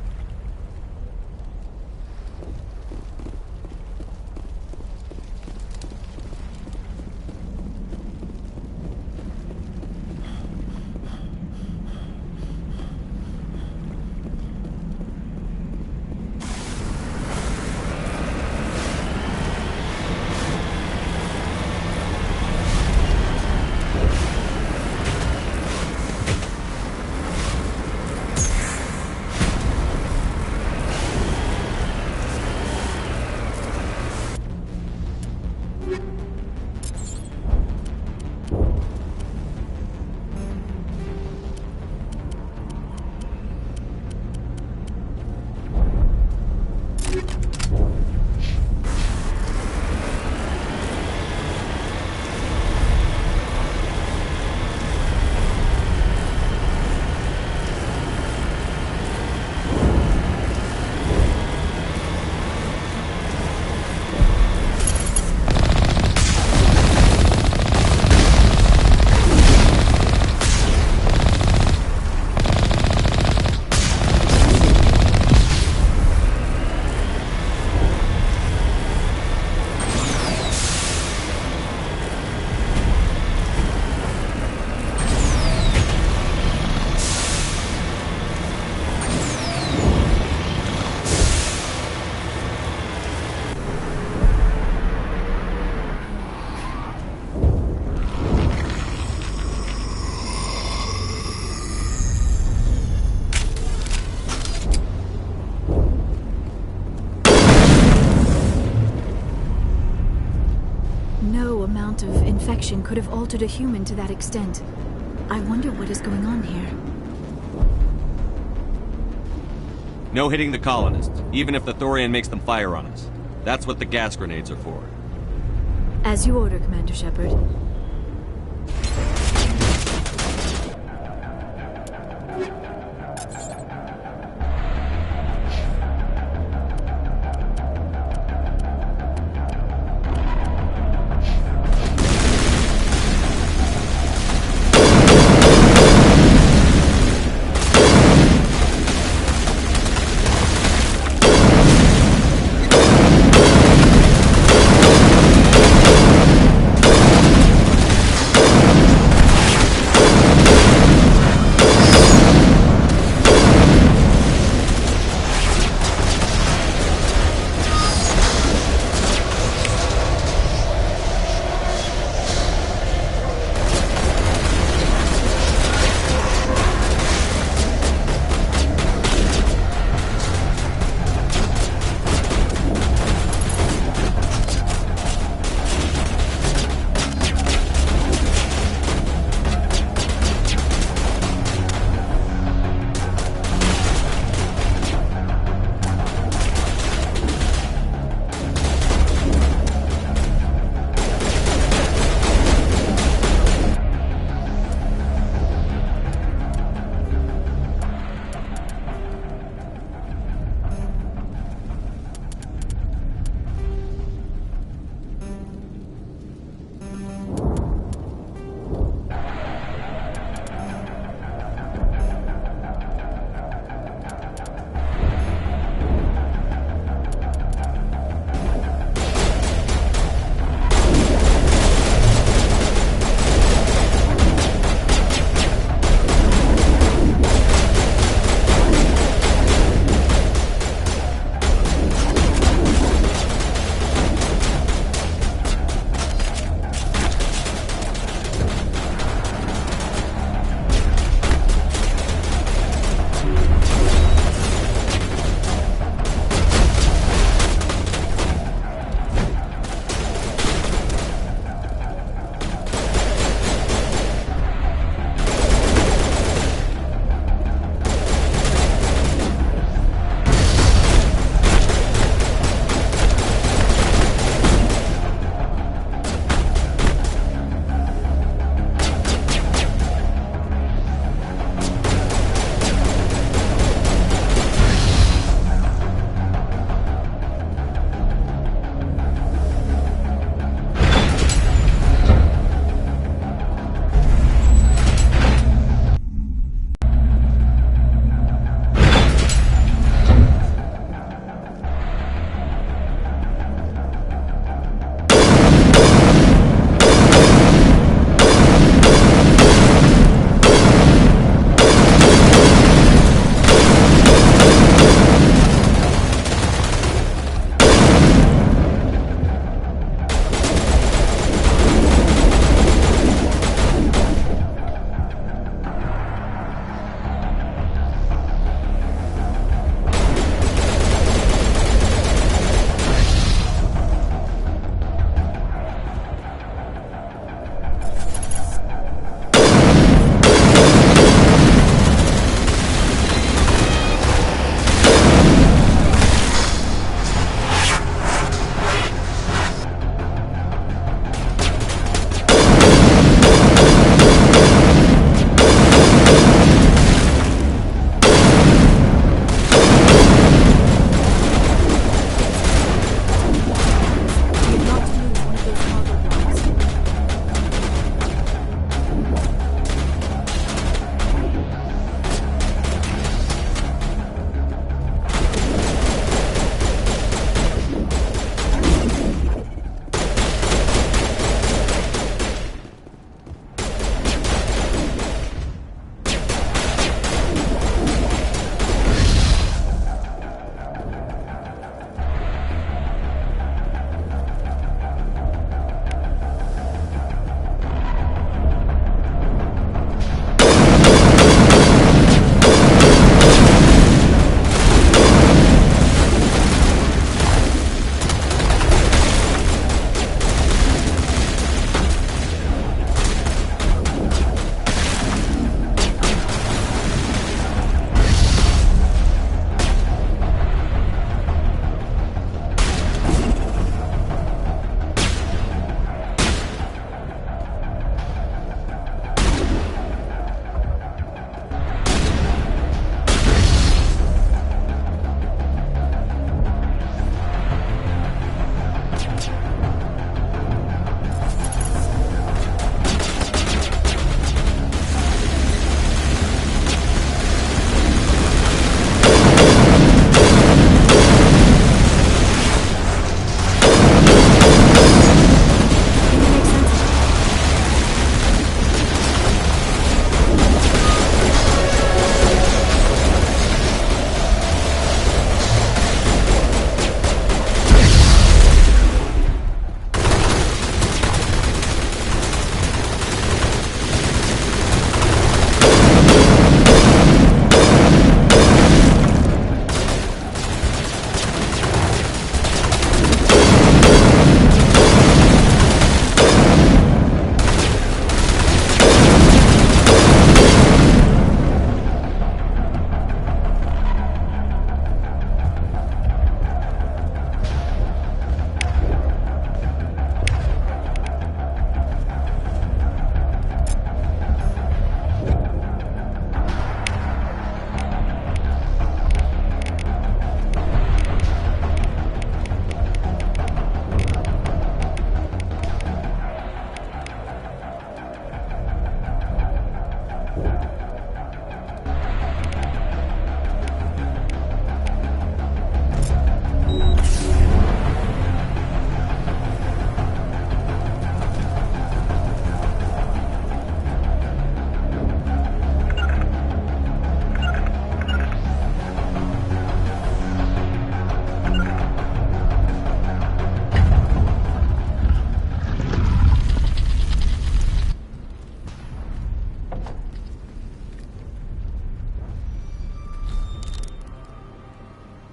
amount of infection could have altered a human to that extent. I wonder what is going on here. No hitting the colonists, even if the Thorian makes them fire on us. That's what the gas grenades are for. As you order, Commander Shepard.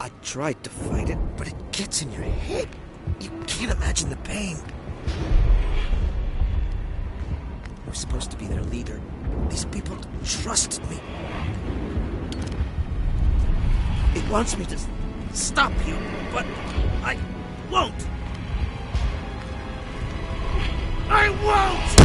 I tried to fight it, but it gets in your head. You can't imagine the pain. I was supposed to be their leader. These people trusted me. It wants me to stop you, but I won't. I won't!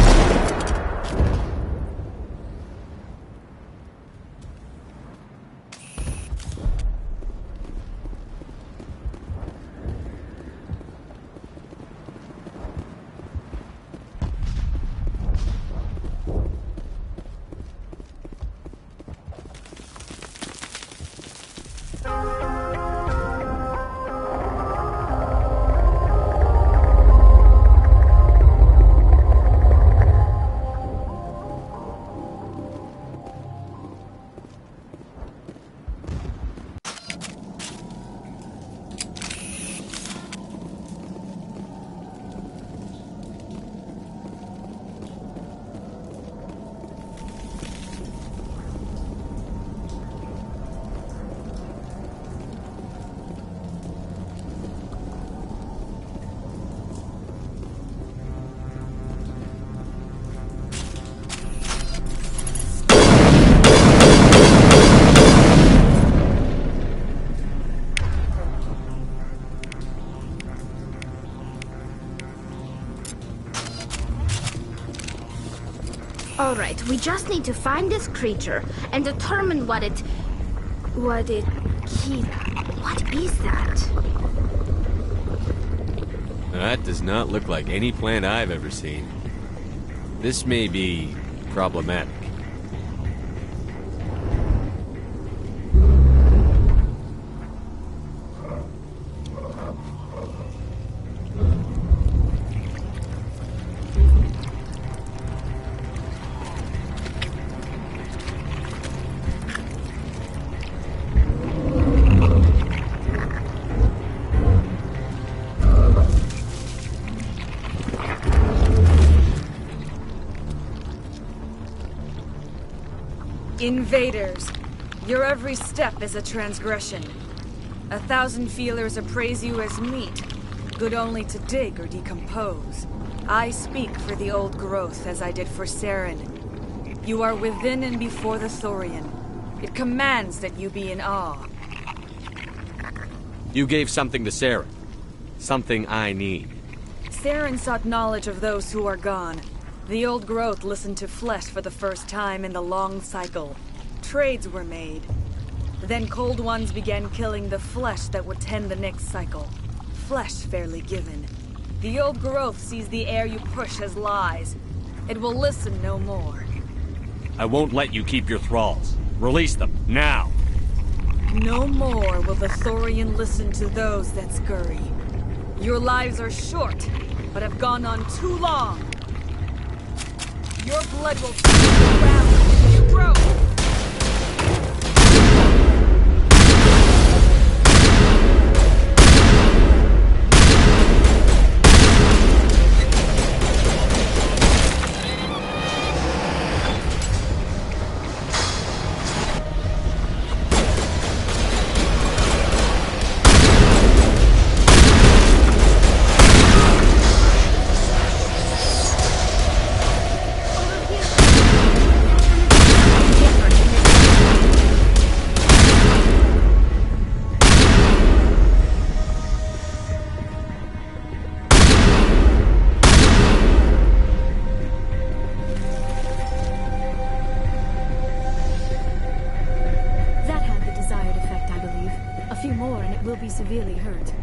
Alright, we just need to find this creature and determine what is that? That does not look like any plant I've ever seen. This may be problematic. Invaders, your every step is a transgression. 1,000 feelers appraise you as meat, good only to dig or decompose. I speak for the old growth as I did for Saren. You are within and before the Thorian. It commands that you be in awe. You gave something to Saren. Something I need. Saren sought knowledge of those who are gone. The old growth listened to flesh for the first time in the long cycle. Trades were made. Then cold ones began killing the flesh that would tend the next cycle. Flesh fairly given. The old growth sees the air you push as lies. It will listen no more. I won't let you keep your thralls. Release them, now! No more will the Thorian listen to those that scurry. Your lives are short, but have gone on too long. Your blood will flow around as you grow. Severely hurt.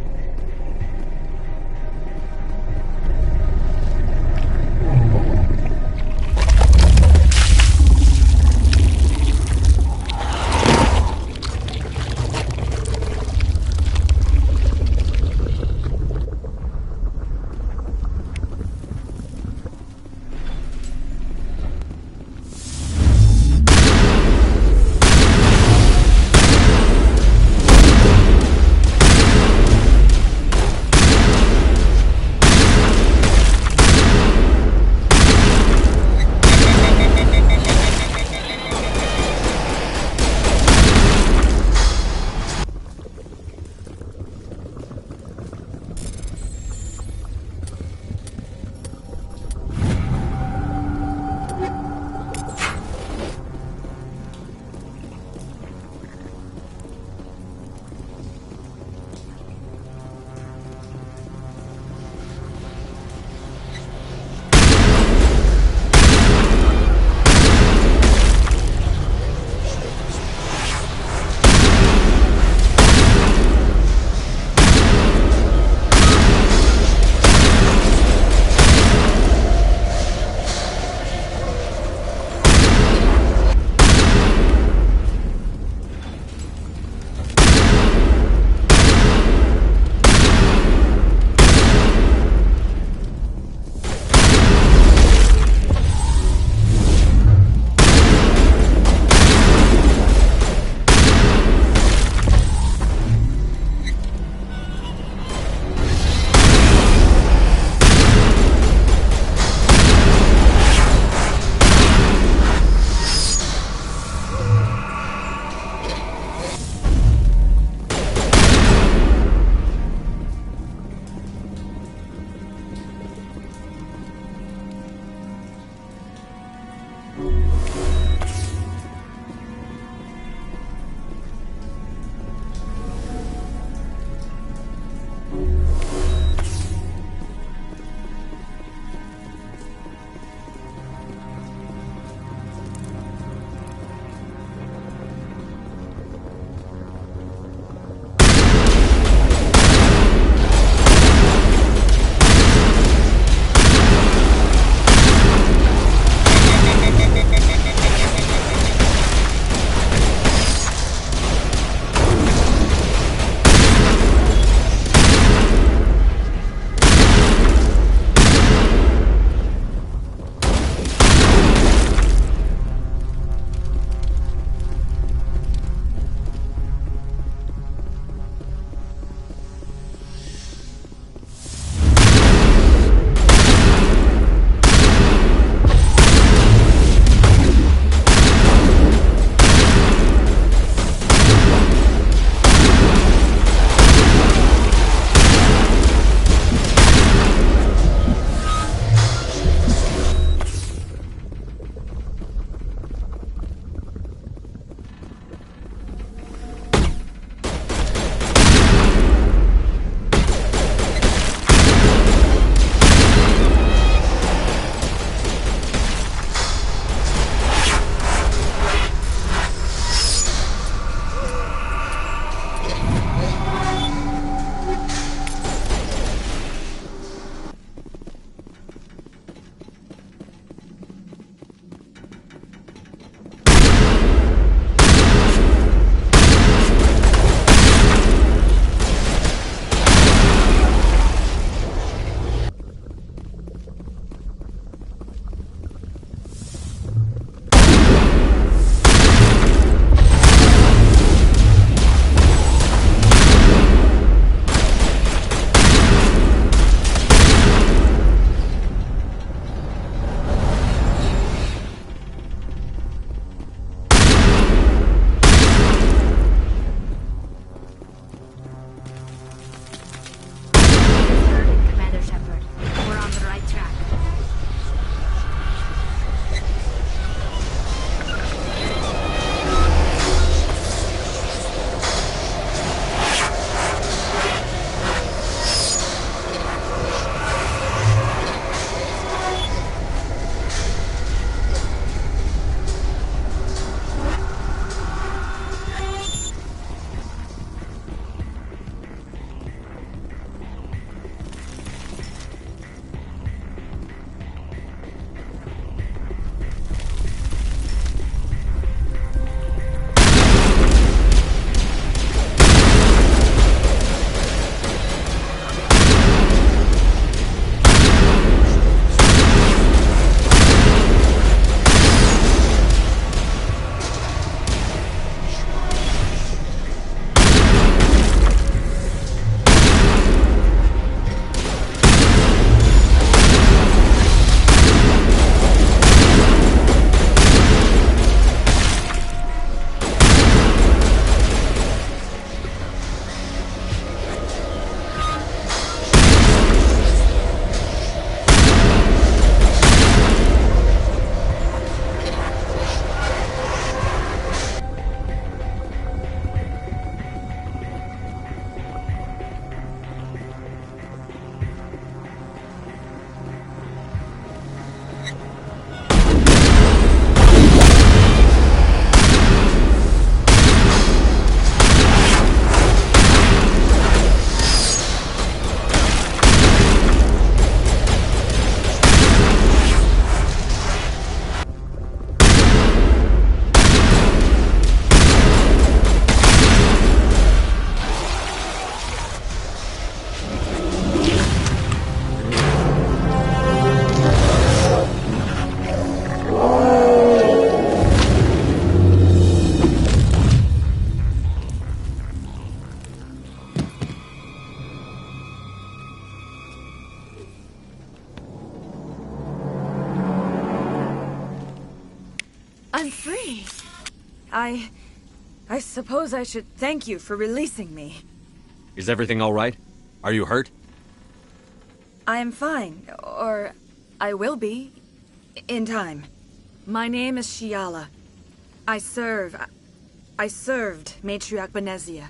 me. I suppose I should thank you for releasing me. Is everything all right? Are you hurt? I am fine, or I will be, in time. My name is Shiala. I served Matriarch Benezia.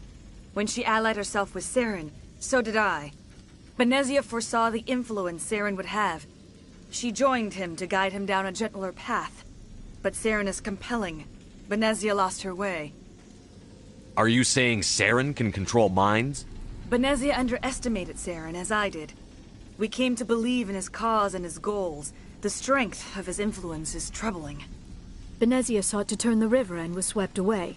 When she allied herself with Saren, so did I. Benezia foresaw the influence Saren would have. She joined him to guide him down a gentler path. But Saren is compelling. Benezia lost her way. Are you saying Saren can control minds? Benezia underestimated Saren, as I did. We came to believe in his cause and his goals. The strength of his influence is troubling. Benezia sought to turn the river and was swept away.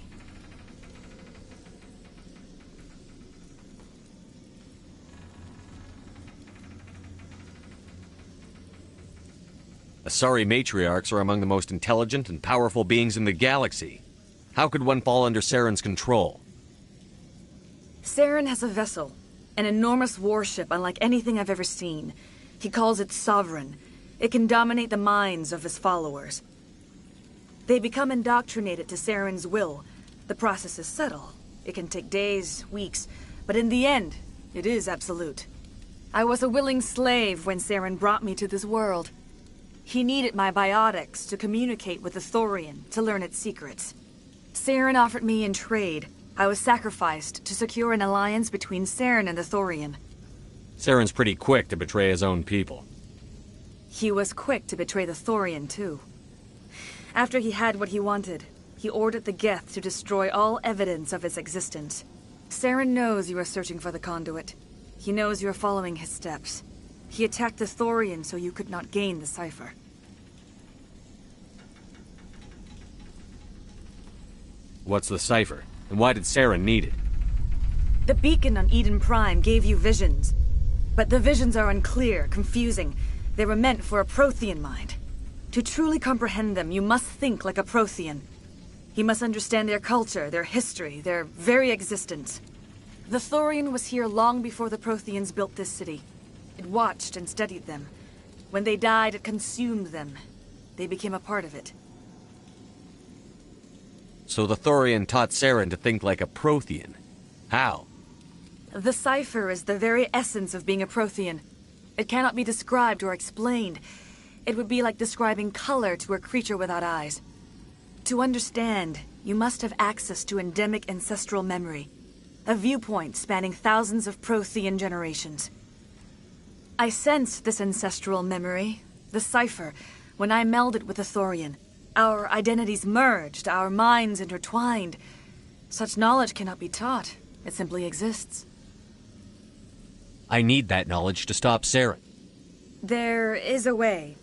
Asari matriarchs are among the most intelligent and powerful beings in the galaxy. How could one fall under Saren's control? Saren has a vessel, an enormous warship unlike anything I've ever seen. He calls it Sovereign. It can dominate the minds of his followers. They become indoctrinated to Saren's will. The process is subtle. It can take days, weeks, but in the end, it is absolute. I was a willing slave when Saren brought me to this world. He needed my biotics to communicate with the Thorian, to learn its secrets. Saren offered me in trade. I was sacrificed to secure an alliance between Saren and the Thorian. Saren's pretty quick to betray his own people. He was quick to betray the Thorian, too. After he had what he wanted, he ordered the Geth to destroy all evidence of its existence. Saren knows you are searching for the conduit. He knows you are following his steps. He attacked the Thorian so you could not gain the cipher. What's the cipher? And why did Saren need it? The beacon on Eden Prime gave you visions. But the visions are unclear, confusing. They were meant for a Prothean mind. To truly comprehend them, you must think like a Prothean. You must understand their culture, their history, their very existence. The Thorian was here long before the Protheans built this city. It watched and studied them. When they died, it consumed them. They became a part of it. So the Thorian taught Saren to think like a Prothean. How? The cipher is the very essence of being a Prothean. It cannot be described or explained. It would be like describing color to a creature without eyes. To understand, you must have access to endemic ancestral memory. A viewpoint spanning thousands of Prothean generations. I sensed this ancestral memory, the cipher, when I melded with the Thorian. Our identities merged, our minds intertwined. Such knowledge cannot be taught. It simply exists. I need that knowledge to stop Saren. There is a way.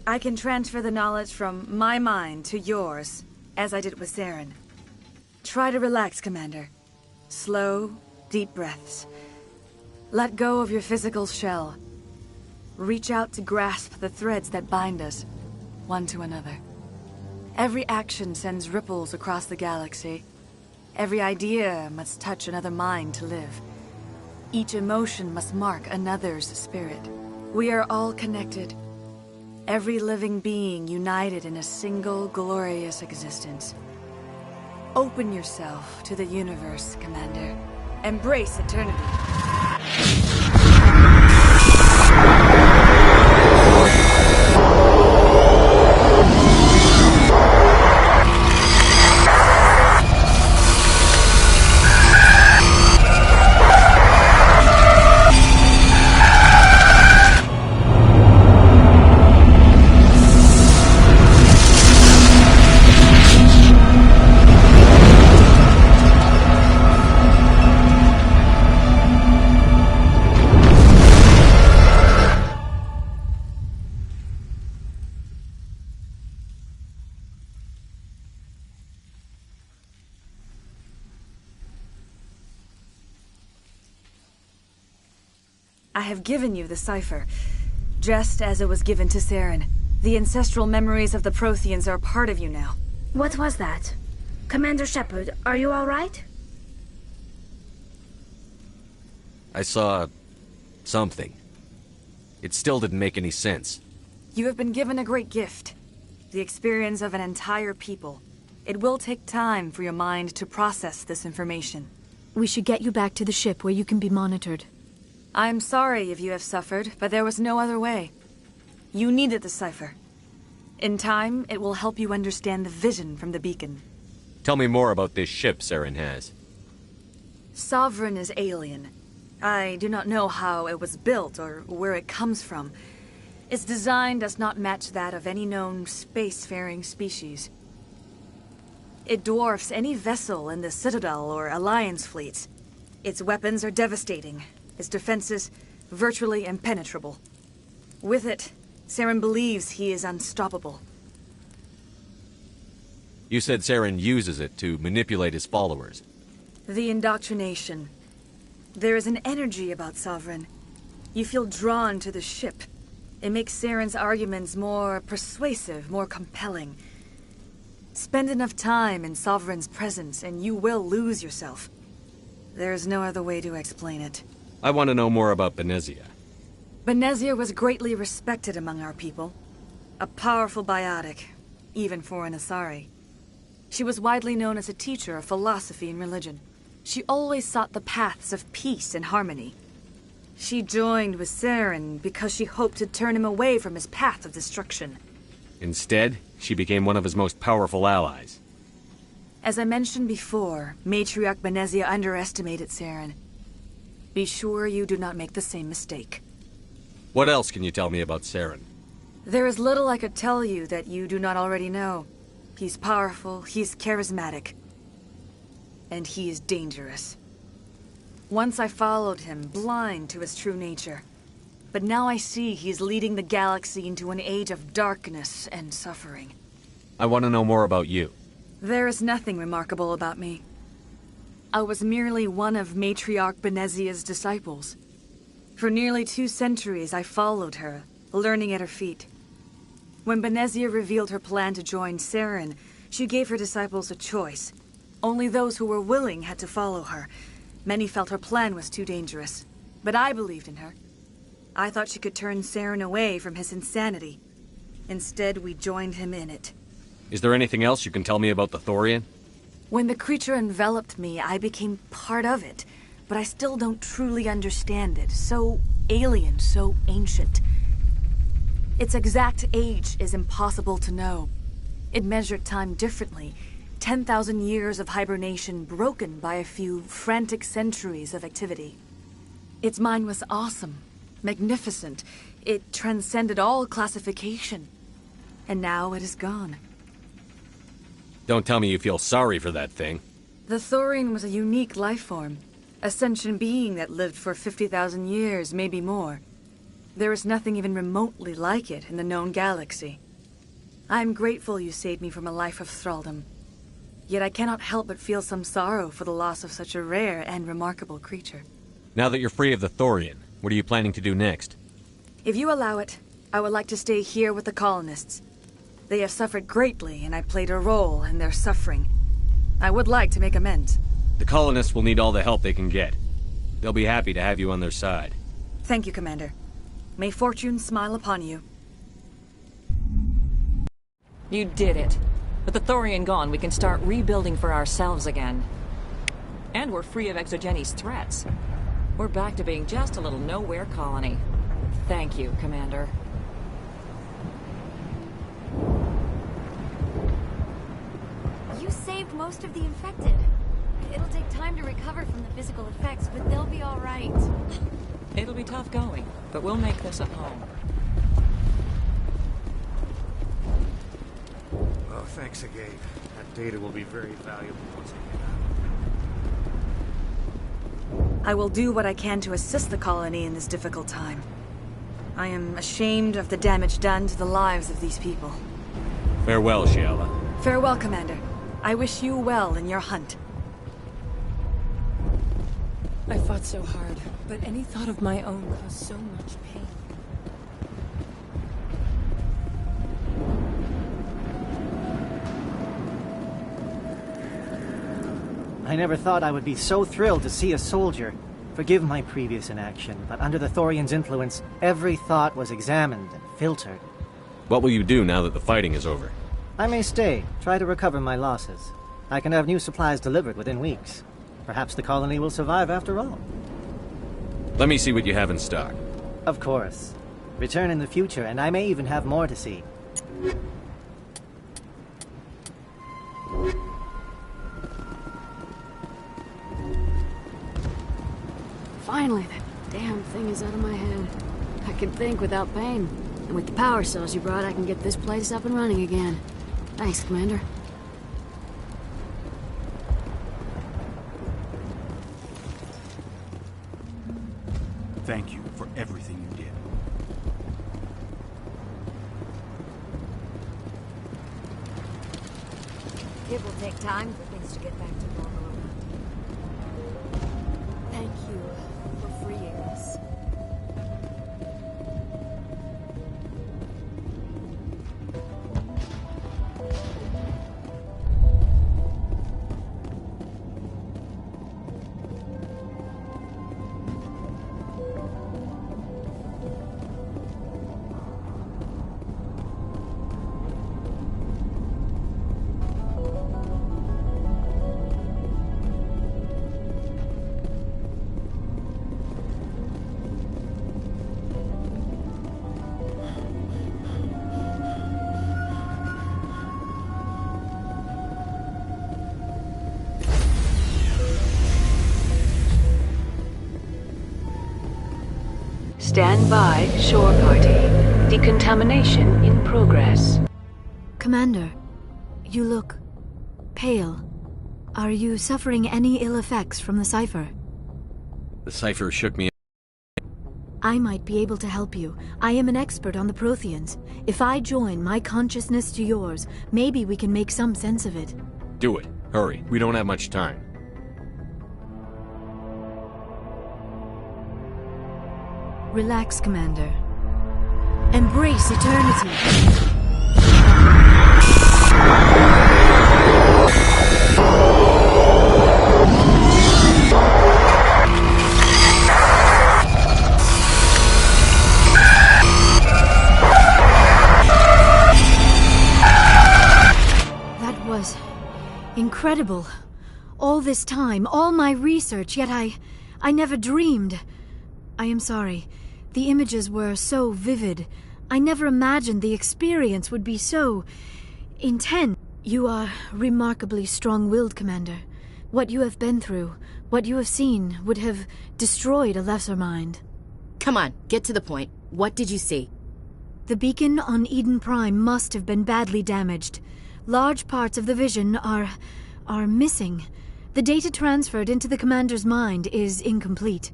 I can transfer the knowledge from my mind to yours, as I did with Saren. Try to relax, Commander. Slow, deep breaths. Let go of your physical shell. Reach out to grasp the threads that bind us, one to another. Every action sends ripples across the galaxy. Every idea must touch another mind to live. Each emotion must mark another's spirit. We are all connected. Every living being united in a single glorious existence. Open yourself to the universe, Commander. Embrace eternity. I have given you the cipher, just as it was given to Saren. The ancestral memories of the Protheans are part of you now. What was that? Commander Shepard, are you all right? I saw something. It still didn't make any sense. You have been given a great gift. The experience of an entire people. It will take time for your mind to process this information. We should get you back to the ship where you can be monitored. I'm sorry if you have suffered, but there was no other way. You needed the cipher. In time, it will help you understand the vision from the beacon. Tell me more about this ship Saren has. Sovereign is alien. I do not know how it was built or where it comes from. Its design does not match that of any known spacefaring species. It dwarfs any vessel in the Citadel or Alliance fleets. Its weapons are devastating. Its defenses virtually impenetrable. With it, Saren believes he is unstoppable. You said Saren uses it to manipulate his followers. The indoctrination. There is an energy about Sovereign. You feel drawn to the ship. It makes Saren's arguments more persuasive, more compelling. Spend enough time in Sovereign's presence and you will lose yourself. There is no other way to explain it. I want to know more about Benezia. Benezia was greatly respected among our people. A powerful biotic, even for an Asari. She was widely known as a teacher of philosophy and religion. She always sought the paths of peace and harmony. She joined with Saren because she hoped to turn him away from his path of destruction. Instead, she became one of his most powerful allies. As I mentioned before, Matriarch Benezia underestimated Saren. Be sure you do not make the same mistake. What else can you tell me about Saren? There is little I could tell you that you do not already know. He's powerful, he's charismatic, and he is dangerous. Once I followed him, blind to his true nature. But now I see he's leading the galaxy into an age of darkness and suffering. I want to know more about you. There is nothing remarkable about me. I was merely one of Matriarch Benezia's disciples. For nearly 2 centuries I followed her, learning at her feet. When Benezia revealed her plan to join Saren, she gave her disciples a choice. Only those who were willing had to follow her. Many felt her plan was too dangerous, but I believed in her. I thought she could turn Saren away from his insanity. Instead, we joined him in it. Is there anything else you can tell me about the Thorian? When the creature enveloped me, I became part of it, but I still don't truly understand it. So alien, so ancient. Its exact age is impossible to know. It measured time differently. 10,000 years of hibernation broken by a few frantic centuries of activity. Its mind was awesome, magnificent. It transcended all classification. And now it is gone. Don't tell me you feel sorry for that thing. The Thorian was a unique life form. A sentient being that lived for 50,000 years, maybe more. There is nothing even remotely like it in the known galaxy. I am grateful you saved me from a life of thraldom. Yet I cannot help but feel some sorrow for the loss of such a rare and remarkable creature. Now that you're free of the Thorian, what are you planning to do next? If you allow it, I would like to stay here with the colonists. They have suffered greatly, and I played a role in their suffering. I would like to make amends. The colonists will need all the help they can get. They'll be happy to have you on their side. Thank you, Commander. May fortune smile upon you. You did it. With the Thorian gone, we can start rebuilding for ourselves again. And we're free of Exogeni's threats. We're back to being just a little nowhere colony. Thank you, Commander. You saved most of the infected. It'll take time to recover from the physical effects, but they'll be all right. It'll be tough going, but we'll make this a home. Oh, thanks, Agave. That data will be very valuable once I get out. I will do what I can to assist the colony in this difficult time. I am ashamed of the damage done to the lives of these people. Farewell, Shiala. Farewell, Commander. I wish you well in your hunt. I fought so hard, but any thought of my own caused so much pain. I never thought I would be so thrilled to see a soldier. Forgive my previous inaction, but under the Thorian's influence, every thought was examined and filtered. What will you do now that the fighting is over? I may stay, try to recover my losses. I can have new supplies delivered within weeks. Perhaps the colony will survive after all. Let me see what you have in stock. Of course. Return in the future, and I may even have more to see. Finally, that damn thing is out of my head. I can think without pain. And with the power cells you brought, I can get this place up and running again. Thanks, Commander. Thank you for everything you did. It will take time for things to get back to normal around here. Thank you for freeing us. Stand by, shore party. Decontamination in progress. Commander, you look pale. Are you suffering any ill effects from the cipher? The cipher shook me. I might be able to help you. I am an expert on the Protheans. If I join my consciousness to yours, maybe we can make some sense of it. Do it. Hurry. We don't have much time. Relax, Commander. Embrace eternity. That was incredible. All this time, all my research, yet I never dreamed. I am sorry. The images were so vivid. I never imagined the experience would be so intense. You are remarkably strong-willed, Commander. What you have been through, what you have seen, would have destroyed a lesser mind. Come on, get to the point. What did you see? The beacon on Eden Prime must have been badly damaged. Large parts of the vision are missing. The data transferred into the Commander's mind is incomplete.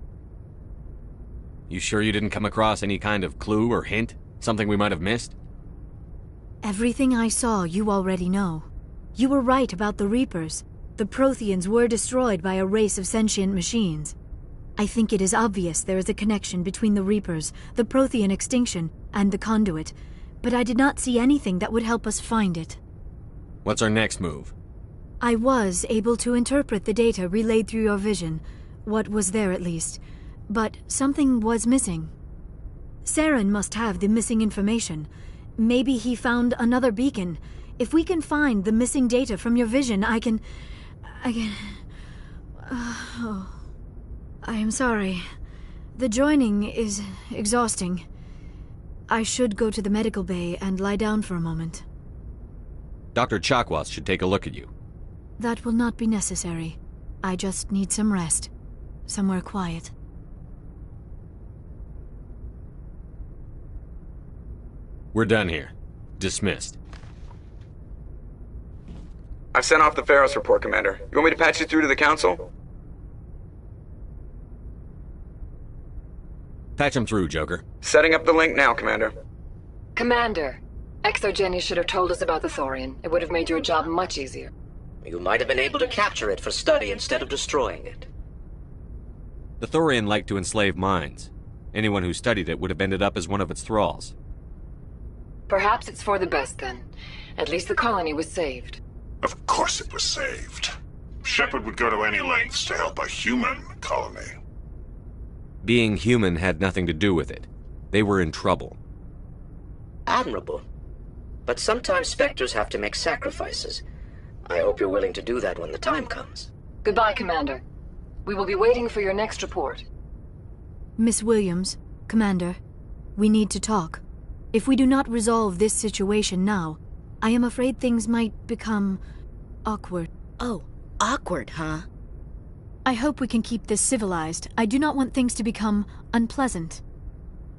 You sure you didn't come across any kind of clue or hint? Something we might have missed? Everything I saw you already know. You were right about the Reapers. The Protheans were destroyed by a race of sentient machines. I think it is obvious there is a connection between the Reapers, the Prothean extinction, and the Conduit, but I did not see anything that would help us find it. What's our next move? I was able to interpret the data relayed through your vision, what was there at least. But something was missing. Saren must have the missing information. Maybe he found another beacon. If we can find the missing data from your vision, I can... I am sorry. The joining is exhausting. I should go to the medical bay and lie down for a moment. Dr. Chakwas should take a look at you. That will not be necessary. I just need some rest. Somewhere quiet. We're done here. Dismissed. I've sent off the Pharos report, Commander. You want me to patch you through to the Council? Patch him through, Joker. Setting up the link now, Commander. Commander, Exogeny should have told us about the Thorian. It would have made your job much easier. You might have been able to capture it for study instead of destroying it. The Thorian liked to enslave minds. Anyone who studied it would have ended up as one of its thralls. Perhaps it's for the best, then. At least the colony was saved. Of course it was saved. Shepard would go to any lengths to help a human colony. Being human had nothing to do with it. They were in trouble. Admirable. But sometimes Spectres have to make sacrifices. I hope you're willing to do that when the time comes. Goodbye, Commander. We will be waiting for your next report. Miss Williams, Commander, we need to talk. If we do not resolve this situation now, I am afraid things might become awkward. Oh, awkward, huh? I hope we can keep this civilized. I do not want things to become unpleasant.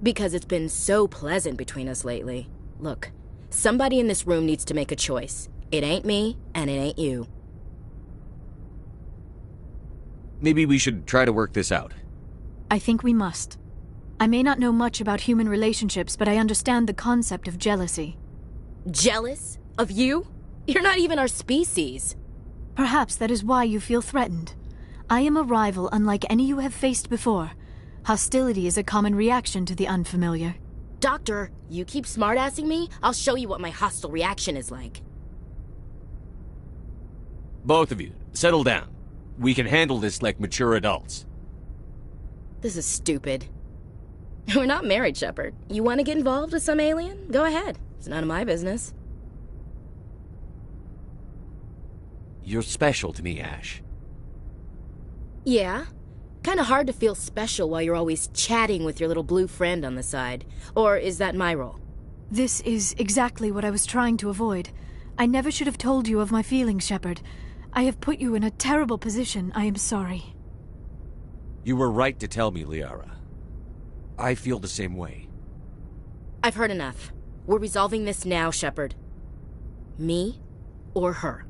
Because it's been so pleasant between us lately. Look, somebody in this room needs to make a choice. It ain't me, and it ain't you. Maybe we should try to work this out. I think we must. I may not know much about human relationships, but I understand the concept of jealousy. Jealous? Of you? You're not even our species. Perhaps that is why you feel threatened. I am a rival unlike any you have faced before. Hostility is a common reaction to the unfamiliar. Doctor, you keep smartassing me, I'll show you what my hostile reaction is like. Both of you, settle down. We can handle this like mature adults. This is stupid. We're not married, Shepard. You want to get involved with some alien? Go ahead. It's none of my business. You're special to me, Ash. Yeah? Kinda hard to feel special while you're always chatting with your little blue friend on the side. Or is that my role? This is exactly what I was trying to avoid. I never should have told you of my feelings, Shepard. I have put you in a terrible position. I am sorry. You were right to tell me, Liara. I feel the same way. I've heard enough. We're resolving this now, Shepard. Me or her.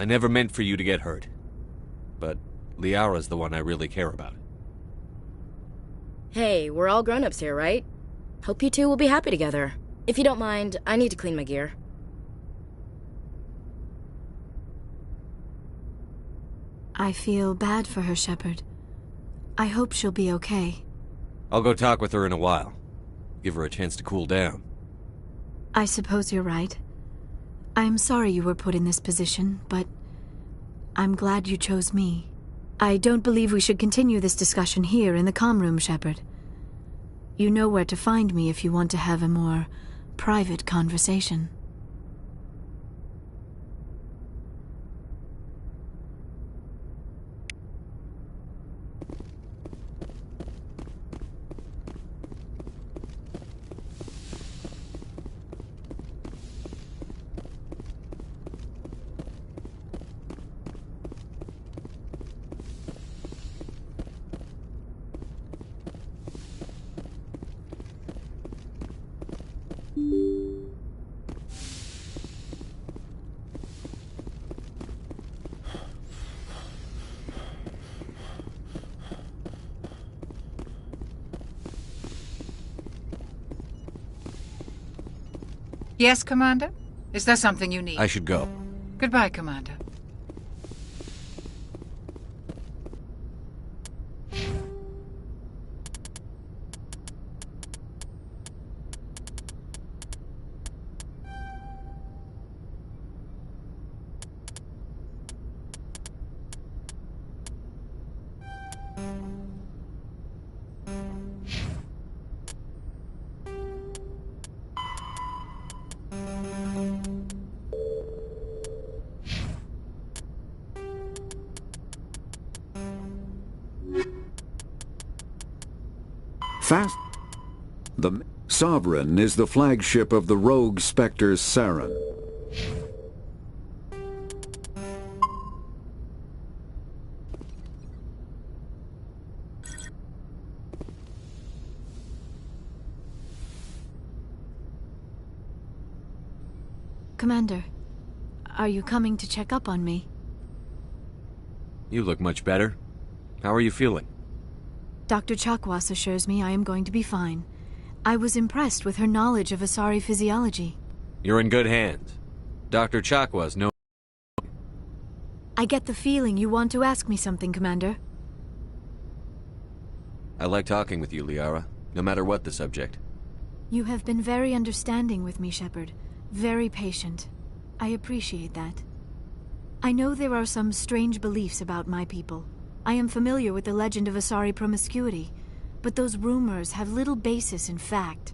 I never meant for you to get hurt. But Liara's the one I really care about. Hey, we're all grown-ups here, right? Hope you two will be happy together. If you don't mind, I need to clean my gear. I feel bad for her, Shepard. I hope she'll be okay. I'll go talk with her in a while. Give her a chance to cool down. I suppose you're right. I'm sorry you were put in this position, but I'm glad you chose me. I don't believe we should continue this discussion here in the comm room, Shepard. You know where to find me if you want to have a more private conversation. Yes, Commander? Is there something you need? I should go. Goodbye, Commander. Fast. The Sovereign is the flagship of the rogue Spectre Saren. Commander, are you coming to check up on me? You look much better. How are you feeling? Dr. Chakwas assures me I am going to be fine. I was impressed with her knowledge of Asari physiology. You're in good hands. Dr. Chakwas knows. I get the feeling you want to ask me something, Commander. I like talking with you, Liara, no matter what the subject. You have been very understanding with me, Shepard. Very patient. I appreciate that. I know there are some strange beliefs about my people. I am familiar with the legend of Asari promiscuity, but those rumors have little basis in fact.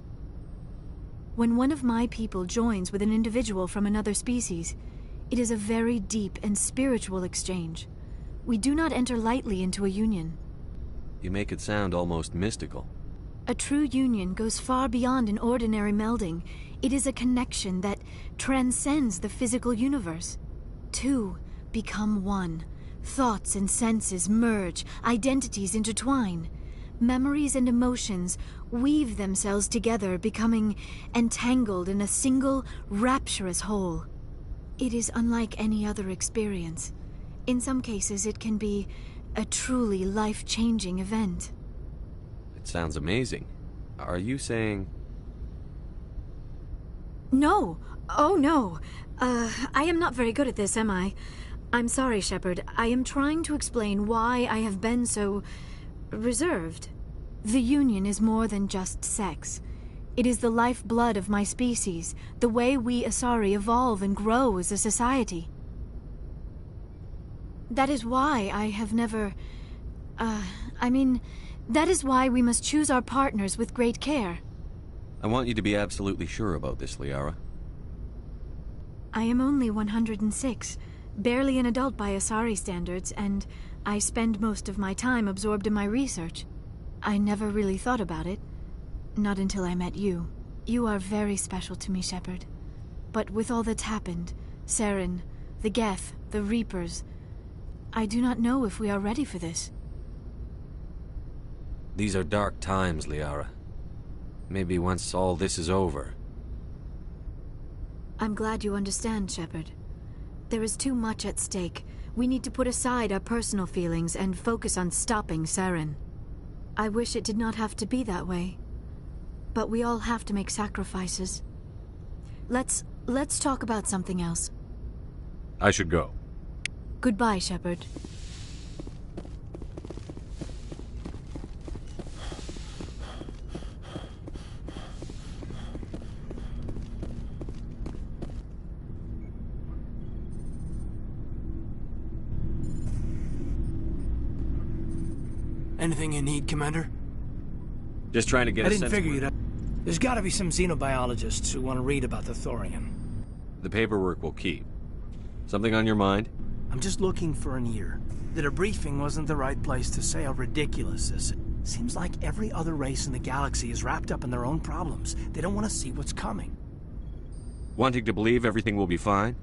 When one of my people joins with an individual from another species, it is a very deep and spiritual exchange. We do not enter lightly into a union. You make it sound almost mystical. A true union goes far beyond an ordinary melding. It is a connection that transcends the physical universe. Two become one. Thoughts and senses merge, identities intertwine. Memories and emotions weave themselves together, becoming entangled in a single, rapturous whole. It is unlike any other experience. In some cases, it can be a truly life-changing event. It sounds amazing. Are you saying... No! Oh, no! I am not very good at this, am I? I'm sorry, Shepard. I am trying to explain why I have been so... reserved. The Union is more than just sex. It is the lifeblood of my species, the way we Asari evolve and grow as a society. That is why I have never... that is why we must choose our partners with great care. I want you to be absolutely sure about this, Liara. I am only 106, barely an adult by Asari standards, and I spend most of my time absorbed in my research. I never really thought about it. Not until I met you. You are very special to me, Shepard. But with all that's happened, Saren, the Geth, the Reapers, I do not know if we are ready for this. These are dark times, Liara. Maybe once all this is over... I'm glad you understand, Shepard. There is too much at stake. We need to put aside our personal feelings and focus on stopping Saren. I wish it did not have to be that way. But we all have to make sacrifices. Let's talk about something else. I should go. Goodbye, Shepard. Anything you need, Commander? Just trying to get a sense. I didn't figure you'd have... There's gotta be some xenobiologists who want to read about the Thorian. The paperwork will keep. Something on your mind? I'm just looking for an ear. The debriefing wasn't the right place to say how ridiculous this is. Seems like every other race in the galaxy is wrapped up in their own problems. They don't want to see what's coming. Wanting to believe everything will be fine?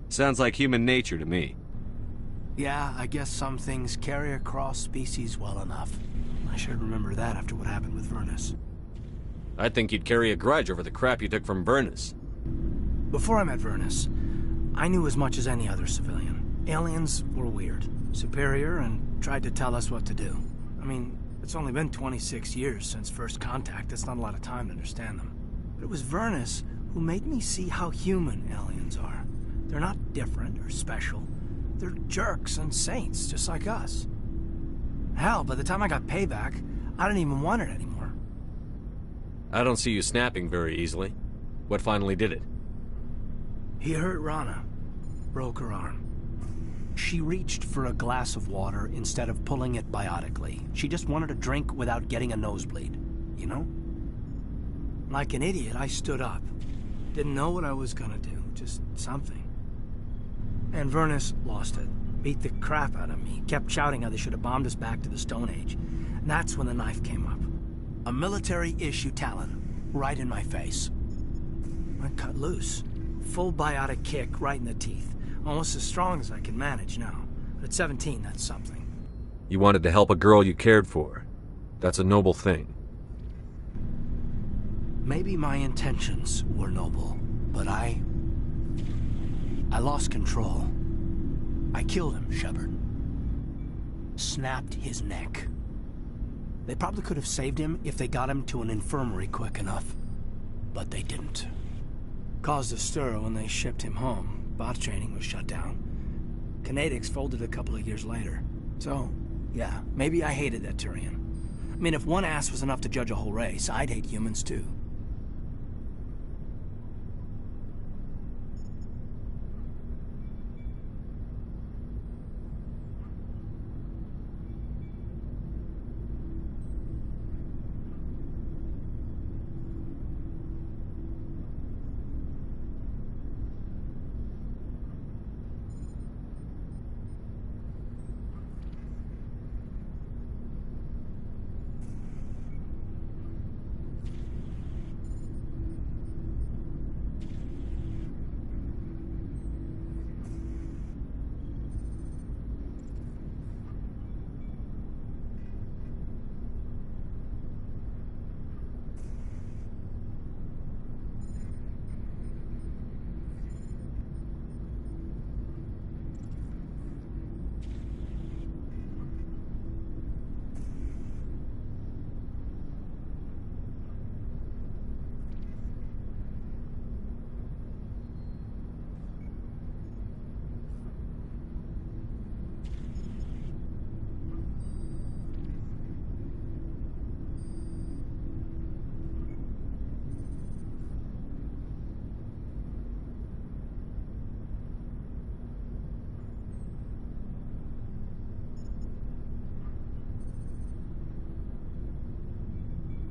Sounds like human nature to me. Yeah, I guess some things carry across species well enough. I should remember that after what happened with Vernus. I'd think you'd carry a grudge over the crap you took from Vernus. Before I met Vernus, I knew as much as any other civilian. Aliens were weird, superior, and tried to tell us what to do. I mean, it's only been 26 years since first contact. That's not a lot of time to understand them. But it was Vernus who made me see how human aliens are. They're not different or special. They're jerks and saints, just like us. Hell, by the time I got payback, I didn't even want it anymore. I don't see you snapping very easily. What finally did it? He hurt Rana. Broke her arm. She reached for a glass of water instead of pulling it biotically. She just wanted a drink without getting a nosebleed, you know? Like an idiot, I stood up. Didn't know what I was gonna do, just something. And Vernus lost it. Beat the crap out of me. Kept shouting how they should have bombed us back to the Stone Age. And that's when the knife came up. A military-issue talon, right in my face. I cut loose. Full biotic kick right in the teeth. Almost as strong as I can manage now. But at 17, that's something. You wanted to help a girl you cared for. That's a noble thing. Maybe my intentions were noble, but I lost control. I killed him, Shepard. Snapped his neck. They probably could have saved him if they got him to an infirmary quick enough. But they didn't. Caused a stir when they shipped him home. Bot training was shut down. Kinetics folded a couple of years later. So, yeah, maybe I hated that Turian. I mean, if one ass was enough to judge a whole race, I'd hate humans too.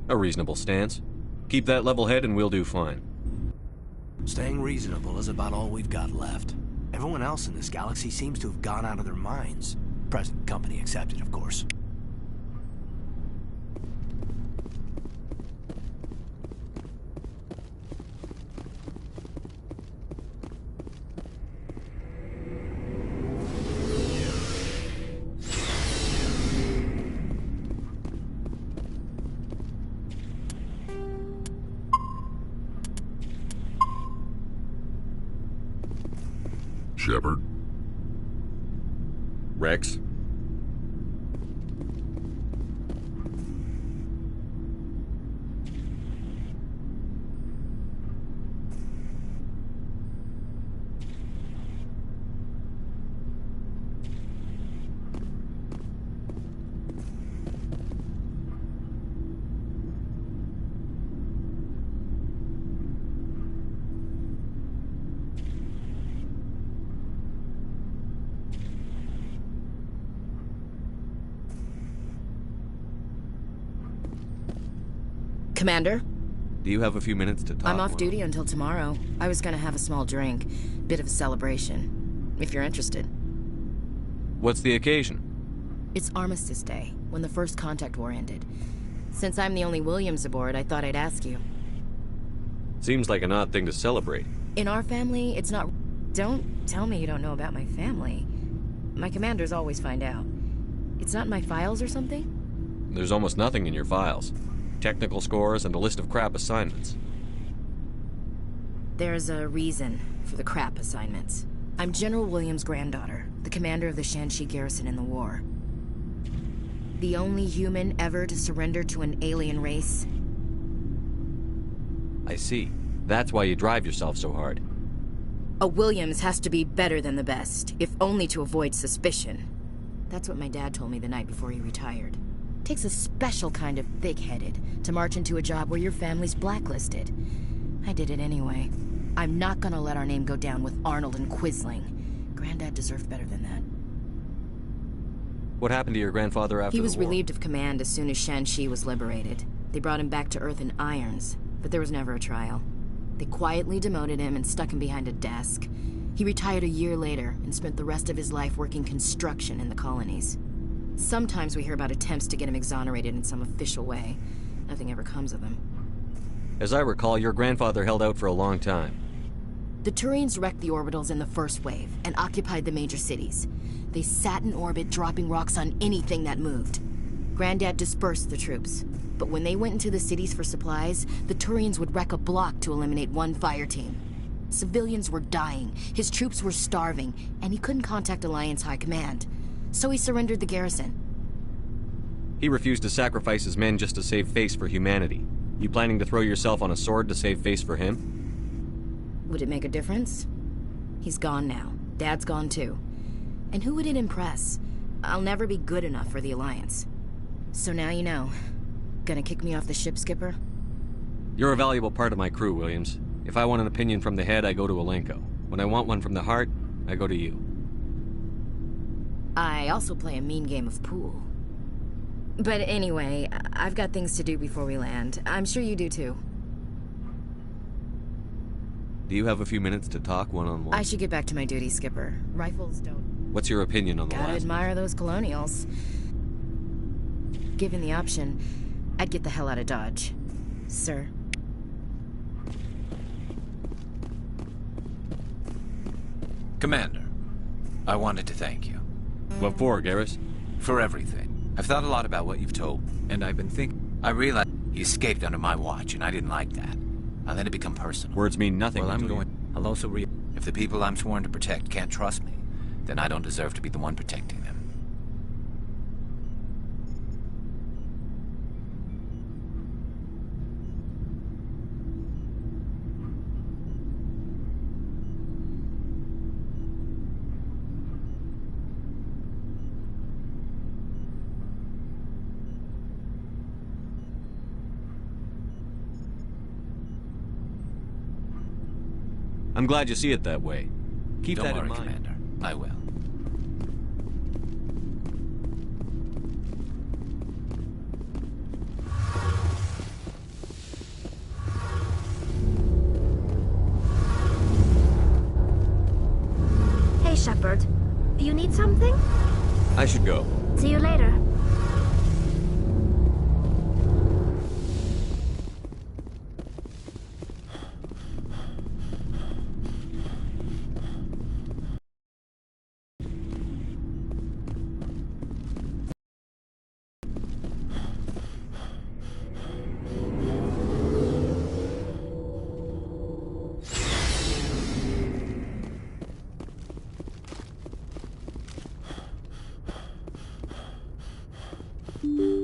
A reasonable stance. Keep that level head and we'll do fine. Staying reasonable is about all we've got left. Everyone else in this galaxy seems to have gone out of their minds. Present company accepted, of course. Shepard. Rex? Commander? Do you have a few minutes to talk? I'm off duty until tomorrow. I was gonna have a small drink. Bit of a celebration. If you're interested. What's the occasion? It's Armistice Day, when the first contact war ended. Since I'm the only Williams aboard, I thought I'd ask you. Seems like an odd thing to celebrate. In our family, it's not... Don't tell me you don't know about my family. My commanders always find out. It's not in my files or something? There's almost nothing in your files. Technical scores and a list of crap assignments. There's a reason for the crap assignments. I'm General Williams' granddaughter, the commander of the Shanxi garrison in the war. The only human ever to surrender to an alien race. I see. That's why you drive yourself so hard. A Williams has to be better than the best, if only to avoid suspicion. That's what my dad told me the night before he retired. Takes a special kind of thick-headed to march into a job where your family's blacklisted. I did it anyway. I'm not gonna let our name go down with Arnold and Quisling. Granddad deserved better than that. What happened to your grandfather after He was the war? relieved of command as soon as Shanxi was liberated. They brought him back to Earth in irons, but there was never a trial. They quietly demoted him and stuck him behind a desk. He retired a year later and spent the rest of his life working construction in the colonies. Sometimes we hear about attempts to get him exonerated in some official way. Nothing ever comes of them. As I recall, your grandfather held out for a long time. The Turians wrecked the orbitals in the first wave and occupied the major cities. They sat in orbit, dropping rocks on anything that moved. Granddad dispersed the troops, but when they went into the cities for supplies, the Turians would wreck a block to eliminate one fire team. Civilians were dying, his troops were starving, and he couldn't contact Alliance High Command. So he surrendered the garrison. He refused to sacrifice his men just to save face for humanity. You planning to throw yourself on a sword to save face for him? Would it make a difference? He's gone now. Dad's gone too. And who would it impress? I'll never be good enough for the Alliance. So now you know. Gonna kick me off the ship, Skipper? You're a valuable part of my crew, Williams. If I want an opinion from the head, I go to Alenko. When I want one from the heart, I go to you. I also play a mean game of pool. But anyway, I've got things to do before we land. I'm sure you do too. Do you have a few minutes to talk one-on-one? I should get back to my duty, Skipper. Rifles don't... What's your opinion on the Gotta last? admire those colonials. Given the option, I'd get the hell out of Dodge. Sir. Commander, I wanted to thank you. What for, Garrus? For everything. I've thought a lot about what you've told, and I've been thinking. I realized you escaped under my watch, and I didn't like that. I let it become personal. Words mean nothing. Well, I'm going. I'll also if the people I'm sworn to protect can't trust me, then I don't deserve to be the one protecting them. I'm glad you see it that way. Keep Don't that worry, in mind. Commander. I will. Hey, Shepard. You need something? I should go. See you later. you.